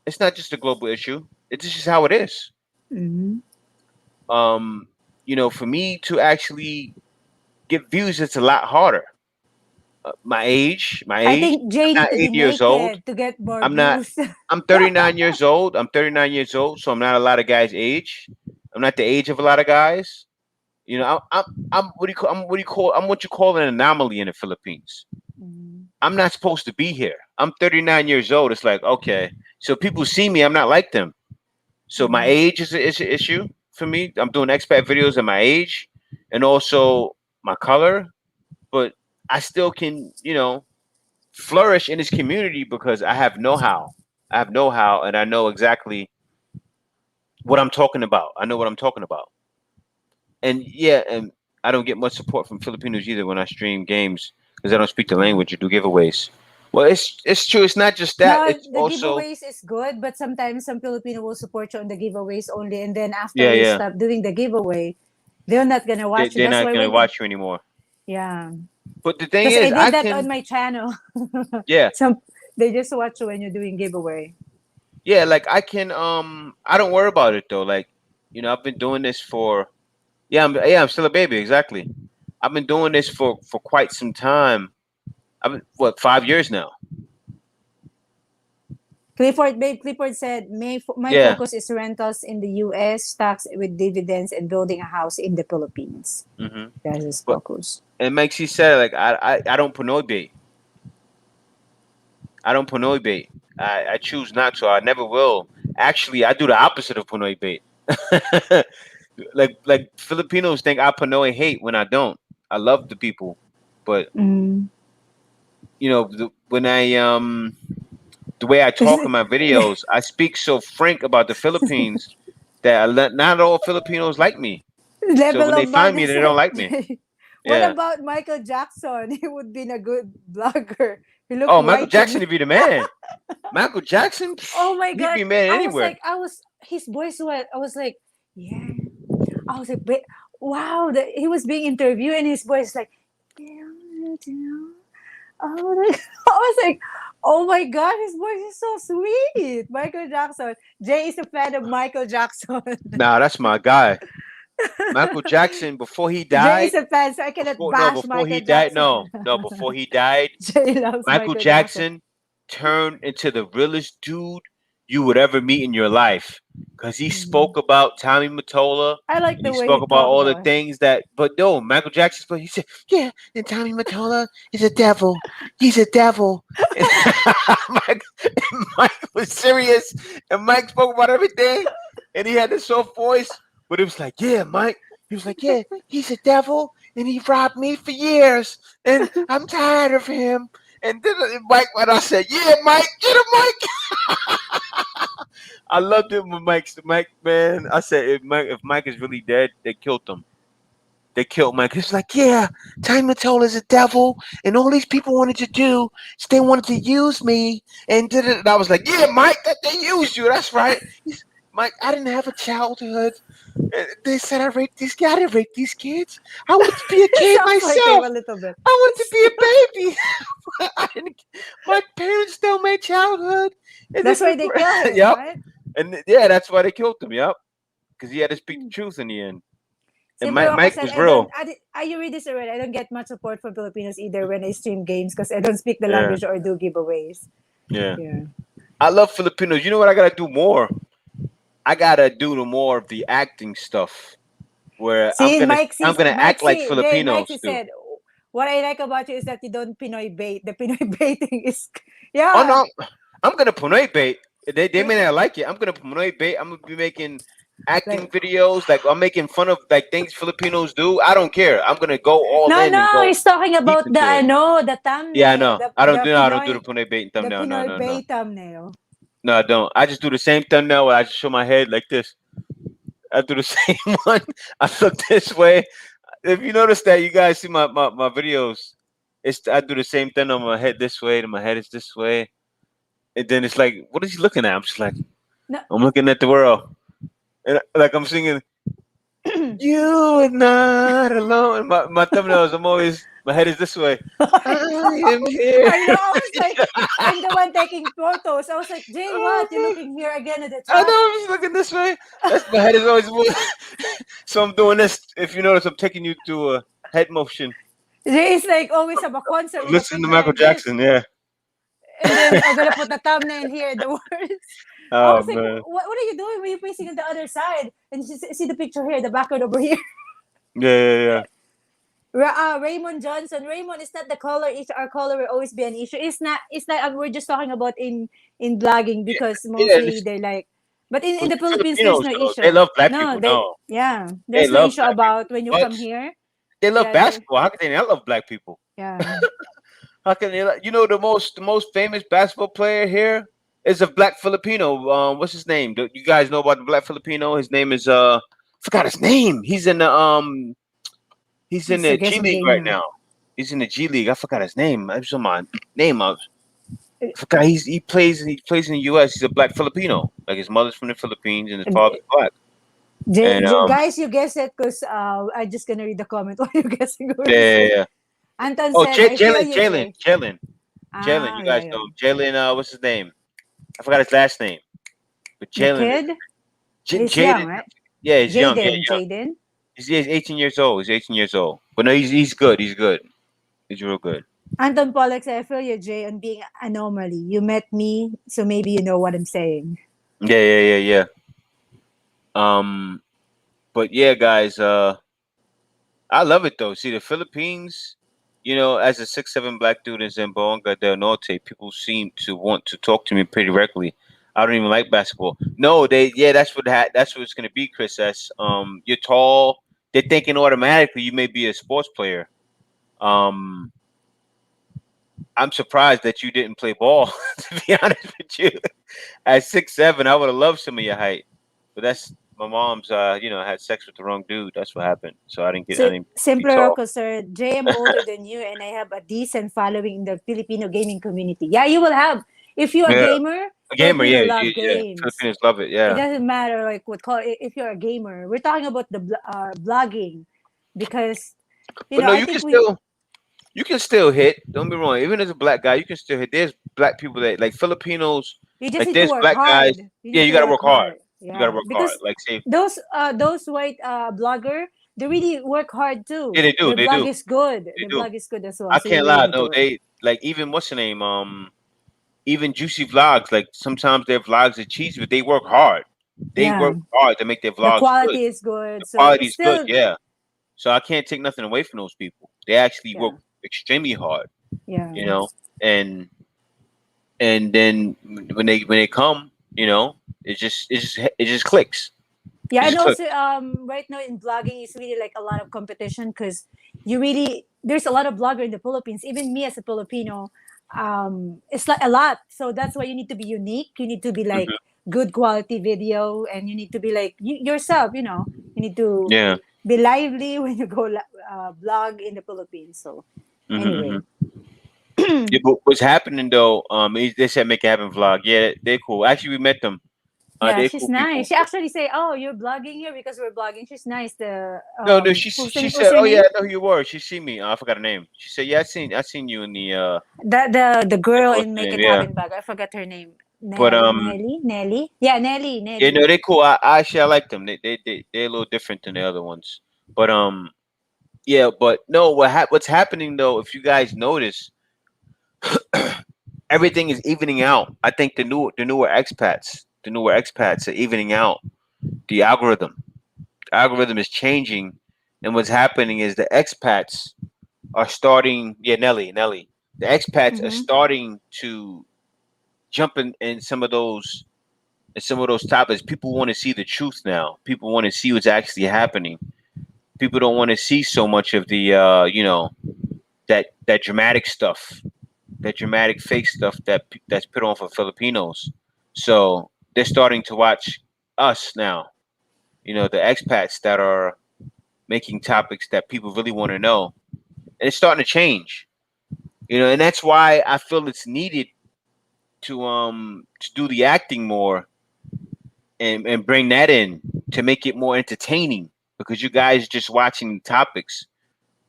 Speaker 4: It's not just a global issue. It's just how it is.
Speaker 3: Mm-hmm.
Speaker 4: Um, for me to actually get views, it's a lot harder. My
Speaker 3: I
Speaker 4: age.
Speaker 3: think Jay
Speaker 4: I'm
Speaker 3: need
Speaker 4: not
Speaker 3: to be
Speaker 4: 8 years old.
Speaker 3: naked to get more
Speaker 4: I'm not.
Speaker 3: views.
Speaker 4: I'm 39 years old. I'm 39 years old, so I'm not a lot of guys' age. I'm not the age of a lot of guys. I'm what do you call I'm what you call an anomaly in the Philippines.
Speaker 3: Mhm.
Speaker 4: I'm not supposed to be here. I'm 39 years old. It's like okay, so people see me. I'm not like them. So my
Speaker 3: Mhm.
Speaker 4: age is an issue for me. I'm doing expat videos at my age, and also my color. But I still can flourish in this community because I have know-how. I have know-how, and I know exactly what I'm talking about. I know what I'm talking about. And yeah, and I don't get much support from Filipinos either when I stream games because I don't speak the language or do giveaways. Well, it's true. It's not just that.
Speaker 3: No,
Speaker 4: It's
Speaker 3: the
Speaker 4: also
Speaker 3: giveaways is good, but sometimes some Filipino will support you on the giveaways only, and then after
Speaker 4: yeah,
Speaker 3: you
Speaker 4: yeah.
Speaker 3: stop doing the giveaway, they're not gonna
Speaker 4: They,
Speaker 3: watch you.
Speaker 4: they're
Speaker 3: That's
Speaker 4: not
Speaker 3: why
Speaker 4: gonna
Speaker 3: when
Speaker 4: watch you anymore.
Speaker 3: yeah,
Speaker 4: But the thing
Speaker 3: because I
Speaker 4: is, I
Speaker 3: did that on
Speaker 4: can
Speaker 3: my channel.
Speaker 4: yeah,
Speaker 3: Some they just watch you when you're doing giveaway.
Speaker 4: yeah. Like I can I don't worry about it though. Like I've been doing this for I'm still a baby exactly. I've been doing this for quite some time. I've been 5 years now.
Speaker 3: Clifford said, my
Speaker 4: Yeah.
Speaker 3: focus is rentals in the US, stocks with dividends, and building a house in the Philippines.
Speaker 4: hmm
Speaker 3: That's his
Speaker 4: But
Speaker 3: focus.
Speaker 4: and makes you say like I don't panoy bait. I don't panoy bait. I choose not to. I never will. Actually, I do the opposite of panoy bait. like Filipinos think I panoy hate when I don't. I love the people, but
Speaker 3: Mm.
Speaker 4: when I the way I talk in my videos, I speak so frank about the Philippines that not all Filipinos like me. So
Speaker 3: Level
Speaker 4: when they
Speaker 3: of
Speaker 4: find me,
Speaker 3: madness
Speaker 4: they don't
Speaker 3: said,
Speaker 4: like me.
Speaker 3: what
Speaker 4: Yeah.
Speaker 3: about Michael Jackson? He would be a good blogger. He looked
Speaker 4: Oh, Michael
Speaker 3: white to
Speaker 4: Jackson
Speaker 3: me.
Speaker 4: would be the man. Michael Jackson,
Speaker 3: Oh my
Speaker 4: he'd
Speaker 3: god.
Speaker 4: be man anywhere.
Speaker 3: His voice was, I was like, yeah. I was like, wait, wow. He was being interviewed and his voice like, oh, I was like, oh my god, his voice is so sweet. Michael Jackson. Jay is a fan of Michael Jackson.
Speaker 4: Nah, that's my guy. Michael Jackson, before he
Speaker 3: Jay
Speaker 4: died,
Speaker 3: is a fan, so I cannot bash
Speaker 4: before he
Speaker 3: Michael
Speaker 4: died,
Speaker 3: Jackson.
Speaker 4: no, before he died,
Speaker 3: Jay loves
Speaker 4: Michael
Speaker 3: Michael Jackson.
Speaker 4: Jackson turned into the realest dude you would ever meet in your life because he
Speaker 3: Mhm.
Speaker 4: spoke about Tommy Mottola.
Speaker 3: I like
Speaker 4: He
Speaker 3: the way he
Speaker 4: spoke about
Speaker 3: talked
Speaker 4: all the
Speaker 3: though.
Speaker 4: things that, but no, Michael Jackson spoke. He said, "Yeah, and Tommy Mottola is a devil. He's a devil." And Mike, Mike was serious, and Mike spoke about everything, and he had this soft voice, but it was like, "Yeah, Mike." He was like, "Yeah, he's a devil, and he robbed me for years, and I'm tired of him." And then Mike, when I said, "Yeah, Mike, get him, Mike." I loved it when Mike, man. I said, if Mike is really dead, they killed him. They killed Mike. It's like, yeah, Time Matola is a devil, and all these people wanted to do is they wanted to use me, and did it. And I was like, yeah, Mike, that they used you. That's right. Mike, I didn't have a childhood. They said I raped these kids. I didn't rape these kids. I wanted to be a kid
Speaker 3: Sounds like him
Speaker 4: myself.
Speaker 3: a little bit.
Speaker 4: I wanted to be a baby. My parents stole my childhood. And
Speaker 3: That's why they kill him,
Speaker 4: yep.
Speaker 3: right?
Speaker 4: And yeah, that's why they killed him. Yep. Because he had to speak the truth in the end. And
Speaker 3: Simple Rocco
Speaker 4: Mike
Speaker 3: said,
Speaker 4: was real.
Speaker 3: you read this already. I don't get much support from Filipinos either when I stream games because I don't speak the
Speaker 4: Yeah.
Speaker 3: language or do giveaways.
Speaker 4: Yeah.
Speaker 3: Yeah.
Speaker 4: I love Filipinos. You know what I gotta do more? I gotta do the more of the acting stuff where
Speaker 3: See,
Speaker 4: I'm gonna act like
Speaker 3: Mike
Speaker 4: Filipinos do.
Speaker 3: said, what I like about you is that you don't Pinoy bait. The Pinoy baiting is,
Speaker 4: Oh
Speaker 3: yeah.
Speaker 4: no, I'm gonna Pinoy bait. They may not like it. I'm gonna Pinoy bait. I'm gonna be making acting
Speaker 3: Like,
Speaker 4: videos. Like I'm making fun of like things Filipinos do. I don't care. I'm gonna go all in and
Speaker 3: no,
Speaker 4: go
Speaker 3: he's talking
Speaker 4: deep
Speaker 3: about
Speaker 4: into it.
Speaker 3: the thumbnail,
Speaker 4: Yeah, I know. I don't do the Pinoy bait
Speaker 3: the
Speaker 4: thumbnail. No,
Speaker 3: Pinoy
Speaker 4: no, no.
Speaker 3: bait thumbnail.
Speaker 4: No, I don't. I just do the same thumbnail where I just show my head like this. I do the same one. I look this way. If you notice that, you guys see my videos. I do the same thing on my head this way, and my head is this way, and then it's like, what is he looking at? I'm just like,
Speaker 3: No.
Speaker 4: I'm looking at the world, and like I'm singing, "You are not alone." And my thumbnails, my head is this way. I am here.
Speaker 3: I know. I was like, I'm the one taking photos. I was like, Jay, what? You're looking here again at the
Speaker 4: I
Speaker 3: top.
Speaker 4: know. I'm just looking this way. That's my head is always moving. So I'm doing this. If you notice, I'm taking you to a head motion.
Speaker 3: Jay is like always have a concert with a
Speaker 4: Listen to
Speaker 3: picture
Speaker 4: Michael
Speaker 3: like this.
Speaker 4: Jackson. Yeah.
Speaker 3: And then I'm gonna put the thumbnail here, the words. I
Speaker 4: Oh
Speaker 3: was like,
Speaker 4: man.
Speaker 3: what are you doing? Were you facing on the other side? And see the picture here, the background over here.
Speaker 4: Yeah.
Speaker 3: Raymond Johnson. Raymond, it's not the color. Our color will always be an issue. It's not. It's like we're just talking about in blogging because mostly they're like. But in the Philippines, there's no
Speaker 4: Though,
Speaker 3: issue.
Speaker 4: they love black
Speaker 3: No,
Speaker 4: people. No,
Speaker 3: yeah,
Speaker 4: they
Speaker 3: there's no
Speaker 4: love
Speaker 3: issue
Speaker 4: black
Speaker 3: about when you
Speaker 4: But
Speaker 3: come here.
Speaker 4: they love
Speaker 3: Yeah,
Speaker 4: basketball. How can they not love black people?
Speaker 3: Yeah.
Speaker 4: How can they? You know the most famous basketball player here is a black Filipino. What's his name? You guys know about the black Filipino? His name is forgot his name. He's in the He's in the G League right now. He's in the G League. I forgot his name. I just my name. I forgot. He plays in the U.S. He's a black Filipino. Like his mother's from the Philippines and his father's black.
Speaker 3: Guys, you guess it because I'm just gonna read the comment while you're guessing.
Speaker 4: Yeah.
Speaker 3: Anton
Speaker 4: Oh,
Speaker 3: said,
Speaker 4: Jalen. You
Speaker 3: Ah,
Speaker 4: guys know him. Jalen. What's his name? I forgot his last name. But
Speaker 3: The
Speaker 4: Jalen.
Speaker 3: kid? He's
Speaker 4: Jaden.
Speaker 3: young, right?
Speaker 4: Yeah, he's young. Yeah,
Speaker 3: Jaden.
Speaker 4: He's 18 years old. He's 18 years old. But no, he's good. He's good. He's real good.
Speaker 3: Anton Pollack said, I feel you, Jay, on being anomaly. You met me, so maybe you know what I'm saying.
Speaker 4: Yeah. But yeah, guys, I love it though. See, the Philippines, you know, as a 6'7" black dude in Zamboanga del Norte, people seem to want to talk to me pretty regularly. I don't even like basketball. No, that's what it's gonna be, Chris S. You're tall. They're thinking automatically you may be a sports player. I'm surprised that you didn't play ball, to be honest with you. At 6'7", I would have loved some of your height. But that's my mom's had sex with the wrong dude. That's what happened. So I didn't get any.
Speaker 3: Simpler Rocco, sir. Jay, I'm older than you and I have a decent following in the Filipino gaming community. Yeah, you will have. If you're a gamer, Filipino love games.
Speaker 4: Filipinos love it, yeah.
Speaker 3: It doesn't matter like if you're a gamer. We're talking about the blogging because you
Speaker 4: can still hit. Don't be wrong. Even as a black guy, you can still hit. There's black people that like Filipinos.
Speaker 3: You just need
Speaker 4: there's
Speaker 3: to work
Speaker 4: black
Speaker 3: hard.
Speaker 4: guys. You gotta work hard.
Speaker 3: Yeah.
Speaker 4: You gotta work
Speaker 3: because
Speaker 4: hard. Like say
Speaker 3: those white blogger, they really work hard too.
Speaker 4: Yeah, they do.
Speaker 3: Their blog is good.
Speaker 4: Their
Speaker 3: blog is good as well.
Speaker 4: I can't lie. No, they like even what's the name? Even Juicy Vlogs. Like sometimes their vlogs are cheesy, but they work hard. They work hard to make their vlogs.
Speaker 3: The quality is good.
Speaker 4: The quality is good. Yeah. So I can't take nothing away from those people. They actually work extremely hard.
Speaker 3: Yeah.
Speaker 4: You know, and then when they come, you know, it just clicks.
Speaker 3: Yeah, and also right now in blogging is really like a lot of competition because there's a lot of blogger in the Philippines. Even me as a Filipino, it's like a lot. So that's why you need to be unique. You need to be like good quality video, and you need to be like yourself. You know, you need to be lively when you go blog in the Philippines. So anyway.
Speaker 4: Yeah, but what's happening though? They said make it happen vlog. Yeah, they're cool. Actually, we met them.
Speaker 3: Yeah, she's nice. People. She actually say, "Oh, you're blogging here because we're blogging." She's nice.
Speaker 4: No, she said, "Oh yeah, I know who you were." She see me. I forgot her name. She said, "Yeah, I seen you in the."
Speaker 3: The girl in Make It Happen bag. I forgot her name. Nelly. Yeah, Nelly.
Speaker 4: Yeah, no, they cool. I like them. They're a little different than the other ones. But yeah, but no, what's happening though, if you guys notice, everything is evening out. I think the newer expats are evening out the algorithm. The algorithm is changing, and what's happening is the expats are starting. Yeah, Nelly. The expats are
Speaker 3: Mm-hmm.
Speaker 4: starting to jump in some of those topics. People want to see the truth now. People want to see what's actually happening. People don't want to see so much of the that dramatic stuff, that dramatic fake stuff that's put on for Filipinos. So they're starting to watch us now. The expats that are making topics that people really want to know, and it's starting to change. And that's why I feel it's needed to do the acting more and bring that in to make it more entertaining, because you guys just watching topics,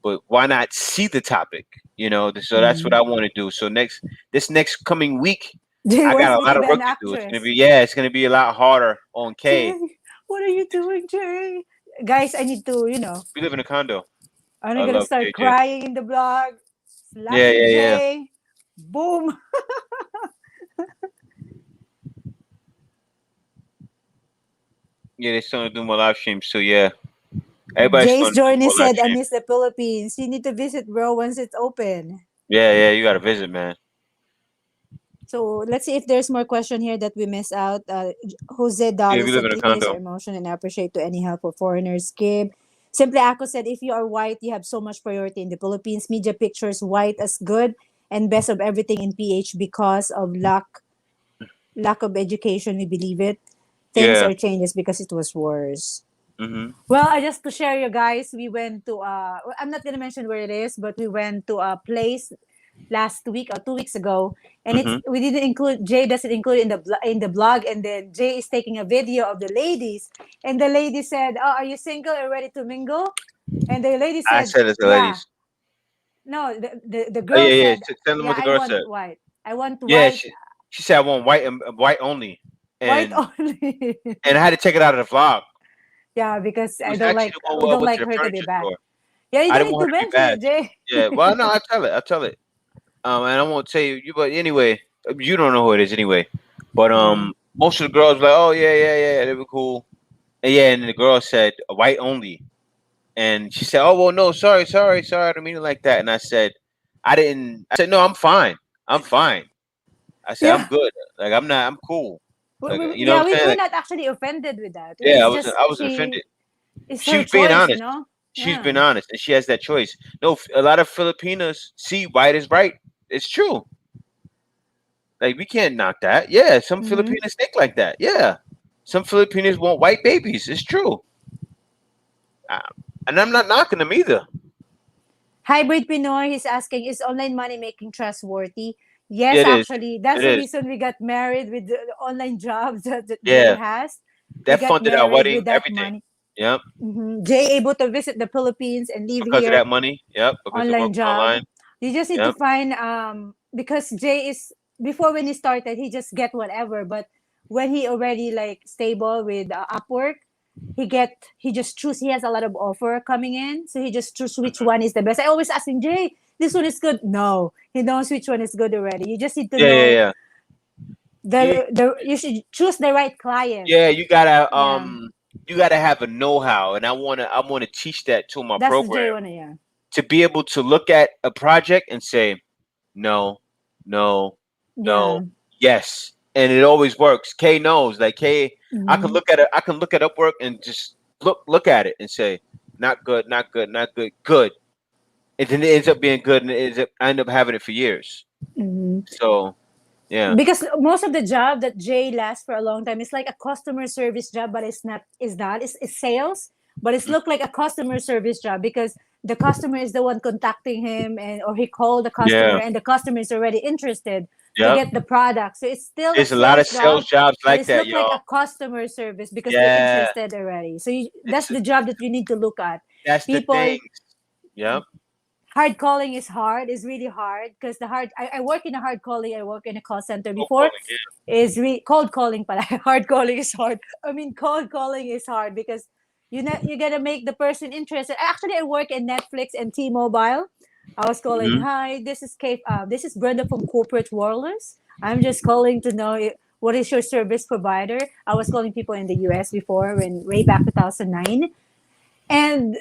Speaker 4: but why not see the topic? So that's what I want to do. So this next coming week,
Speaker 3: Jay
Speaker 4: I got
Speaker 3: wants
Speaker 4: a
Speaker 3: me
Speaker 4: lot
Speaker 3: to
Speaker 4: of
Speaker 3: be
Speaker 4: work
Speaker 3: an
Speaker 4: to do.
Speaker 3: actress.
Speaker 4: It's gonna be a lot harder on K.
Speaker 3: Jay, what are you doing, Jay? Guys, I need to,
Speaker 4: We live in a condo.
Speaker 3: I'm
Speaker 4: I
Speaker 3: gonna
Speaker 4: love
Speaker 3: start
Speaker 4: JJ.
Speaker 3: crying in the blog.
Speaker 4: Yeah,
Speaker 3: Slapping
Speaker 4: yeah, yeah.
Speaker 3: Jay. Boom.
Speaker 4: Yeah, they're starting to do more live streams. So yeah, everybody's
Speaker 3: Jay's
Speaker 4: starting to do
Speaker 3: journey
Speaker 4: more live
Speaker 3: said, I
Speaker 4: streams.
Speaker 3: miss the Philippines. You need to visit, bro, once it's open.
Speaker 4: Yeah, yeah, you gotta visit, man.
Speaker 3: So let's see if there's more question here that we miss out. Jose
Speaker 4: Yeah,
Speaker 3: Dolly
Speaker 4: we live
Speaker 3: said,
Speaker 4: in a
Speaker 3: please raise
Speaker 4: condo.
Speaker 3: your emotion and appreciate to any help for foreigners give. Simply Ako said, if you are white, you have so much priority in the Philippines. Media pictures white as good and best of everything in PH because of lack of education. We believe it. Things
Speaker 4: Yeah.
Speaker 3: are changes because it was worse.
Speaker 4: Mhm.
Speaker 3: Well, I just to share you guys, we went to I'm not gonna mention where it is, but we went to a place last week or 2 weeks ago, and it's
Speaker 4: Mhm.
Speaker 3: we didn't include Jay doesn't include in the blog, and then Jay is taking a video of the ladies, and the lady said, "Oh, are you single or ready to mingle?" And the lady
Speaker 4: I
Speaker 3: said,
Speaker 4: said it to
Speaker 3: "Yeah."
Speaker 4: ladies.
Speaker 3: No, the
Speaker 4: Oh
Speaker 3: girl
Speaker 4: yeah, yeah.
Speaker 3: said,
Speaker 4: Tell them
Speaker 3: "Yeah,
Speaker 4: what the
Speaker 3: I
Speaker 4: girl
Speaker 3: want
Speaker 4: said.
Speaker 3: white. I want
Speaker 4: Yeah,
Speaker 3: white,
Speaker 4: she said I want white and white only,
Speaker 3: white
Speaker 4: and
Speaker 3: only."
Speaker 4: I had to take it out of the vlog.
Speaker 3: Yeah, because
Speaker 4: It was actually the
Speaker 3: we
Speaker 4: one who
Speaker 3: don't
Speaker 4: went to
Speaker 3: like
Speaker 4: the
Speaker 3: her to be
Speaker 4: furniture
Speaker 3: bad.
Speaker 4: store.
Speaker 3: Yeah, you
Speaker 4: I
Speaker 3: don't
Speaker 4: didn't
Speaker 3: need
Speaker 4: want
Speaker 3: to
Speaker 4: her to be
Speaker 3: mention
Speaker 4: bad.
Speaker 3: it, Jay.
Speaker 4: Yeah, well, no, I'll tell it. I'll tell it. And I won't tell you. But anyway, you don't know who it is anyway. But
Speaker 3: Yeah.
Speaker 4: most of the girls were like, oh yeah, yeah, yeah, they were cool. And yeah, and the girl said white only, and she said, oh well, no, sorry, sorry, sorry, I don't mean it like that. And I said, I didn't. I said, no, I'm fine. I'm fine. I said, I'm
Speaker 3: Yeah.
Speaker 4: good. Like I'm not. I'm cool. Like you know
Speaker 3: Yeah,
Speaker 4: what I'm saying?
Speaker 3: we're
Speaker 4: Like,
Speaker 3: not actually offended with that.
Speaker 4: yeah,
Speaker 3: It's just
Speaker 4: I wasn't offended.
Speaker 3: it's
Speaker 4: She
Speaker 3: her
Speaker 4: was being
Speaker 3: choice,
Speaker 4: honest. She's
Speaker 3: Yeah.
Speaker 4: been honest, and she has that choice. No, a lot of Filipinos see white as right. It's true. Like we can't knock that. Yeah, some
Speaker 3: Mm-hmm.
Speaker 4: Filipinos think like that. Yeah, some Filipinos want white babies. It's true, uh, and I'm not knocking them either.
Speaker 3: Hybrid Pinoy, he's asking, is online money making trustworthy?
Speaker 4: Yeah,
Speaker 3: Yes,
Speaker 4: it is.
Speaker 3: actually. That's
Speaker 4: It
Speaker 3: the
Speaker 4: is.
Speaker 3: reason we got married with the online jobs that Jay
Speaker 4: Yeah,
Speaker 3: has. We
Speaker 4: that
Speaker 3: got
Speaker 4: funded our
Speaker 3: married
Speaker 4: wedding,
Speaker 3: with that
Speaker 4: everything.
Speaker 3: money.
Speaker 4: Yep,
Speaker 3: Jay able to visit the Philippines and live
Speaker 4: because of
Speaker 3: here,
Speaker 4: that money. Yep, because of
Speaker 3: online
Speaker 4: working
Speaker 3: job.
Speaker 4: online.
Speaker 3: You just need to
Speaker 4: Yep.
Speaker 3: find because Jay is before when he started he just get whatever, but when he already like stable with Upwork, he just choose. He has a lot of offer coming in, so he just choose which
Speaker 4: Mhm.
Speaker 3: one is the best. I always ask him, Jay, this one is good. No, he knows which one is good already. You just need to
Speaker 4: Yeah, yeah,
Speaker 3: know
Speaker 4: yeah. You,
Speaker 3: the you should choose the right client.
Speaker 4: yeah,
Speaker 3: Yeah,
Speaker 4: you gotta have a know-how, and I wanna teach that to my
Speaker 3: that's the Jay
Speaker 4: program,
Speaker 3: one. Yeah.
Speaker 4: to be able to look at a project and say no, no, no,
Speaker 3: Yeah.
Speaker 4: yes, and it always works. K knows, like K,
Speaker 3: Mm-hmm.
Speaker 4: I can look at Upwork and just look at it and say not good, not good, not good, good, and then it ends up being good, and I end up having it for years.
Speaker 3: Mm-hmm.
Speaker 4: So yeah,
Speaker 3: Because most of the job that Jay lasts for a long time is like a customer service job, but it's sales, but it's
Speaker 4: mm,
Speaker 3: look like a customer service job because the customer is the one contacting him and or he called the customer
Speaker 4: yeah,
Speaker 3: and the customer is already interested to
Speaker 4: yep.
Speaker 3: get the product. So it's still a
Speaker 4: There's a lot of
Speaker 3: sales job,
Speaker 4: sales jobs
Speaker 3: but
Speaker 4: like
Speaker 3: it's
Speaker 4: that,
Speaker 3: look like
Speaker 4: y'all.
Speaker 3: a customer service because they're
Speaker 4: Yeah,
Speaker 3: interested already. So that's
Speaker 4: it's
Speaker 3: the job that you need to look at.
Speaker 4: that's the thing.
Speaker 3: People
Speaker 4: Yep.
Speaker 3: hard calling is hard, is really hard because I work in a hard calling, I work in a call center
Speaker 4: Cold
Speaker 3: before
Speaker 4: calling, yeah.
Speaker 3: cold calling pala. Hard calling is hard. I mean cold calling is hard because You gotta make the person interested. Actually, I work in Netflix and T-Mobile. I was calling,
Speaker 4: Mhm.
Speaker 3: hi, this is Kate. This is Brenda from Corporate Wireless. I'm just calling to know what is your service provider. I was calling people in the US before, when way back 2009, and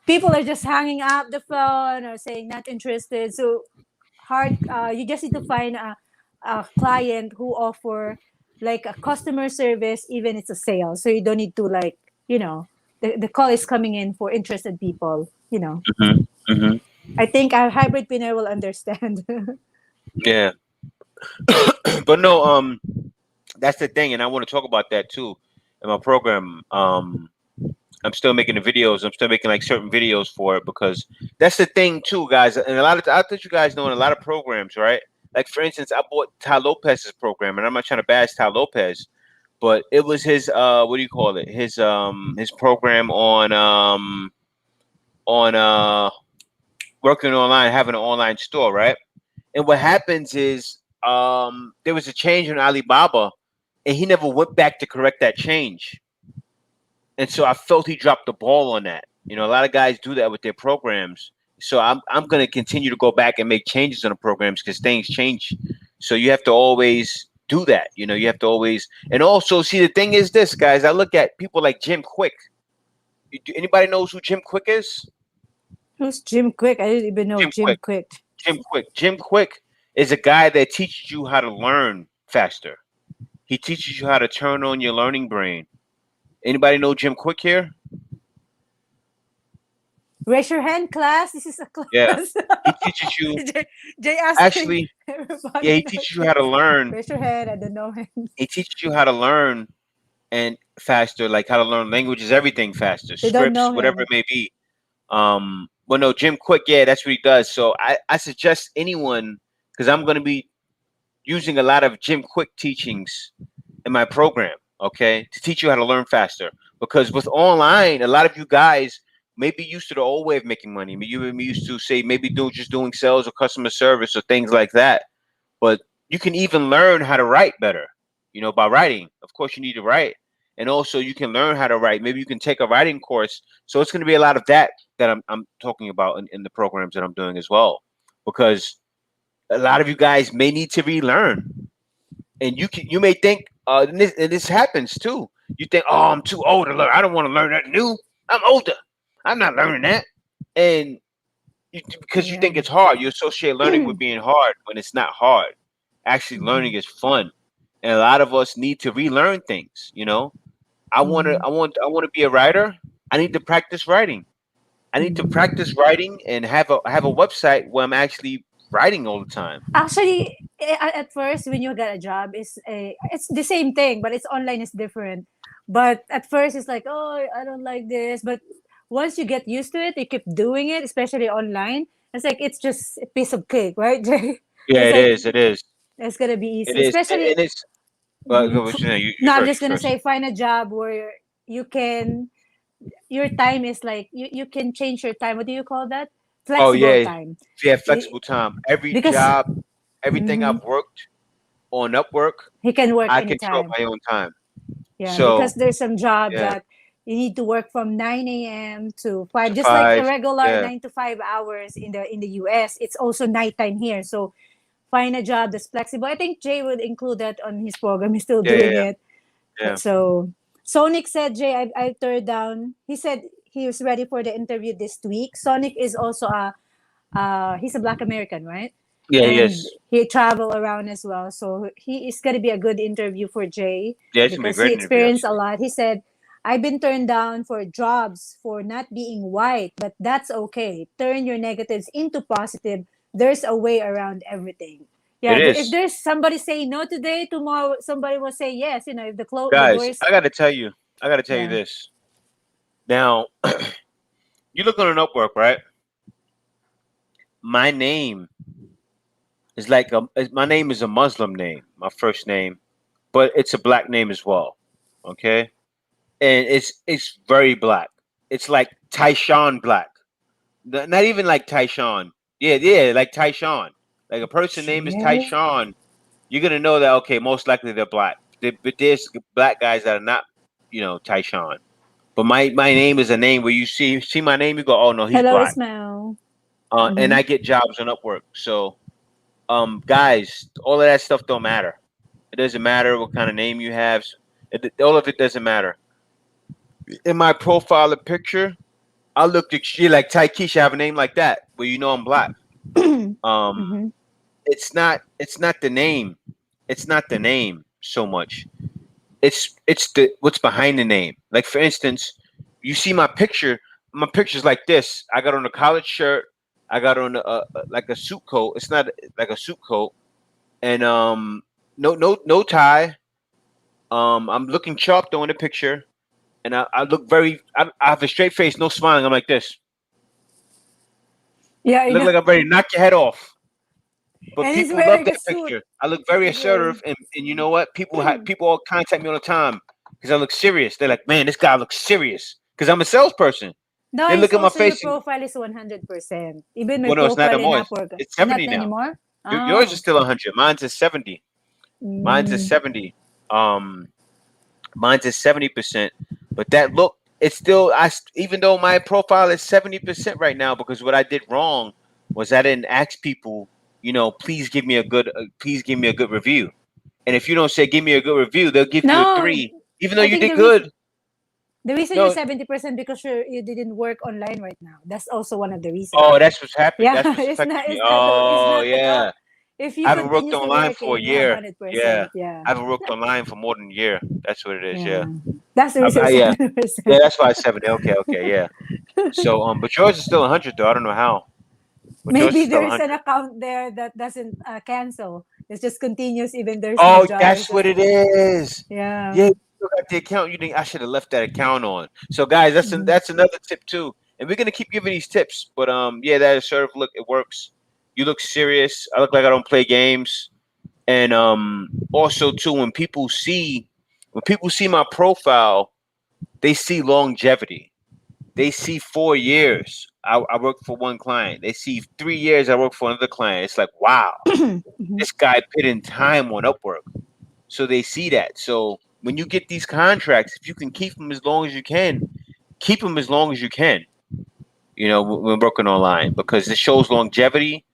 Speaker 3: people are just hanging up the phone or saying not interested. So hard. You just need to find a client who offer like a customer service, even it's a sale. So you don't need to like, the call is coming in for interested people.
Speaker 4: Mhm. Mhm.
Speaker 3: I think our hybrid Pinoy will understand.
Speaker 4: Yeah. But no, that's the thing, and I want to talk about that too in my program. I'm still making the videos. I'm still making like certain videos for it because that's the thing too, guys. And a lot of I think you guys know in a lot of programs, right? Like for instance, I bought Ty Lopez's program, and I'm not trying to bash Ty Lopez, but it was his what do you call it? His program on working online, having an online store, right? And what happens is there was a change in Alibaba, and he never went back to correct that change. And so I felt he dropped the ball on that. You know, a lot of guys do that with their programs. So I'm going to continue to go back and make changes on the programs because things change. So you have to always do that. You know, you have to always, and also see, the thing is this, guys. I look at people like Jim Quick. Anybody knows who Jim Quick is?
Speaker 3: Who's Jim Quick? I didn't even know
Speaker 4: Jim
Speaker 3: Jim
Speaker 4: Quick.
Speaker 3: Quick.
Speaker 4: Jim Quick. Jim Quick is a guy that teaches you how to learn faster. He teaches you how to turn on your learning brain. Anybody know Jim Quick here?
Speaker 3: Raise your hand, class. This is a
Speaker 4: Yeah.
Speaker 3: class.
Speaker 4: He teaches you
Speaker 3: Jay asking
Speaker 4: actually, yeah,
Speaker 3: everybody.
Speaker 4: he teaches you how to learn.
Speaker 3: Raise your hand. I don't know him.
Speaker 4: He teaches you how to learn and faster, like how to learn languages, everything faster,
Speaker 3: They don't
Speaker 4: scripts,
Speaker 3: know
Speaker 4: whatever it
Speaker 3: him.
Speaker 4: may be. Well, no, Jim Quick, yeah, that's what he does. So I suggest anyone, because I'm going to be using a lot of Jim Quick teachings in my program, okay, to teach you how to learn faster. Because with online, a lot of you guys may be used to the old way of making money. You may be used to say maybe doing sales or customer service or things like that. But you can even learn how to write better, you know, by writing. Of course, you need to write, and also you can learn how to write. Maybe you can take a writing course. So it's going to be a lot of that I'm talking about in the programs that I'm doing as well, because a lot of you guys may need to relearn, and you may think, and this happens too. You think, oh, I'm too old to learn. I don't want to learn that new. I'm older. I'm not learning that, and because you
Speaker 3: Yeah.
Speaker 4: think it's hard, you associate learning with being hard when it's not hard. Actually, learning is fun, and a lot of us need to relearn things. You know, I want to be a writer. I need to practice writing. I need to practice writing and have a website where I'm actually writing all the time.
Speaker 3: Actually, at first, when you get a job, it's the same thing, but it's online is different. But at first, it's like, oh, I don't like this. But once you get used to it, you keep doing it, especially online. It's like it's just a piece of cake, right, Jay?
Speaker 4: Yeah,
Speaker 3: It's
Speaker 4: it
Speaker 3: like
Speaker 4: is. It is.
Speaker 3: it's gonna be
Speaker 4: It
Speaker 3: easy,
Speaker 4: is.
Speaker 3: especially.
Speaker 4: And it's.
Speaker 3: Mhm.
Speaker 4: What you saying? You
Speaker 3: No, I'm
Speaker 4: first.
Speaker 3: just
Speaker 4: You
Speaker 3: gonna
Speaker 4: first.
Speaker 3: say, find a job where you can. Your time is like you can change your time. What do you call that?
Speaker 4: Oh
Speaker 3: Flexible
Speaker 4: yeah,
Speaker 3: time.
Speaker 4: yeah.
Speaker 3: Y-
Speaker 4: Flexible time. Every
Speaker 3: Because
Speaker 4: job, everything
Speaker 3: mhm,
Speaker 4: I've worked on Upwork,
Speaker 3: he can work
Speaker 4: I control
Speaker 3: anytime.
Speaker 4: my own time.
Speaker 3: Yeah,
Speaker 4: So
Speaker 3: because there's some job
Speaker 4: yeah,
Speaker 3: that you need to work from 9 a.m. to 5,
Speaker 4: to
Speaker 3: just like a
Speaker 4: 5.
Speaker 3: regular
Speaker 4: Yeah,
Speaker 3: 9 to 5 hours in the US. It's also nighttime here. So find a job that's flexible. I think Jay would include that on his program. He's still
Speaker 4: yeah, yeah,
Speaker 3: doing
Speaker 4: yeah.
Speaker 3: it.
Speaker 4: Yeah.
Speaker 3: So Sonic said, Jay, I turned down. He said he was ready for the interview this week. Sonic is also he's a Black American, right?
Speaker 4: Yeah,
Speaker 3: And
Speaker 4: yes.
Speaker 3: he travel around as well. So he is going to be a good interview for Jay
Speaker 4: Yeah, it's gonna be a
Speaker 3: because he
Speaker 4: great interview
Speaker 3: experienced a
Speaker 4: actually.
Speaker 3: lot. He said, I've been turned down for jobs for not being white, but that's okay. Turn your negatives into positive. There's a way around everything.
Speaker 4: It
Speaker 3: Yeah, if
Speaker 4: is.
Speaker 3: there's somebody saying no today, tomorrow somebody will say yes. You know, if the
Speaker 4: Guys,
Speaker 3: doors,
Speaker 4: I gotta tell you
Speaker 3: yeah.
Speaker 4: this. Now, you look on an Upwork, right? My name is my name is a Muslim name, my first name, but it's a black name as well. Okay, and it's very black. It's like Tyshawn black. Not even like Tyshawn. Yeah, yeah, like Tyshawn. Like a person name is
Speaker 3: Shit.
Speaker 4: Tyshawn, you're gonna know that okay, most likely they're black. But there's black guys that are not, you know, Tyshawn. But my name is a name where you see my name, you go, oh no, he's
Speaker 3: Hello,
Speaker 4: black.
Speaker 3: Ismail.
Speaker 4: And I get jobs on Upwork. So guys, all of that stuff don't matter. It doesn't matter what kind of name you have. All of it doesn't matter. In my profile, a picture, I look at you like Taikisha. I have a name like that, but you know I'm black.
Speaker 3: Mm-hmm.
Speaker 4: It's not the name. It's not the name so much. It's the what's behind the name. Like for instance, you see my picture. My picture's like this. I got on a collared shirt. I got on like a suit coat. It's not like a suit coat, and no tie. I'm looking sharp though in the picture, and I look very. I have a straight face, no smiling. I'm like this.
Speaker 3: Yeah,
Speaker 4: I
Speaker 3: I
Speaker 4: look
Speaker 3: know.
Speaker 4: like I'm ready to knock your head off. But
Speaker 3: And he's
Speaker 4: people love
Speaker 3: wearing a
Speaker 4: that
Speaker 3: suit.
Speaker 4: picture. I look very
Speaker 3: He's wearing.
Speaker 4: assertive, and you know what? People all contact me all the time because I look serious. They're like, "Man, this guy looks serious." Because I'm a salesperson.
Speaker 3: No,
Speaker 4: They
Speaker 3: it's
Speaker 4: look at my
Speaker 3: also your
Speaker 4: face and,
Speaker 3: profile is 100%. Even my
Speaker 4: well, no, it's not
Speaker 3: profile in
Speaker 4: anymore.
Speaker 3: Upwork.
Speaker 4: It's
Speaker 3: Not
Speaker 4: 70 now.
Speaker 3: anymore?
Speaker 4: Yours is
Speaker 3: Oh.
Speaker 4: still 100. Mine's is 70. Mine's is
Speaker 3: Mm.
Speaker 4: 70. Um, mine's is 70%. But that look, it's still even though my profile is 70% right now, because what I did wrong was I didn't ask people, please give me a good review. And if you don't say give me a good review, they'll give you a
Speaker 3: No,
Speaker 4: 3, even though
Speaker 3: I
Speaker 4: you
Speaker 3: think
Speaker 4: did good.
Speaker 3: the reason you're
Speaker 4: No,
Speaker 3: 70% because you didn't work online right now. That's also one of the reasons.
Speaker 4: oh, that's what's happened.
Speaker 3: Yeah,
Speaker 4: That's what's
Speaker 3: it's
Speaker 4: affecting
Speaker 3: not
Speaker 4: me.
Speaker 3: it's
Speaker 4: Oh,
Speaker 3: not the talk.
Speaker 4: yeah.
Speaker 3: If
Speaker 4: I
Speaker 3: you
Speaker 4: haven't worked
Speaker 3: continuously
Speaker 4: online for a
Speaker 3: working, yeah,
Speaker 4: year. Yeah.
Speaker 3: 100%. Yeah.
Speaker 4: I haven't worked online for more than a year. That's what it is. Yeah.
Speaker 3: Yeah. That's the reason
Speaker 4: Yeah.
Speaker 3: 70%.
Speaker 4: Yeah, that's why it's 70. Okay, yeah. So, but yours is still 100 though. I don't know how. But yours is
Speaker 3: Maybe
Speaker 4: still
Speaker 3: there is an
Speaker 4: 100.
Speaker 3: account there that doesn't cancel. It's just continuous even there's no
Speaker 4: Oh,
Speaker 3: job. It's
Speaker 4: that's
Speaker 3: just
Speaker 4: what it is.
Speaker 3: yeah.
Speaker 4: Yeah, you still got the account. You think I should have left that account on. So, guys,
Speaker 3: Mhm.
Speaker 4: that's another tip too. And we're gonna keep giving these tips. But yeah, that assertive look, it works. You look serious. I look like I don't play games. And also too, when people see my profile, they see longevity. They see 4 years. I worked for one client. They see 3 years. I worked for another client. It's like, wow,
Speaker 3: Mhm.
Speaker 4: this guy put in time on Upwork. So they see that. So when you get these contracts, if you can keep them as long as you can, keep them as long as you can. When working online, because it shows longevity,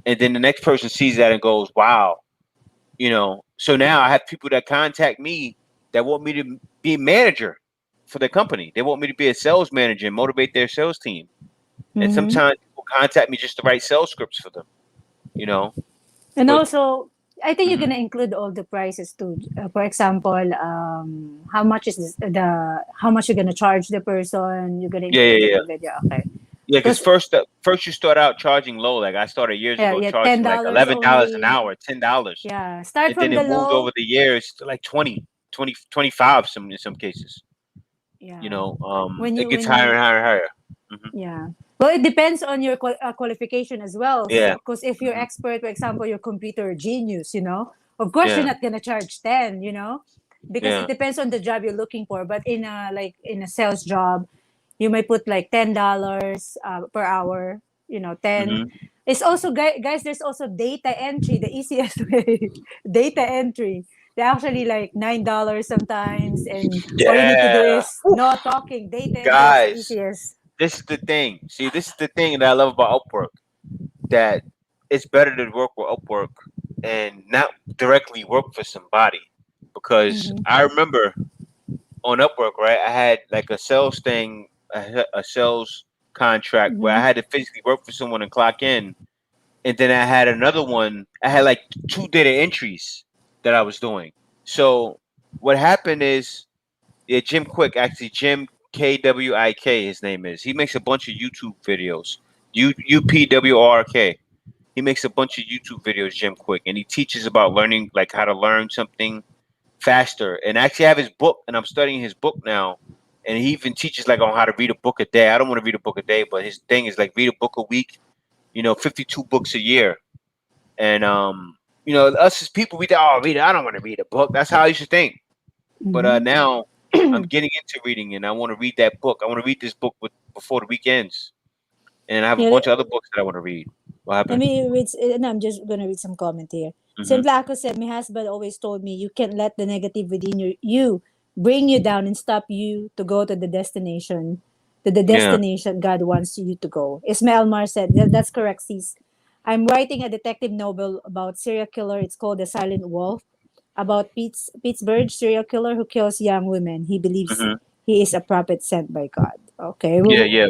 Speaker 4: and then the next person sees that and goes, "Wow." So now I have people that contact me that want me to be a manager for their company. They want me to be a sales manager and motivate their sales team. And
Speaker 3: Mhm.
Speaker 4: sometimes people contact me just to write sales scripts for them. You know,
Speaker 3: And
Speaker 4: but
Speaker 3: also, I think you're
Speaker 4: mhm.
Speaker 3: gonna include all the prices too. For example, how much is how much you're gonna charge the person? You're gonna
Speaker 4: Yeah,
Speaker 3: include
Speaker 4: yeah,
Speaker 3: it
Speaker 4: yeah.
Speaker 3: in the video, okay?
Speaker 4: Yeah, because
Speaker 3: Because
Speaker 4: first you start out charging low. Like I started years
Speaker 3: yeah,
Speaker 4: ago
Speaker 3: yeah, ten
Speaker 4: charging like
Speaker 3: dollars
Speaker 4: $11 an
Speaker 3: only.
Speaker 4: hour, $10,
Speaker 3: Yeah, start
Speaker 4: and then
Speaker 3: from the
Speaker 4: it moved
Speaker 3: low.
Speaker 4: over the years to like 20, 20, 25 in some cases.
Speaker 3: Yeah,
Speaker 4: It gets
Speaker 3: when
Speaker 4: higher
Speaker 3: you
Speaker 4: and higher and higher.
Speaker 3: yeah. Well, it depends on your qualification as well.
Speaker 4: Yeah,
Speaker 3: So, because if you're
Speaker 4: hmm
Speaker 3: expert, for example, you're computer genius, of course you're
Speaker 4: yeah,
Speaker 3: not gonna charge 10, because it
Speaker 4: yeah.
Speaker 3: depends on the job you're looking for. But in a sales job, you may put like $10 per hour. 10.
Speaker 4: hmm
Speaker 3: It's also guys. There's also data entry, the easiest way. Data entry. They're actually like $9 sometimes, and all you need to do
Speaker 4: Yeah,
Speaker 3: is no talking. Data entry is the
Speaker 4: guys,
Speaker 3: easiest.
Speaker 4: this is the thing. See, this is the thing that I love about Upwork. That it's better to work with Upwork and not directly work for somebody. Because
Speaker 3: Mm-hmm.
Speaker 4: I remember on Upwork, right? I had like a sales thing, a sales contract where I
Speaker 3: Mm-hmm.
Speaker 4: had to physically work for someone and clock in, and then I had another one. I had like 2 data entries that I was doing. So what happened is, yeah, Jim Quick, actually Jim Kwik, his name is. He makes a bunch of YouTube videos. UPWRK. He makes a bunch of YouTube videos, Jim Quick, and he teaches about learning, like how to learn something faster. And actually, I have his book, and I'm studying his book now. And he even teaches like on how to read a book a day. I don't want to read a book a day, but his thing is like read a book a week. 52 books a year. And us as people, we think, oh, read it. I don't want to read a book. That's how I used to think. But
Speaker 3: Mm-hmm.
Speaker 4: now I'm getting into reading, and I want to read that book. I want to read this book before the weekends, and I have a
Speaker 3: Yeah,
Speaker 4: bunch of other books that I want to read. What
Speaker 3: let
Speaker 4: happened?
Speaker 3: me read. And I'm just gonna read some comment here.
Speaker 4: hmm
Speaker 3: Simple Ako said, "My husband always told me you can't let the negative within you bring you down and stop you to go to the destination,
Speaker 4: Yeah.
Speaker 3: God wants you to go. Ismail Mar said, that's correct, sis. I'm writing a detective novel about serial killer. It's called The Silent Wolf, about Pittsburgh serial killer who kills young women. He believes
Speaker 4: Hmm.
Speaker 3: he is a prophet sent by God. Okay,
Speaker 4: Yeah,
Speaker 3: well,
Speaker 4: yeah.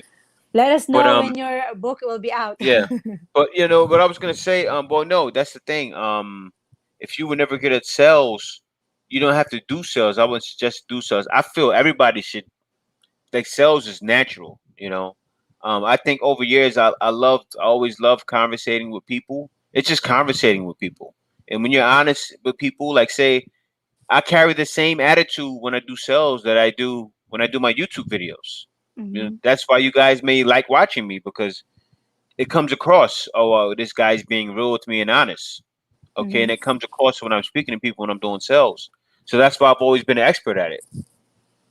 Speaker 3: let us
Speaker 4: But
Speaker 3: know when your book will be out.
Speaker 4: yeah. But you know what I was gonna say. Well, no, that's the thing. If you were never good at sales, you don't have to do sales. I wouldn't suggest do sales. I feel everybody should, like, sales is natural. You know. I think over years I always loved conversating with people. It's just conversating with people, and when you're honest with people, like, say, I carry the same attitude when I do sales that I do when I do my YouTube videos. You know,
Speaker 3: Mhm,
Speaker 4: that's why you guys may like watching me, because it comes across, oh, this guy's being real with me and honest. Okay, and
Speaker 3: mhm,
Speaker 4: it comes across when I'm speaking to people when I'm doing sales. So that's why I've always been an expert at it.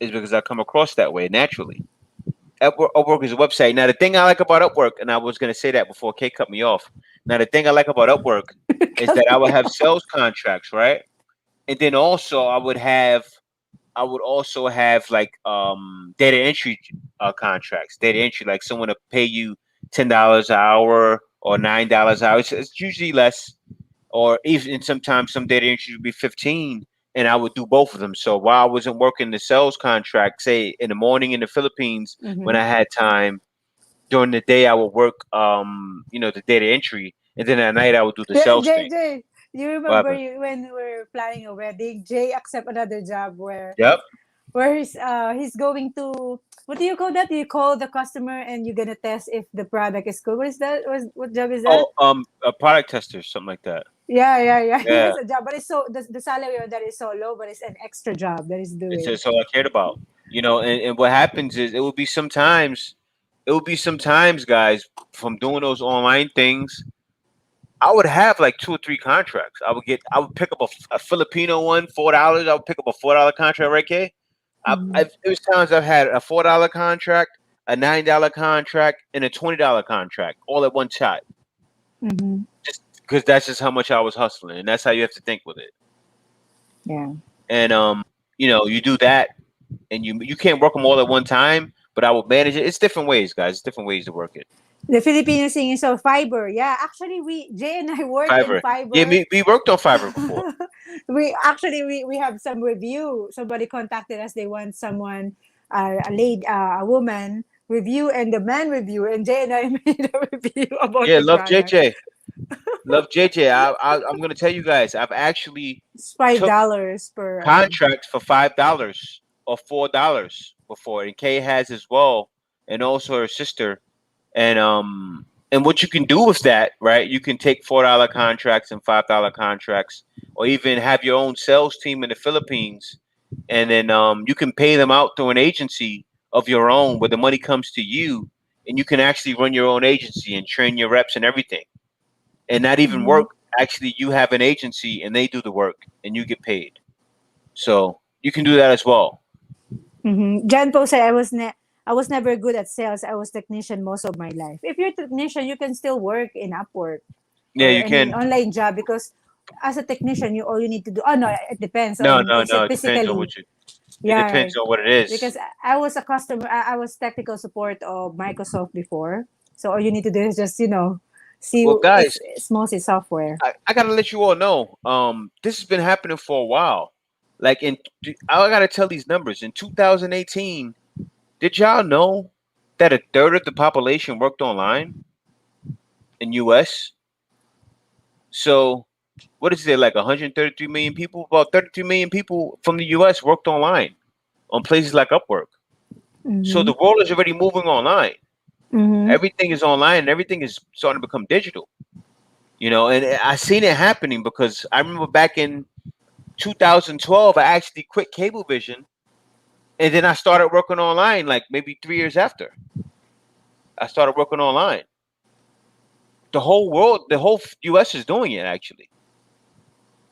Speaker 4: Is because I come across that way naturally. Upwork is a website. Now the thing I like about Upwork, and I was gonna say that before Kate cut me off. Now the thing I like about Upwork is that I would have sales contracts, right? And then also I would also have like data entry contracts. Data entry, like someone to pay you $10 an hour or $9 an hour. It's usually less, or even sometimes some data entry would be 15, and I would do both of them. So while I wasn't working the sales contract, say in the morning in the Philippines when
Speaker 3: mhm.
Speaker 4: I had time, during the day I would work the data entry, and then at night I would do the
Speaker 3: Jay,
Speaker 4: sales
Speaker 3: Jay,
Speaker 4: thing.
Speaker 3: Jay, you
Speaker 4: What
Speaker 3: remember
Speaker 4: happened?
Speaker 3: you when we were planning a wedding? Jay accept another job
Speaker 4: Yep.
Speaker 3: where he's going to, what do you call that? You call the customer and you're gonna test if the product is good. What is that? What job is that?
Speaker 4: Oh, a product tester, something like that.
Speaker 3: Yeah. He
Speaker 4: Yeah.
Speaker 3: has a job, but it's so the salary on that is so low, but it's an extra job that he's
Speaker 4: It's
Speaker 3: doing.
Speaker 4: just all I cared about. And what happens is it would be sometimes, guys, from doing those online things, I would have like 2 or 3 contracts. I would pick up a Filipino one, $4. I would pick up a $4 contract, right, Kay?
Speaker 3: Mhm.
Speaker 4: There was times I've had a $4 contract, a $9 contract, and a $20 contract all at one shot.
Speaker 3: Mhm.
Speaker 4: Just because that's just how much I was hustling, and that's how you have to think with it.
Speaker 3: Yeah.
Speaker 4: And you do that, and you can't work them all at one time, but I will manage it. It's different ways, guys. It's different ways to work it.
Speaker 3: The Filipino singing so Fiber. Yeah, actually, Jay and I work in
Speaker 4: Fiverr. Yeah,
Speaker 3: Fiber.
Speaker 4: we worked on Fiverr before.
Speaker 3: We have some review. Somebody contacted us. They want someone, a woman review and the man review. And Jay and I made a review about
Speaker 4: Yeah,
Speaker 3: the
Speaker 4: love
Speaker 3: product.
Speaker 4: JJ. Love JJ. I'm gonna tell you guys, I've actually
Speaker 3: It's five
Speaker 4: took
Speaker 3: dollars per.
Speaker 4: contracts for $5 or $4 before, and Kay has as well, and also her sister. And what you can do with that, right? You can take $4 contracts and $5 contracts, or even have your own sales team in the Philippines, and then you can pay them out through an agency of your own, where the money comes to you, and you can actually run your own agency and train your reps and everything, and not even
Speaker 3: Mhm.
Speaker 4: work. Actually, you have an agency, and they do the work, and you get paid. So you can do that as well.
Speaker 3: John Poe said, I was never good at sales. I was technician most of my life. If you're a technician, you can still work in Upwork
Speaker 4: Yeah,
Speaker 3: or
Speaker 4: you
Speaker 3: any
Speaker 4: can.
Speaker 3: online job because as a technician, you all you need to do. Oh no, it depends
Speaker 4: No,
Speaker 3: on
Speaker 4: no,
Speaker 3: is it
Speaker 4: no. It depends on
Speaker 3: physically.
Speaker 4: what you. It
Speaker 3: Yeah,
Speaker 4: depends on what it is.
Speaker 3: because I was a customer. I was technical support of Microsoft before. So all you need to do is just see
Speaker 4: Well, guys,
Speaker 3: it's mostly software.
Speaker 4: I gotta let you all know. This has been happening for a while. Like I gotta tell these numbers. In 2018, did y'all know that a third of the population worked online in U.S.? So what is it, like 133 million people? About 32 million people from the U.S. worked online on places like Upwork. So
Speaker 3: Mm-hmm.
Speaker 4: the world is already moving online.
Speaker 3: Mm-hmm.
Speaker 4: Everything is online, and everything is starting to become digital. And I seen it happening because I remember back in 2012, I actually quit Cablevision, and then I started working online. Like maybe 3 years after, I started working online. The whole world, the whole U.S. is doing it actually,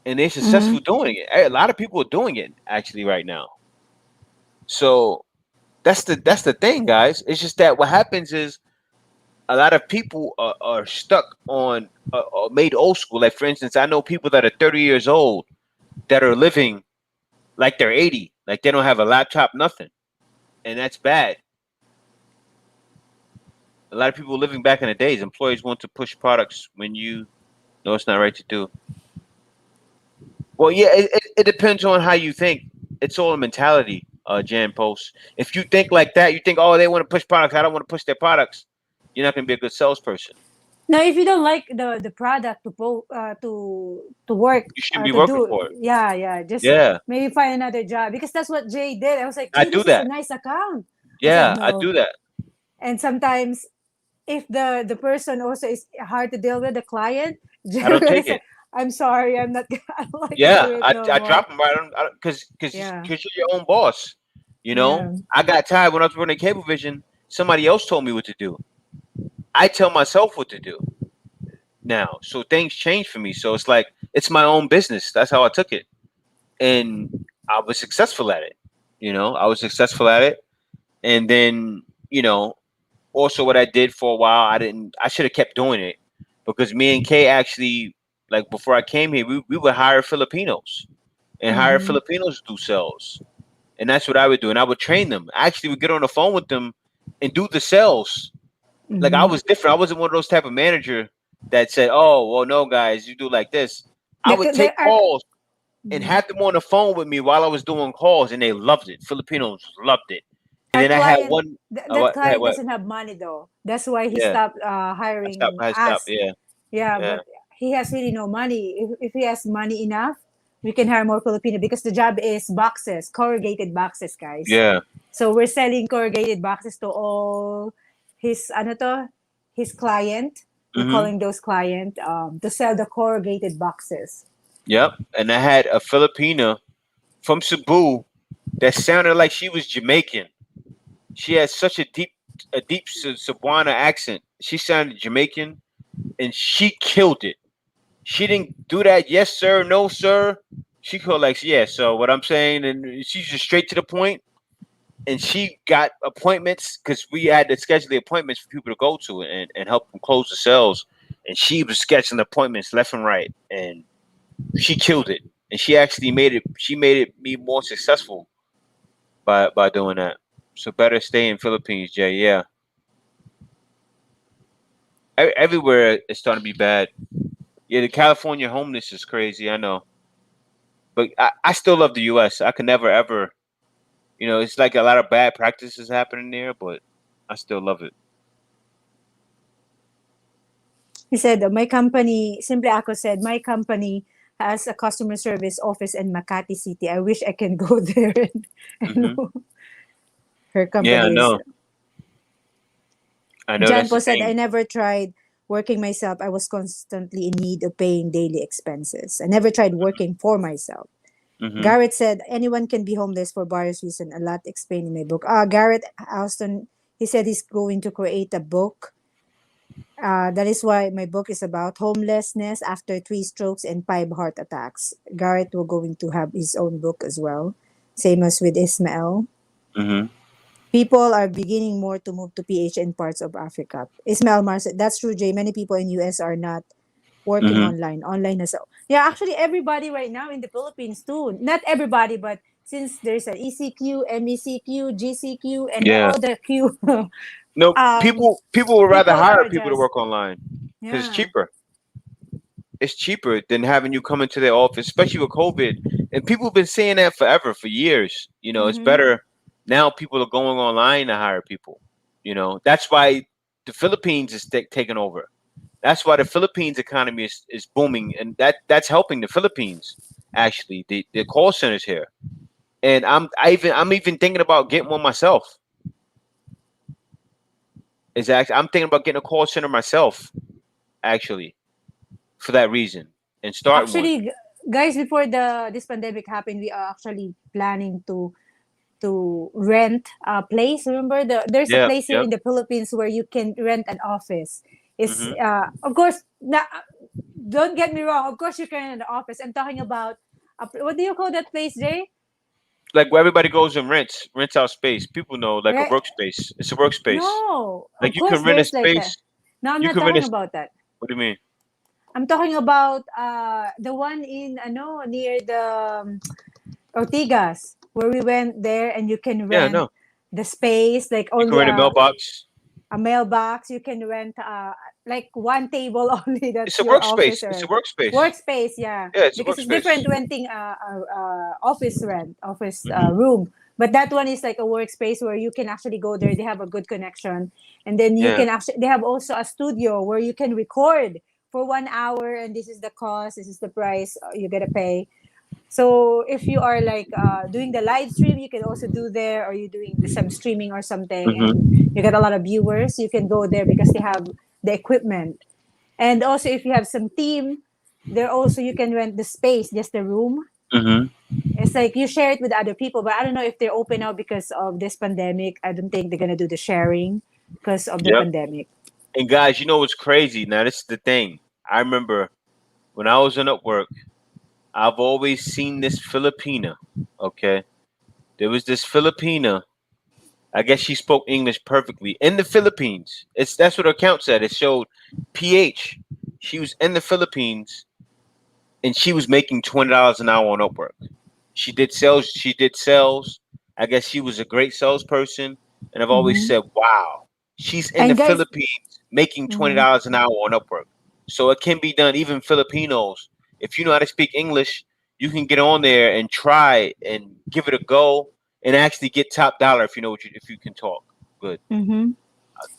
Speaker 4: and they're
Speaker 3: Mm-hmm.
Speaker 4: successful doing it. A lot of people are doing it actually right now. So that's the thing, guys. It's just that what happens is a lot of people are stuck on made old school. Like for instance, I know people that are 30 years old that are living like they're 80. Like they don't have a laptop, nothing, and that's bad. A lot of people living back in the days, employees want to push products when you know it's not right to do. Well, yeah, it depends on how you think. It's all a mentality, Jan Post. If you think like that, you think, oh, they want to push products. I don't want to push their products. You're not going to be a good salesperson.
Speaker 3: Now, if you don't like the product to work
Speaker 4: You shouldn't be
Speaker 3: to
Speaker 4: working
Speaker 3: do,
Speaker 4: for it.
Speaker 3: yeah, just
Speaker 4: Yeah,
Speaker 3: maybe find another job, because that's what Jay did. I was like,
Speaker 4: I
Speaker 3: Jay,
Speaker 4: do
Speaker 3: this is a
Speaker 4: that.
Speaker 3: nice account. I said
Speaker 4: Yeah, I
Speaker 3: no,
Speaker 4: do that.
Speaker 3: and sometimes if the person also is hard to deal with, the client, Jay
Speaker 4: I don't
Speaker 3: will
Speaker 4: take
Speaker 3: say,
Speaker 4: it.
Speaker 3: I'm sorry, I don't like to do
Speaker 4: Yeah,
Speaker 3: it
Speaker 4: I
Speaker 3: no more.
Speaker 4: drop them right on because
Speaker 3: Yeah,
Speaker 4: you're your own boss. You know,
Speaker 3: yeah.
Speaker 4: I got tired when I was running Cablevision. Somebody else told me what to do. I tell myself what to do now. So things change for me. So it's like it's my own business. That's how I took it, and I was successful at it. You know, I was successful at it, and then also what I did for a while, I should have kept doing it because me and Kay actually, like before I came here, we would hire Filipinos and hire
Speaker 3: Mm-hmm.
Speaker 4: Filipinos to do sales. And that's what I would do. And I would train them. Actually would get on the phone with them and do the sales. Like I
Speaker 3: Mm-hmm.
Speaker 4: was different. I wasn't one of those type of manager that said, oh, well, no, guys, you do like this. I would take
Speaker 3: There are.
Speaker 4: calls and
Speaker 3: Mhm.
Speaker 4: have them on the phone with me while I was doing calls, and they loved it. Filipinos loved it. And
Speaker 3: Our
Speaker 4: then I had
Speaker 3: client,
Speaker 4: one.
Speaker 3: that
Speaker 4: What?
Speaker 3: client doesn't have money though. That's why he
Speaker 4: Yeah,
Speaker 3: stopped
Speaker 4: I stopped.
Speaker 3: hiring
Speaker 4: I stopped.
Speaker 3: us.
Speaker 4: Yeah,
Speaker 3: Yeah,
Speaker 4: yeah,
Speaker 3: but he has really no money. If he has money enough, we can hire more Filipino, because the job is boxes, corrugated boxes, guys.
Speaker 4: yeah.
Speaker 3: So we're selling corrugated boxes to all his ano to, his client. We're
Speaker 4: Mm-hmm.
Speaker 3: calling those client to sell the corrugated boxes.
Speaker 4: Yep. And I had a Filipina from Cebu that sounded like she was Jamaican. She had such a deep Cebuana accent. She sounded Jamaican, and she killed it. She didn't do that. Yes, sir. No, sir. She called like, yeah. So what I'm saying, and she's just straight to the point. And she got appointments because we had to schedule the appointments for people to go to and help them close the sales. And she was scheduling appointments left and right, and she killed it. And she actually made it. She made it me more successful by doing that. So better stay in Philippines, Jay. Yeah, everywhere it's starting to be bad. Yeah, the California homeless is crazy. I know, but I still love the U.S. I could never ever. It's like a lot of bad practices happening there, but I still love it.
Speaker 3: He said, my company, Simple Ako said, my company has a customer service office in Makati City. I wish I can go there and
Speaker 4: Hmm.
Speaker 3: know her
Speaker 4: Yeah, I
Speaker 3: company is.
Speaker 4: know. I know
Speaker 3: Jan
Speaker 4: that's the
Speaker 3: Po said, I
Speaker 4: thing.
Speaker 3: never tried working myself. I was constantly in need of paying daily expenses. I never tried working for myself.
Speaker 4: Hmm.
Speaker 3: Garrett said, anyone can be homeless for various reasons. A lot explained in my book. Garrett Alston, he said he's going to create a book. That is why my book is about homelessness after 3 strokes and 5 heart attacks. Garrett will going to have his own book as well. Same as with Ismael.
Speaker 4: Hmm.
Speaker 3: People are beginning more to move to PH in parts of Africa. Ismael Mars, that's true, Jay. Many people in US are not working
Speaker 4: Hmm.
Speaker 3: online. Online has, yeah, actually everybody right now in the Philippines too. Not everybody, but since there's an ECQ, MECQ, GCQ, and
Speaker 4: Yeah.
Speaker 3: all the Q,
Speaker 4: No,
Speaker 3: um,
Speaker 4: people would rather
Speaker 3: people
Speaker 4: hire
Speaker 3: are
Speaker 4: people to
Speaker 3: just,
Speaker 4: work online because it's
Speaker 3: yeah.
Speaker 4: cheaper. It's cheaper than having you come into their office, especially with COVID. And people have been saying that forever, for years. It's
Speaker 3: Mm-hmm.
Speaker 4: better now. People are going online to hire people. That's why the Philippines is taking over. That's why the Philippines economy is booming, and that's helping the Philippines. Actually, the call centers here, and I'm even thinking about getting one myself. Exactly, I'm thinking about getting a call center myself. Actually, for that reason, and starting one.
Speaker 3: Actually, guys, before this pandemic happened, we are actually planning to rent a place. Remember, there's a
Speaker 4: Yeah.
Speaker 3: place here
Speaker 4: Yep.
Speaker 3: in the Philippines where you can rent an office. It's
Speaker 4: Hmm.
Speaker 3: of course, don't get me wrong. Of course, you can rent an office. I'm talking about what do you call that place, Jay?
Speaker 4: Like where everybody goes and rents out space. People know, like a
Speaker 3: Right?
Speaker 4: workspace. It's a workspace.
Speaker 3: No,
Speaker 4: Like
Speaker 3: of
Speaker 4: you
Speaker 3: course
Speaker 4: can rent a
Speaker 3: there's like a.
Speaker 4: space.
Speaker 3: No, I'm
Speaker 4: You
Speaker 3: not
Speaker 4: can rent
Speaker 3: talking
Speaker 4: a.
Speaker 3: about that.
Speaker 4: What do you mean?
Speaker 3: I'm talking about the one in near the Ortigas. where we went there, and you can
Speaker 4: Yeah,
Speaker 3: rent
Speaker 4: no.
Speaker 3: the space, like
Speaker 4: You can
Speaker 3: only
Speaker 4: rent a mailbox.
Speaker 3: a mailbox. You can rent like one table only.
Speaker 4: It's
Speaker 3: That's
Speaker 4: a
Speaker 3: your
Speaker 4: workspace.
Speaker 3: office
Speaker 4: It's a
Speaker 3: or
Speaker 4: workspace.
Speaker 3: workspace. Yeah,
Speaker 4: Yeah, it's a
Speaker 3: because it's
Speaker 4: workspace.
Speaker 3: different renting a office rent, office
Speaker 4: Mhm.
Speaker 3: room. But that one is like a workspace where you can actually go there. They have a good connection, and then you
Speaker 4: Yeah.
Speaker 3: can actually. They have also a studio where you can record for 1 hour, and this is the cost. This is the price you gotta pay. So if you are like doing the live stream, you can also do there, or you're doing some streaming or something, and
Speaker 4: Mm-hmm.
Speaker 3: you get a lot of viewers. You can go there because they have the equipment, and also if you have some team, there also you can rent the space, just the room.
Speaker 4: Mm-hmm.
Speaker 3: It's like you share it with other people, but I don't know if they're open now because of this pandemic. I don't think they're gonna do the sharing because of the
Speaker 4: Yep.
Speaker 3: pandemic.
Speaker 4: And guys, you know what's crazy? Now this is the thing. I remember when I was in Upwork, I've always seen this Filipina. Okay. There was this Filipina. I guess she spoke English perfectly in the Philippines. That's what her account said. It showed PH. She was in the Philippines and she was making $20 an hour on Upwork. She did sales. She did sales. I guess she was a great salesperson. And I've always
Speaker 3: Hmm.
Speaker 4: said, wow, she's in the
Speaker 3: And guys,
Speaker 4: Philippines making
Speaker 3: mhm.
Speaker 4: $20 an hour on Upwork. So it can be done. Even Filipinos, if you know how to speak English, you can get on there and try and give it a go and actually get top dollar if you know if you can talk. Good.
Speaker 3: Mm-hmm.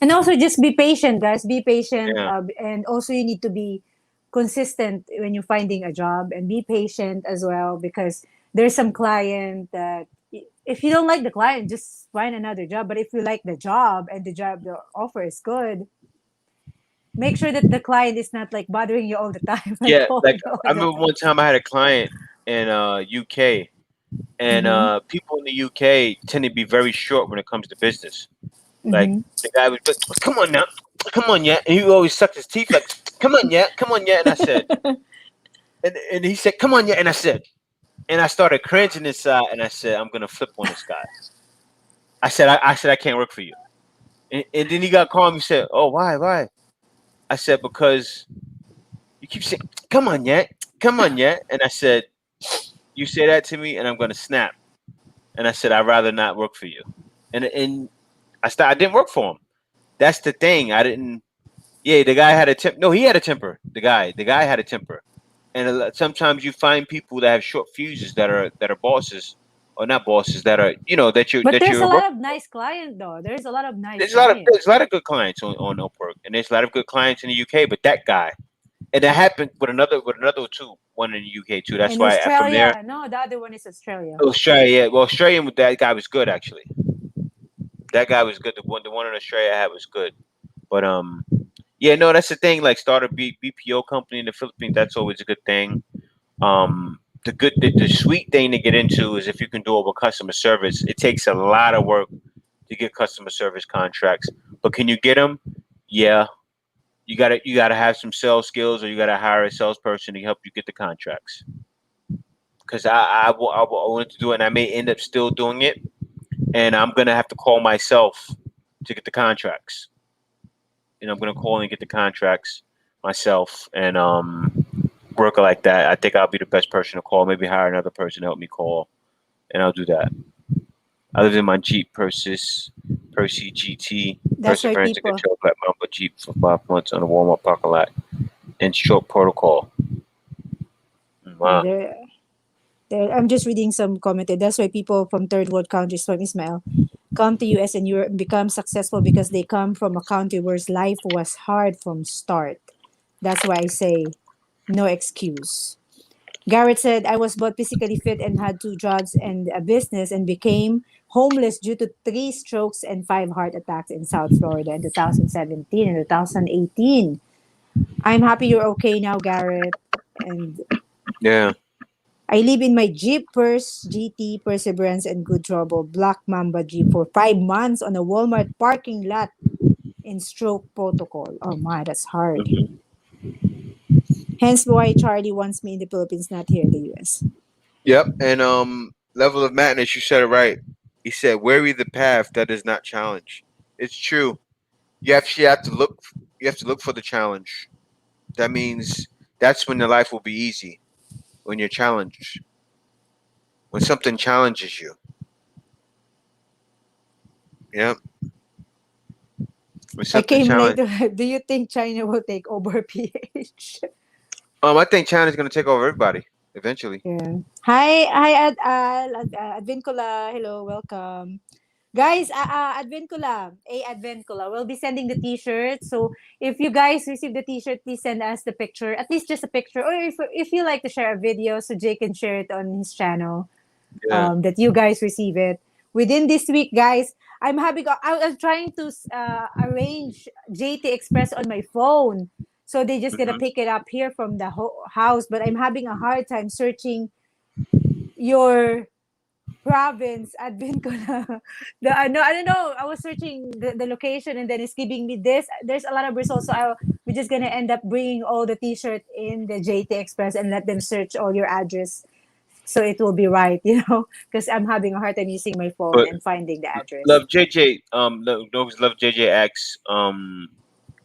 Speaker 3: And also just be patient, guys. Be patient.
Speaker 4: Yeah.
Speaker 3: And also you need to be consistent when you're finding a job, and be patient as well, because there's some client that if you don't like the client, just find another job. But if you like the job and the offer is good, make sure that the client is not like bothering you all the time, like
Speaker 4: Yeah.
Speaker 3: calling
Speaker 4: Like
Speaker 3: you all
Speaker 4: I
Speaker 3: the
Speaker 4: remember
Speaker 3: time.
Speaker 4: one time I had a client in UK and
Speaker 3: Mm-hmm.
Speaker 4: people in the UK tend to be very short when it comes to business. Like
Speaker 3: Mm-hmm.
Speaker 4: the guy was like, "Come on now, come on yeah," and he always sucked his teeth like, "Come on yeah, come on yeah," and I said, and he said, "Come on yeah," and I said, and I started cringing inside, and I said, "I'm gonna flip on this guy." I said I can't work for you, and then he got calm. He said, "Oh why?" I said because you keep saying, come on yeah," and I said, "You say that to me, and I'm gonna snap." And I said, "I'd rather not work for you," and I didn't work for him. That's the thing. I didn't. Yeah, the guy had a temper. No, he had a temper. The guy had a temper. And sometimes you find people that have short fuses that are bosses or not bosses that are
Speaker 3: But
Speaker 4: that
Speaker 3: there's
Speaker 4: you're
Speaker 3: a lot
Speaker 4: working
Speaker 3: of
Speaker 4: for.
Speaker 3: nice client though. There's a lot of nice
Speaker 4: There's a lot of
Speaker 3: client.
Speaker 4: good clients on Upwork, and there's a lot of good clients in the UK. But that guy, and that happened with another two, one in the UK too. That's
Speaker 3: In
Speaker 4: why from there,
Speaker 3: Australia, no, the other one is Australia.
Speaker 4: Australia. Yeah, well, Australian with that guy was good actually. That guy was good. The one in Australia I had was good. But yeah, no, that's the thing. Like start a BPO company in the Philippines. That's always a good thing. The sweet thing to get into is if you can do it with customer service. It takes a lot of work to get customer service contracts, but can you get them? Yeah, you gotta have some sales skills, or you gotta hire a salesperson to help you get the contracts. Because I wanted to do it, and I may end up still doing it, and I'm gonna have to call myself to get the contracts. I'm gonna call and get the contracts myself, and work like that. I think I'll be the best person to call. Maybe hire another person to help me call, and I'll do that. I lived in my Jeep Percy GT,
Speaker 3: That's why
Speaker 4: Perseverance and
Speaker 3: people.
Speaker 4: Control Black Mamba Jeep for 5 months on a Walmart parking lot in short protocol.
Speaker 3: Yeah,
Speaker 4: Wow.
Speaker 3: I'm just reading some commented. That's why people from third world countries, from Ismail, come to US and Europe and become successful because they come from a country where life was hard from start. That's why I say no excuse. Garrett said, I was both physically fit and had two jobs and a business and became homeless due to 3 strokes and 5 heart attacks in South Florida in 2017 and 2018. I'm happy you're okay now, Garrett. And
Speaker 4: Yeah.
Speaker 3: I live in my Jeep Purse GT Perseverance and Good Trouble Black Mamba Jeep for 5 months on a Walmart parking lot in stroke protocol. Oh my, that's hard.
Speaker 4: Hmm.
Speaker 3: Hence why Charlie wants me in the Philippines, not here in the US.
Speaker 4: Yep. And level of madness. You said it right. He said, "Weary the path that is not challenged." It's true. You have to look. You have to look for the challenge. That means that's when the life will be easy. When you're challenged. When something challenges you. Yep.
Speaker 3: I
Speaker 4: Accept the
Speaker 3: came late.
Speaker 4: challenge.
Speaker 3: Do you think China will take over PH?
Speaker 4: I think China's gonna take over everybody eventually.
Speaker 3: Yeah. Hi, Advincula. Hello, welcome. Guys, Advincula, Advincula, we'll be sending the t-shirt. So if you guys receive the t-shirt, please send us the picture, at least just a picture. Or if you like to share a video, so Jay can share it on his channel,
Speaker 4: Yeah.
Speaker 3: that you guys receive it. Within this week, guys, I'm trying to arrange JT Express on my phone. So they just gonna
Speaker 4: Hmm.
Speaker 3: pick it up here from the house, but I'm having a hard time searching your province at Vincula. No, I don't know. I was searching the location and then it's giving me this. There's a lot of results. So we're just gonna end up bringing all the t-shirt in the JT Express and let them search all your address, so it will be right, because I'm having a hard time using my phone
Speaker 4: But
Speaker 3: and finding the address.
Speaker 4: love JJ. Those love JJ asks.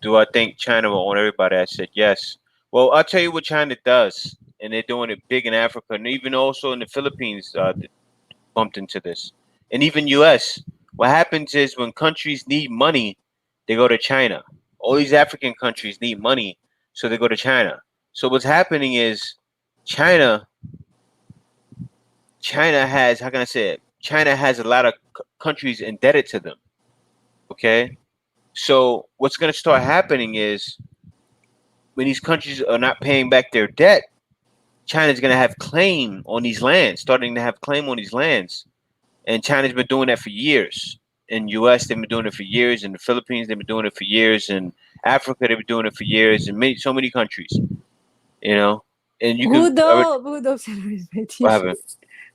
Speaker 4: Do I think China will own everybody? I said yes. Well, I'll tell you what China does, and they're doing it big in Africa, and even also in the Philippines. Bumped into this, and even U.S. What happens is when countries need money, they go to China. All these African countries need money, so they go to China. So what's happening is China. China has, how can I say it? China has a lot of countries indebted to them. Okay, so what's going to start happening is when these countries are not paying back their debt, China's going to have claim on these lands, starting to have claim on these lands. And China's been doing that for years. In US, they've been doing it for years. In the Philippines, they've been doing it for years. In Africa, they've been doing it for years. In so many countries, you know. And you can
Speaker 3: Udo celebrates my
Speaker 4: what
Speaker 3: t-shirt.
Speaker 4: happened?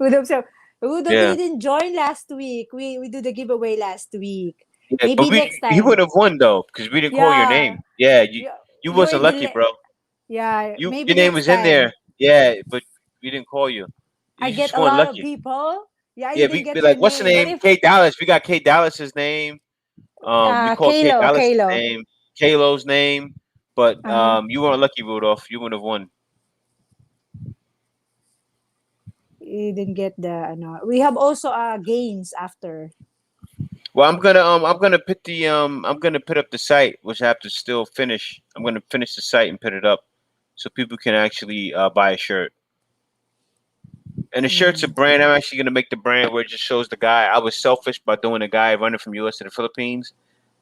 Speaker 3: Udo, Udo
Speaker 4: Yeah,
Speaker 3: didn't join last week. We do the giveaway last week.
Speaker 4: yeah. But
Speaker 3: Maybe next
Speaker 4: he would
Speaker 3: time.
Speaker 4: have won though because we didn't call your
Speaker 3: Yeah.
Speaker 4: name. Yeah,
Speaker 3: You-
Speaker 4: you
Speaker 3: You're
Speaker 4: wasn't
Speaker 3: the
Speaker 4: lucky, bro.
Speaker 3: yeah, maybe
Speaker 4: Your name
Speaker 3: next
Speaker 4: was in there.
Speaker 3: time.
Speaker 4: Yeah, but we didn't call you.
Speaker 3: I
Speaker 4: You
Speaker 3: get
Speaker 4: just
Speaker 3: a
Speaker 4: weren't
Speaker 3: lot of
Speaker 4: lucky.
Speaker 3: people. Yeah, I
Speaker 4: Yeah,
Speaker 3: didn't
Speaker 4: we be
Speaker 3: get your
Speaker 4: like, what's the
Speaker 3: name. But
Speaker 4: name?
Speaker 3: if
Speaker 4: K Dallas. We got K Dallas's name. We called K Dallas's
Speaker 3: Kalo.
Speaker 4: name, Kalo's name, but
Speaker 3: Uh-huh.
Speaker 4: you weren't lucky, Rudolph. You wouldn't have won.
Speaker 3: You didn't get the no. We have also games after.
Speaker 4: Well, I'm gonna put up the site, which I have to still finish. I'm gonna finish the site and put it up, so people can actually buy a shirt. And the shirt's a
Speaker 3: Mm.
Speaker 4: brand. I'm actually gonna make the brand where it just shows the guy. I was selfish by doing a guy running from U.S. to the Philippines.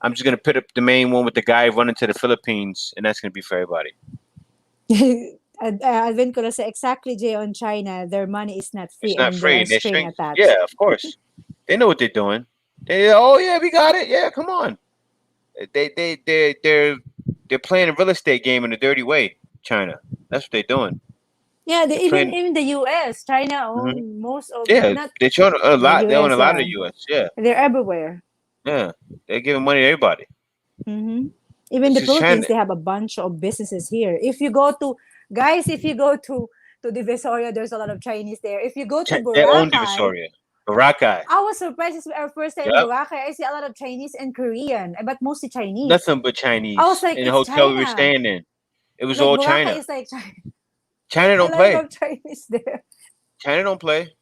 Speaker 4: I'm just gonna put up the main one with the guy running to the Philippines, and that's gonna be for everybody.
Speaker 3: Alvin Cola say exactly, Jay, on China, their money is not free
Speaker 4: It's not
Speaker 3: and there
Speaker 4: free,
Speaker 3: are
Speaker 4: and they're
Speaker 3: string
Speaker 4: strings.
Speaker 3: attached.
Speaker 4: Yeah, of course. They know what they're doing. Oh yeah, we got it. Yeah, come on. They're playing a real estate game in a dirty way. China. That's what they're doing.
Speaker 3: Yeah,
Speaker 4: They're
Speaker 3: even
Speaker 4: playing.
Speaker 3: even the US, China
Speaker 4: Hmm.
Speaker 3: own most of,
Speaker 4: Yeah,
Speaker 3: not
Speaker 4: they're showing a
Speaker 3: the
Speaker 4: lot. They own a
Speaker 3: US,
Speaker 4: lot of
Speaker 3: yeah.
Speaker 4: the U.S. Yeah,
Speaker 3: They're everywhere.
Speaker 4: yeah. They're giving money to everybody.
Speaker 3: Hmm. Even
Speaker 4: It's
Speaker 3: the
Speaker 4: just China.
Speaker 3: Philippines, they have a bunch of businesses here. If you go to, guys, if you go to Divisoria, there's a lot of Chinese there. If you go to
Speaker 4: They own
Speaker 3: Boracay,
Speaker 4: Divisoria. Baraka.
Speaker 3: I was surprised. It's our first time in
Speaker 4: Yep.
Speaker 3: Boracay. I see a lot of Chinese and Korean, but mostly Chinese.
Speaker 4: Nothing but
Speaker 3: I was
Speaker 4: Chinese
Speaker 3: like,
Speaker 4: in the
Speaker 3: it's
Speaker 4: hotel we were
Speaker 3: China.
Speaker 4: staying in. It was
Speaker 3: Like
Speaker 4: all
Speaker 3: Boracay
Speaker 4: China.
Speaker 3: is like China.
Speaker 4: China
Speaker 3: A
Speaker 4: don't
Speaker 3: lot
Speaker 4: play.
Speaker 3: of Chinese there.
Speaker 4: China don't play.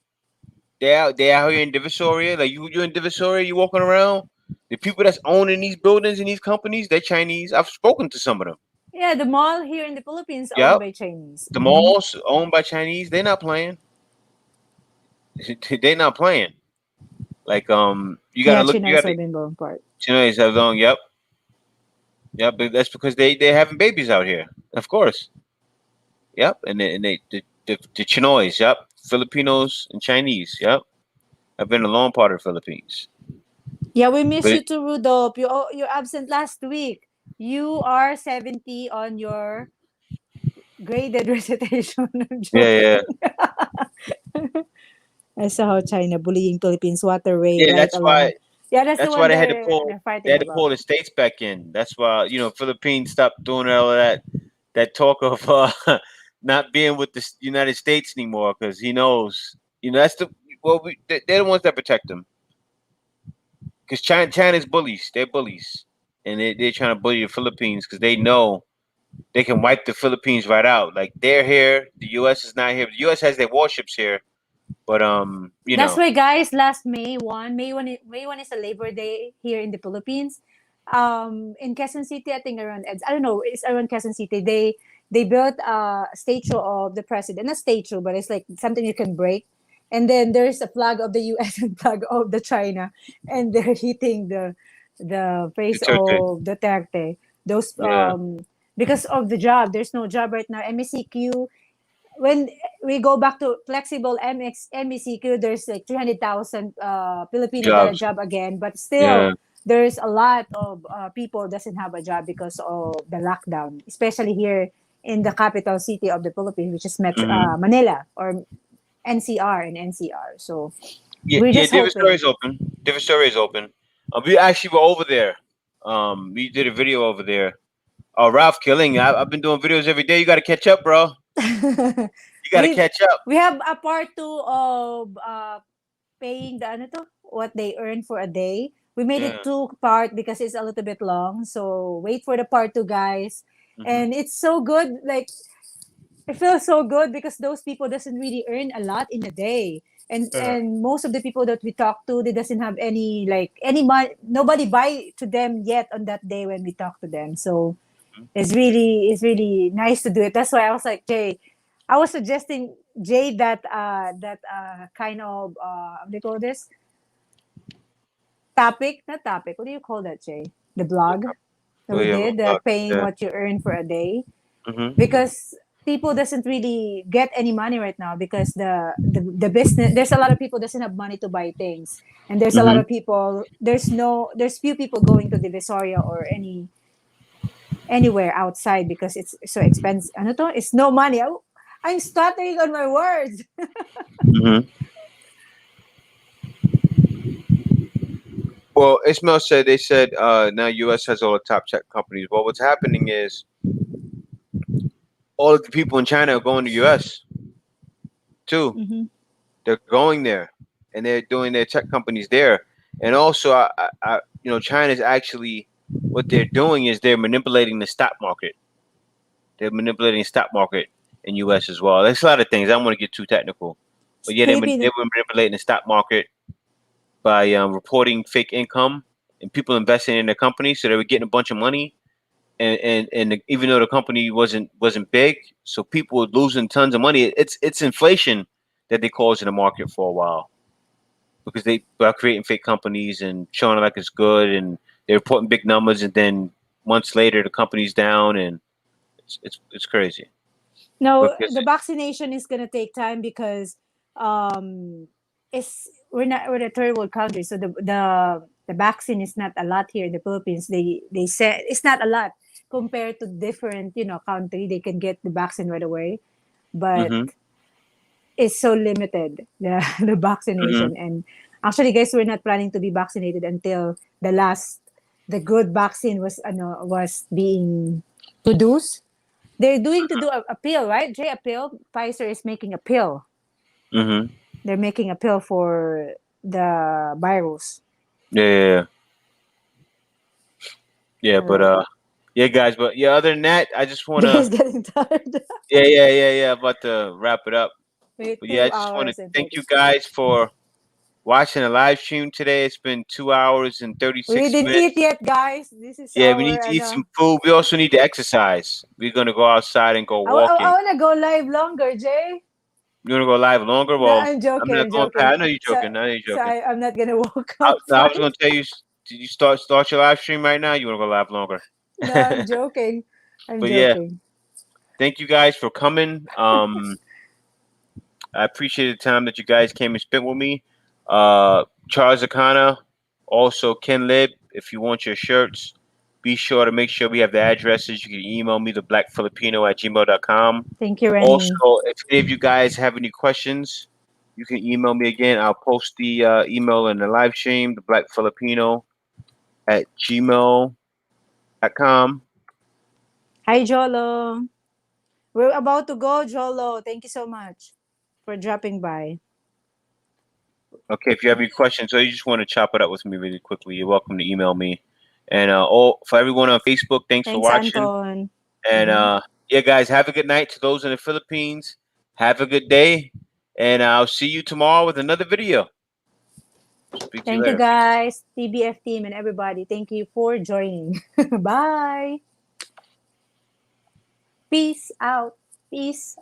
Speaker 4: They out here in Divisoria. Like you in Divisoria, you walking around. The people that's owning these buildings and these companies, they're Chinese. I've spoken to some of them.
Speaker 3: Yeah, the mall here in the Philippines owned
Speaker 4: Yep.
Speaker 3: by Chinese.
Speaker 4: The
Speaker 3: Mhm.
Speaker 4: malls owned by Chinese, they're not playing. They're not playing. Like you
Speaker 3: Yeah,
Speaker 4: gotta look. You
Speaker 3: Chennai
Speaker 4: gotta.
Speaker 3: Suburban Park.
Speaker 4: You know, it's long. Yep. Yep. But that's because they're having babies out here. Of course. Yep. And the Chinois. Yep. Filipinos and Chinese. Yep. I've been a long part of the Philippines.
Speaker 3: Yeah, we miss
Speaker 4: But
Speaker 3: you too, Rudolph. You're absent last week. You are 70 on your graded recitation. I'm
Speaker 4: yeah.
Speaker 3: joking. I saw how China bullying Philippines waterway
Speaker 4: Yeah.
Speaker 3: right along. Yeah, that's the
Speaker 4: That's why
Speaker 3: one they're
Speaker 4: they
Speaker 3: fighting
Speaker 4: had to
Speaker 3: about.
Speaker 4: pull the states back in. That's why Philippines stopped doing all of that talk of not being with the United States anymore because he knows that's they're the ones that protect him because China's bullies. They're bullies, and they're trying to bully the Philippines because they know they can wipe the Philippines right out. Like they're here, the U.S. is not here. The U.S. has their warships here, But
Speaker 3: That's why, guys, last May 1 is a Labor Day here in the Philippines. In Quezon City, I think around I don't know, it's around Quezon City. They built a statue of the president, not statue, but it's like something you can break. And then there's a flag of the U.S. and flag of the China, and they're hitting the face
Speaker 4: Duterte.
Speaker 3: of Duterte. Those
Speaker 4: Yeah.
Speaker 3: because of the job, there's no job right now. MECQ, when we go back to flexible MECQ, there's like 300,000 Filipino got a
Speaker 4: Jobs.
Speaker 3: job again, but
Speaker 4: Yeah.
Speaker 3: still there's a lot of people doesn't have a job because of the lockdown, especially here in the capital city of the Philippines, which is
Speaker 4: Mhm.
Speaker 3: Manila or NCR and NCR. So
Speaker 4: Yeah,
Speaker 3: we're
Speaker 4: yeah.
Speaker 3: just
Speaker 4: Different story
Speaker 3: hoping.
Speaker 4: is open. Different story is open. We actually were over there. We did a video over there. Ralph Killing. I've been doing videos every day. You got to catch up, bro. You got to
Speaker 3: we
Speaker 4: catch up.
Speaker 3: we have a part two of paying the ano to, what they earn for a day. We made
Speaker 4: Yeah.
Speaker 3: it two part because it's a little bit long. So wait for the part two, guys.
Speaker 4: Hmm.
Speaker 3: And it's so good. Like it feels so good because those people doesn't really earn a lot in a day. And most of the people that we talk to, they doesn't have any money. Nobody buy to them yet on that day when we talk to them. So it's really nice to do it. That's why I was like, Jay, I was suggesting Jay that kind of what do you call this topic? Not topic. What do you call that, Jay? The blog that
Speaker 4: Oh
Speaker 3: we
Speaker 4: yeah,
Speaker 3: did,
Speaker 4: Roblox.
Speaker 3: that paying
Speaker 4: Yeah.
Speaker 3: what you earn for a day,
Speaker 4: Hmm.
Speaker 3: because people doesn't really get any money right now because the business, there's a lot of people doesn't have money to buy things, and there's a lot
Speaker 4: Hmm.
Speaker 3: of people, there's few people going to the Visoria or anywhere outside because it's so expensive. Ano to? It's no money. I'm stuttering on my words.
Speaker 4: Hmm. Well, Ismail said they said now U.S. has all the top tech companies. Well, what's happening is all of the people in China are going to U.S. too.
Speaker 3: Mm-hmm.
Speaker 4: They're going there, and they're doing their tech companies there. And also, China's actually what they're doing is they're manipulating the stock market. They're manipulating the stock market in U.S. as well. There's a lot of things. I don't want to get too technical, but yeah, they
Speaker 3: Filipino.
Speaker 4: were manipulating the stock market by reporting fake income and people investing in their company, so they were getting a bunch of money. And even though the company wasn't big, so people were losing tons of money. It's inflation that they caused in the market for a while because they are creating fake companies and showing it like it's good, and they're reporting big numbers, and then months later the company's down, and it's crazy
Speaker 3: No,
Speaker 4: because
Speaker 3: the vaccination is gonna take time because um it's we're a third world country, so the vaccine is not a lot here in the Philippines. They say it's not a lot compared to different country. They can get the vaccine right away, but
Speaker 4: hmm
Speaker 3: it's so limited, the
Speaker 4: hmm
Speaker 3: vaccination. And actually, guys, we're not planning to be vaccinated until the good vaccine was being produced. They're doing to do a pill, right? Jay, a pill. Pfizer is making a pill.
Speaker 4: hmm
Speaker 3: They're making a pill for the virus.
Speaker 4: yeah, yeah, yeah. Yeah, but
Speaker 3: So
Speaker 4: yeah, guys, but yeah, other than that, I just wanna
Speaker 3: Jay's getting tired.
Speaker 4: yeah, about to wrap it up.
Speaker 3: Wait,
Speaker 4: But yeah, I
Speaker 3: two
Speaker 4: just want to
Speaker 3: hours and
Speaker 4: thank you
Speaker 3: 36
Speaker 4: guys
Speaker 3: minutes.
Speaker 4: for watching the live stream today. It's been 2 hours and
Speaker 3: We
Speaker 4: 36
Speaker 3: didn't eat
Speaker 4: minutes.
Speaker 3: yet, guys. This is
Speaker 4: Yeah, we need
Speaker 3: our
Speaker 4: to eat some food. We also need to exercise. We're gonna go outside and go
Speaker 3: I
Speaker 4: walking.
Speaker 3: wanna go live longer, Jay.
Speaker 4: You wanna go live longer?
Speaker 3: No,
Speaker 4: Well,
Speaker 3: I'm
Speaker 4: I'm
Speaker 3: joking.
Speaker 4: not
Speaker 3: I'm
Speaker 4: going past.
Speaker 3: joking.
Speaker 4: I know you're
Speaker 3: So,
Speaker 4: joking. I know you're
Speaker 3: so
Speaker 4: joking.
Speaker 3: I'm not gonna walk
Speaker 4: I was
Speaker 3: outside.
Speaker 4: gonna tell you. Did you start your live stream right now? You wanna go live longer?
Speaker 3: No, I'm joking. I'm
Speaker 4: But yeah,
Speaker 3: joking.
Speaker 4: thank you guys for coming. I appreciate the time that you guys came and spent with me. Charles Akana, also Ken Lib. If you want your shirts, be sure to make sure we have the addresses. You can email me, theblackfilipino@gmail.com.
Speaker 3: Thank you, Rennie.
Speaker 4: Also, if any of you guys have any questions, you can email me again. I'll post the email in the live stream, theblackfilipino@gmail.com.
Speaker 3: Hi, Jolo. We're about to go, Jolo. Thank you so much for dropping by.
Speaker 4: Okay, if you have any questions or you just want to chop it up with me really quickly, you're welcome to email me. And all for everyone on Facebook, thanks for
Speaker 3: Thanks,
Speaker 4: watching.
Speaker 3: Anton.
Speaker 4: And
Speaker 3: Mhm.
Speaker 4: yeah, guys, have a good night to those in the Philippines. Have a good day, And I'll see you tomorrow with another video. Speak to you
Speaker 3: Thank you,
Speaker 4: later.
Speaker 3: guys, TBF team and everybody. Thank you for joining. Bye. Peace out. Peace